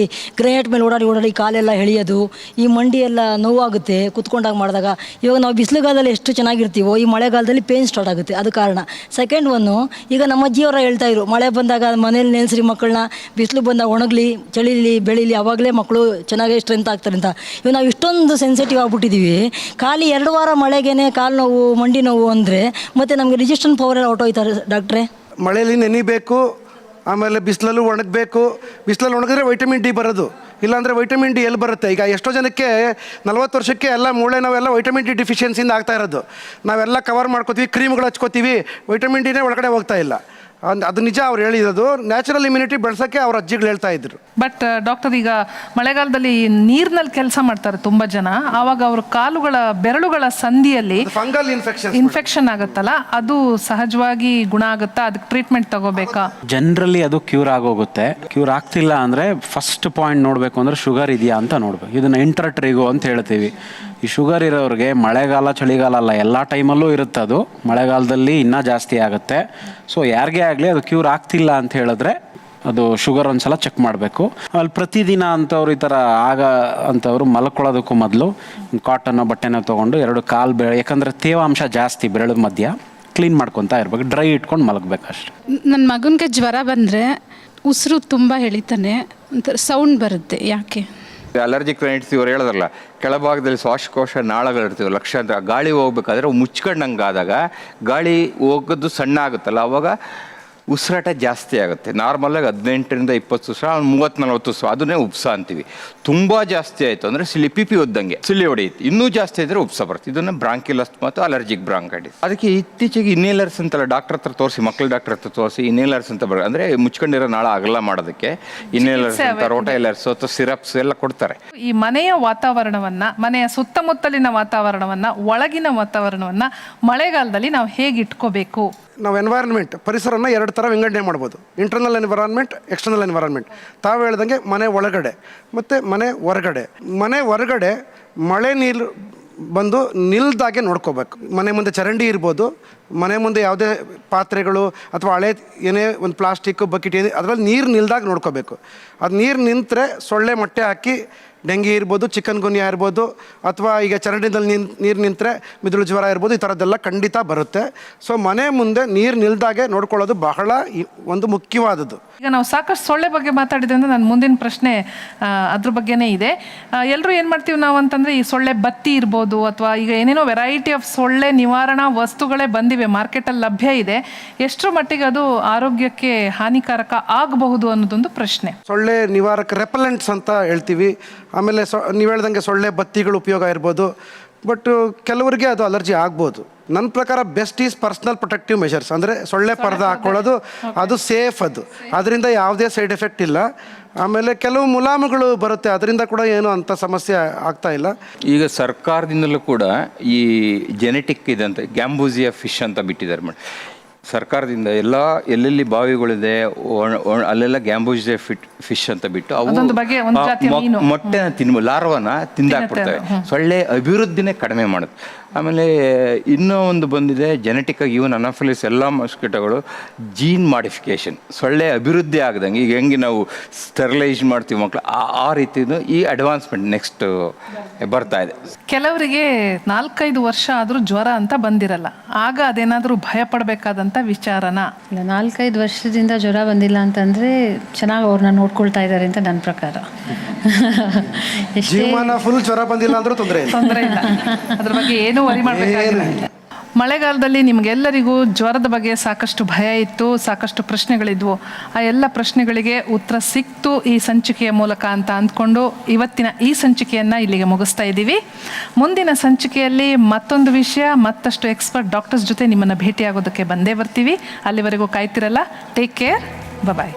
ಗ್ರೇಟ್ ಮೇಲೆ ಓಡಾಡಿ ಕಾಲೆಲ್ಲ ಎಳೆಯೋದು, ಈ ಮಂಡಿ ಎಲ್ಲ ನೋವಾಗುತ್ತೆ ಕುತ್ಕೊಂಡಾಗ ಮಾಡಿದಾಗ. ಇವಾಗ ನಾವು ಬಿಸಿಲುಗಾಲದಲ್ಲಿ ಎಷ್ಟು ಚೆನ್ನಾಗಿರ್ತೀವೋ ಈ ಮಳೆಗಾಲದಲ್ಲಿ ಪೇನ್ ಸ್ಟಾರ್ಟ್ ಆಗುತ್ತೆ. ಅದು ಕಾರಣ. ಸೆಕೆಂಡ್ ಒನ್ನು, ಈಗ ನಮ್ಮ ಅಜ್ಜಿಯವರ ಹೇಳ್ತಾಯಿದ್ರು, ಮಳೆ ಬಂದಾಗ ಮನೇಲಿ ನೆನೆಸ್ರಿ ಮಕ್ಕಳನ್ನ, ಬಿಸಿಲು ಬಂದಾಗ ಒಣಗಲಿ, ಚಳಿಲಿ ಬೆಳೀಲಿ, ಆವಾಗಲೇ ಮಕ್ಕಳು ಚೆನ್ನಾಗೇ ಸ್ಟ್ರೆಂತ್ ಆಗ್ತಾರೆ ಅಂತ. ಇವಾಗ ನಾವು ಇಷ್ಟೊಂದು ಸೆನ್ಸಿಟಿವ್ ಆಗಿಬಿಟ್ಟಿದ್ದೀವಿ. ಖಾಲಿ 2 ವಾರ ಮಳೆಗೇನೆ ಕಾಲು ನೋವು, ಮಂಡಿ ನೋವು ಅಂದರೆ ಮತ್ತೆ ನಮಗೆ ರಿಜಿಸ್ಟ್ರೇಷನ್ ಪವರ್ ಎಲ್ಲ ಹೊರಟೋಯ್ತಾರೆ ಡಾಕ್ಟ್ರೇ. ಮಳೆಯಲ್ಲಿ ನೆನಿಬೇಕು, ಆಮೇಲೆ ಬಿಸಿಲಲ್ಲೂ ಒಣಗಬೇಕು. ಬಿಸಿಲಲ್ಲಿ ಒಣಗಿದ್ರೆ ವೈಟಮಿನ್ ಡಿ ಬರೋದು, ಇಲ್ಲಾಂದರೆ ವೈಟಮಿನ್ ಡಿ ಎಲ್ಲಿ ಬರುತ್ತೆ? ಈಗ ಎಷ್ಟೋ ಜನಕ್ಕೆ 40 ವರ್ಷಕ್ಕೆ ಎಲ್ಲ ಮೂಳೆ ನಾವೆಲ್ಲ ವೈಟಮಿನ್ ಡಿ ಡಿಫಿಷಿಯನ್ಸಿಯಿಂದ ಆಗ್ತಾ ಇರೋದು. ನಾವೆಲ್ಲ ಕವರ್ ಮಾಡ್ಕೋತೀವಿ, ಕ್ರೀಮ್ಗಳು ಹಚ್ಕೋತೀವಿ, ವೈಟಮಿನ್ ಡಿನೇ ಒಳಗಡೆ ಹೋಗ್ತಾ ಇಲ್ಲ. ಅದು ನಿಜ. ಅವ್ರು ಹೇಳಿರೋದು ನ್ಯಾಚುರಲ್ ಇಮ್ಯುನಿಟಿ ಬೆಳೆಸೋಕ್ಕೆ ಅವ್ರ ಅಜ್ಜಿಗಳು ಹೇಳ್ತಾ ಇದ್ರು. ಬಟ್ ಡಾಕ್ಟರ್, ಈಗ ಮಳೆಗಾಲದಲ್ಲಿ ನೀರಿನಲ್ಲಿ ಕೆಲಸ ಮಾಡ್ತಾರೆ ತುಂಬ ಜನ. ಆವಾಗ ಅವ್ರ ಕಾಲುಗಳ ಬೆರಳುಗಳ ಸಂಧಿಯಲ್ಲಿ ಫಂಗಲ್ ಇನ್ಫೆಕ್ಷನ್ ಆಗುತ್ತಲ್ಲ, ಅದು ಸಹಜವಾಗಿ ಗುಣ ಆಗುತ್ತಾ? ಅದಕ್ಕೆ ಟ್ರೀಟ್ಮೆಂಟ್ ತಗೋಬೇಕಾ? ಜನರಲಿ ಅದು ಕ್ಯೂರ್ ಆಗೋಗುತ್ತೆ. ಕ್ಯೂರ್ ಆಗ್ತಿಲ್ಲ ಅಂದರೆ ಫಸ್ಟ್ ಪಾಯಿಂಟ್ ನೋಡಬೇಕು ಅಂದರೆ ಶುಗರ್ ಇದೆಯಾ ಅಂತ ನೋಡಬೇಕು. ಇದನ್ನು ಇಂಟರ್ಟ್ರಿಗೋ ಅಂತ ಹೇಳ್ತೀವಿ. ಈ ಶುಗರ್ ಇರೋರಿಗೆ ಮಳೆಗಾಲ ಚಳಿಗಾಲ ಅಲ್ಲ, ಎಲ್ಲ ಟೈಮಲ್ಲೂ ಇರುತ್ತೆ. ಅದು ಮಳೆಗಾಲದಲ್ಲಿ ಇನ್ನೂ ಜಾಸ್ತಿ ಆಗುತ್ತೆ. ಸೊ ಯಾರಿಗೇ ಆಗಲಿ ಅದು ಕ್ಯೂರ್ ಆಗ್ತಿಲ್ಲ ಅಂತ ಹೇಳಿದ್ರೆ ಅದು ಶುಗರ್ ಒಂದ್ಸಲ ಚೆಕ್ ಮಾಡಬೇಕು. ಆಮೇಲೆ ಪ್ರತಿದಿನ ಅಂಥವ್ರು ಈ ಥರ ಅಂಥವ್ರು ಮಲ್ಕೊಳ್ಳೋದಕ್ಕೂ ಮೊದಲು ಕಾಟನ್ನೋ ಬಟ್ಟೆನೋ ತೊಗೊಂಡು 2 ಕಾಲು ಯಾಕಂದರೆ ತೇವಾಂಶ ಜಾಸ್ತಿ ಬೆರಳು ಮಧ್ಯ, ಕ್ಲೀನ್ ಮಾಡ್ಕೊತಾ ಇರ್ಬೇಕು. ಡ್ರೈ ಇಟ್ಕೊಂಡು ಮಲಗಬೇಕು ಅಷ್ಟೇ. ನನ್ನ ಮಗನಿಗೆ ಜ್ವರ ಬಂದರೆ ಉಸಿರು ತುಂಬ ಎಳಿತಾನೆ, ಒಂಥರ ಸೌಂಡ್ ಬರುತ್ತೆ. ಯಾಕೆ? ಅಲರ್ಜಿಕ್ ರೈನಿಟಿಸ್ ಇವ್ರು ಹೇಳಿದ್ರಲ್ಲ, ಕೆಳಭಾಗದಲ್ಲಿ ಶ್ವಾಸಕೋಶ ನಾಳಗಳಿರ್ತೀವಿ, ಲಕ್ಷಾಂತರ ಗಾಳಿ ಹೋಗ್ಬೇಕಾದ್ರೆ ಮುಚ್ಕೊಂಡಂಗೆ ಆದಾಗ ಗಾಳಿ ಹೋಗೋದು ಸಣ್ಣ ಆಗುತ್ತಲ್ಲ, ಅವಾಗ ಉಸಿರಾಟ ಜಾಸ್ತಿ ಆಗುತ್ತೆ. ನಾರ್ಮಲಾಗಿ 18ರಿಂದ 20 ಉಸಿರ, 30-40 ಉಸಿರ, ಅದನ್ನೇ ಉಪ್ಸ ಅಂತೀವಿ. ತುಂಬ ಜಾಸ್ತಿ ಆಯಿತು ಅಂದರೆ ಪಿಪಿ ಒದ್ದಂಗೆ ಸಿಳಿ ಹೊಡೆಯುತ್ತೆ. ಇನ್ನೂ ಜಾಸ್ತಿ ಇದ್ದರೆ ಉಪ್ಸ ಬರುತ್ತೆ. ಇದನ್ನು ಬ್ರಾಂಕಿಲಸ್ ಮತ್ತು ಅಲರ್ಜಿಕ್ ಬ್ರಾಂಕೈಟಿಸ್. ಅದಕ್ಕೆ ಇತ್ತೀಚೆಗೆ ಇನ್ನೇಲರ್ಸ್ ಅಂತಲ್ಲ, ಡಾಕ್ಟರ್ ಹತ್ರ ತೋರಿಸಿ, ಮಕ್ಕಳ ಡಾಕ್ಟರ್ ಹತ್ರ ತೋರಿಸಿ ಇನ್ನೇಲರ್ಸ್ ಅಂತ ಅಂದರೆ ಮುಚ್ಕೊಂಡಿರೋ ನಾಳ ಅಗಲ ಮಾಡೋದಕ್ಕೆ ಇನ್ನೇಲರ್ಸ್ ಅಂತ, ರೋಟೈಲರ್ಸ್ ಅಥವಾ ಸಿರಪ್ಸ್ ಎಲ್ಲ ಕೊಡ್ತಾರೆ. ಈ ಮನೆಯ ವಾತಾವರಣವನ್ನ, ಮನೆಯ ಸುತ್ತಮುತ್ತಲಿನ ವಾತಾವರಣವನ್ನ, ಒಳಗಿನ ವಾತಾವರಣವನ್ನ ಮಳೆಗಾಲದಲ್ಲಿ ನಾವು ಹೇಗೆ ಇಟ್ಕೋಬೇಕು? ನಾವು ಎನ್ವೈರನ್ಮೆಂಟ್, ಪರಿಸರನ 2 ಥರ ವಿಂಗಡಣೆ ಮಾಡ್ಬೋದು. Internal environment, external environment. ತಾವು ಹೇಳ್ದಂಗೆ ಮನೆ ಒಳಗಡೆ ಮತ್ತು ಮನೆ ಹೊರಗಡೆ. ಮನೆ ಹೊರಗಡೆ ಮಳೆ ನೀರು ಬಂದು ನಿಲ್ದಾಗೆ ನೋಡ್ಕೋಬೇಕು. ಮನೆ ಮುಂದೆ ಚರಂಡಿ ಇರ್ಬೋದು, ಮನೆ ಮುಂದೆ ಯಾವುದೇ ಪಾತ್ರೆಗಳು ಅಥವಾ ಹಳೆ ಏನೇ ಒಂದು ಪ್ಲಾಸ್ಟಿಕ್ ಬಕೆಟ್ ಏನೇ ಅದರಲ್ಲಿ ನೀರು ನಿಲ್ದಾಗ ನೋಡ್ಕೋಬೇಕು. ಅದು ನೀರು ನಿಂತರೆ ಸೊಳ್ಳೆ ಮೊಟ್ಟೆ ಹಾಕಿ ಡೆಂಗಿ ಇರ್ಬೋದು, ಚಿಕನ್ ಗುನ್ಯಾ ಇರ್ಬೋದು, ಅಥವಾ ಈಗ ಚರಂಡಿದಲ್ಲಿ ನೀರು ನಿಂತರೆ ಮಿದುಳು ಜ್ವರ ಇರ್ಬೋದು, ಈ ಥರದ್ದೆಲ್ಲ ಖಂಡಿತ ಬರುತ್ತೆ. ಸೊ ಮನೆ ಮುಂದೆ ನೀರು ನಿಲ್ದಾಗೆ ನೋಡ್ಕೊಳ್ಳೋದು ಬಹಳ ಒಂದು ಮುಖ್ಯವಾದದ್ದು. ಈಗ ನಾವು ಸಾಕಷ್ಟು ಸೊಳ್ಳೆ ಬಗ್ಗೆ ಮಾತಾಡಿದೆ ಅಂದರೆ ನನ್ನ ಮುಂದಿನ ಪ್ರಶ್ನೆ ಅದ್ರ ಬಗ್ಗೆನೇ ಇದೆ. ಎಲ್ಲರೂ ಏನು ಮಾಡ್ತೀವಿ ನಾವು ಅಂತಂದರೆ, ಈ ಸೊಳ್ಳೆ ಬತ್ತಿ ಇರ್ಬೋದು ಅಥವಾ ಈಗ ಏನೇನೋ ವೆರೈಟಿ ಆಫ್ ಸೊಳ್ಳೆ ನಿವಾರಣಾ ವಸ್ತುಗಳೇ ಬಂದಿವೆ, ಮಾರ್ಕೆಟಲ್ಲಿ ಲಭ್ಯ ಇದೆ. ಎಷ್ಟರ ಮಟ್ಟಿಗೆ ಅದು ಆರೋಗ್ಯಕ್ಕೆ ಹಾನಿಕಾರಕ ಆಗಬಹುದು ಅನ್ನೋದೊಂದು ಪ್ರಶ್ನೆ. ಸೊಳ್ಳೆ ನಿವಾರಕ ರೆಪಲೆಂಟ್ಸ್ ಅಂತ ಹೇಳ್ತೀವಿ. ಆಮೇಲೆ ನೀವು ಹೇಳ್ದಂಗೆ ಸೊಳ್ಳೆ ಬತ್ತಿಗಳು ಉಪಯೋಗ ಇರ್ಬೋದು. ಬಟ್ ಕೆಲವರಿಗೆ ಅದು ಅಲರ್ಜಿ ಆಗ್ಬೋದು. ನನ್ನ ಪ್ರಕಾರ best is personal protective measures. ಅಂದರೆ ಸೊಳ್ಳೆ ಪರ್ದ ಹಾಕ್ಕೊಳ್ಳೋದು ಅದು ಸೇಫ್, ಅದರಿಂದ ಯಾವುದೇ ಸೈಡ್ ಎಫೆಕ್ಟ್ ಇಲ್ಲ. ಆಮೇಲೆ ಕೆಲವು ಮುಲಾಮುಗಳು ಬರುತ್ತೆ, ಅದರಿಂದ ಕೂಡ ಏನು ಅಂಥ ಸಮಸ್ಯೆ ಆಗ್ತಾ ಇಲ್ಲ. ಈಗ ಸರ್ಕಾರದಿಂದಲೂ ಕೂಡ ಈ ಜೆನೆಟಿಕ್ ಇದಂತ ಗ್ಯಾಂಬೂಸಿಯಾ ಫಿಶ್ ಅಂತ ಬಿಟ್ಟಿದ್ದಾರೆ ಮೇಡಮ್. ಸರ್ಕಾರದಿಂದ ಎಲ್ಲೆಲ್ಲಿ ಬಾವಿಗಳಿದೆ ಅಲ್ಲೆಲ್ಲ ಗ್ಯಾಂಬೂಸಿಯಾ ಫಿಶ್ ಅಂತ ಬಿಟ್ಟು ಅವು ಮೊಟ್ಟೆನ ಲಾರ್ವನ ತಿಂದಾಕ್ಬಿಡ್ತವೆ. ಸೊಳ್ಳೆ ಅಭಿವೃದ್ಧಿನೇ ಕಡಿಮೆ ಮಾಡುತ್ತೆ. ಆಮೇಲೆ ಇನ್ನೂ ಒಂದು ಬಂದಿದೆ ಜೆನೆಟಿಕ್ ಆಗಿ, ಇವನ್ ಅನಾಫಿಲಿಸ್ ಎಲ್ಲ ಮಾಸ್ಕಿಟೋಗಳು ಜೀನ್ ಮಾಡಿಫಿಕೇಶನ್, ಸೊಳ್ಳೆ ಅಭಿವೃದ್ಧಿ ಆಗದಂಗೆ ಈಗ ಹೆಂಗೆ ನಾವು ಸ್ಟೆರಿಲೈಸ್ ಮಾಡ್ತೀವಿ ಮಕ್ಕಳು, ಆ ರೀತಿದು ಈ ಅಡ್ವಾನ್ಸ್ಮೆಂಟ್ ನೆಕ್ಸ್ಟ್ ಬರ್ತಾ ಇದೆ. ಕೆಲವರಿಗೆ 4-5 ವರ್ಷ ಆದರೂ ಜ್ವರ ಅಂತ ಬಂದಿರಲ್ಲ, ಆಗ ಅದೇನಾದರೂ ಭಯ ಪಡಬೇಕಾದಂಥ ವಿಚಾರನ? ಇಲ್ಲ, 4-5 ವರ್ಷದಿಂದ ಜ್ವರ ಬಂದಿಲ್ಲ ಅಂತಂದರೆ ಚೆನ್ನಾಗಿ ಅವ್ರನ್ನ ನೋಡ್ಕೊಳ್ತಾ ಇದ್ದಾರೆ ಅಂತ ನನ್ನ ಪ್ರಕಾರ. ಜೀವಮಾನ ಫುಲ್ ಜ್ವರ ಬಂದಿಲ್ಲ ಅಂದ್ರೂ ತೊಂದರೆ ಇಲ್ಲ, ಅದ್ರ ಬಗ್ಗೆ ಏನು ವರಿ ಮಾಡಬೇಕಾಗಿಲ್ಲ. ಮಳೆಗಾಲದಲ್ಲಿ ನಿಮಗೆಲ್ಲರಿಗೂ ಜ್ವರದ ಬಗ್ಗೆ ಸಾಕಷ್ಟು ಭಯ ಇತ್ತು, ಸಾಕಷ್ಟು ಪ್ರಶ್ನೆಗಳಿದ್ವು. ಆ ಎಲ್ಲ ಪ್ರಶ್ನೆಗಳಿಗೆ ಉತ್ತರ ಸಿಕ್ತು ಈ ಸಂಚಿಕೆಯ ಮೂಲಕ ಅಂತ ಅಂದ್ಕೊಂಡು ಇವತ್ತಿನ ಈ ಸಂಚಿಕೆಯನ್ನು ಇಲ್ಲಿಗೆ ಮುಗಿಸ್ತಾ ಇದ್ದೀವಿ. ಮುಂದಿನ ಸಂಚಿಕೆಯಲ್ಲಿ ಮತ್ತೊಂದು ವಿಷಯ, ಮತ್ತಷ್ಟು ಎಕ್ಸ್ಪರ್ಟ್ ಡಾಕ್ಟರ್ಸ್ ಜೊತೆ ನಿಮ್ಮನ್ನು ಭೇಟಿಯಾಗೋದಕ್ಕೆ ಬಂದೇ ಬರ್ತೀವಿ. ಅಲ್ಲಿವರೆಗೂ ಕಾಯ್ತಿರಲ್ಲ. ಟೇಕ್ ಕೇರ್, ಬಾಯ್.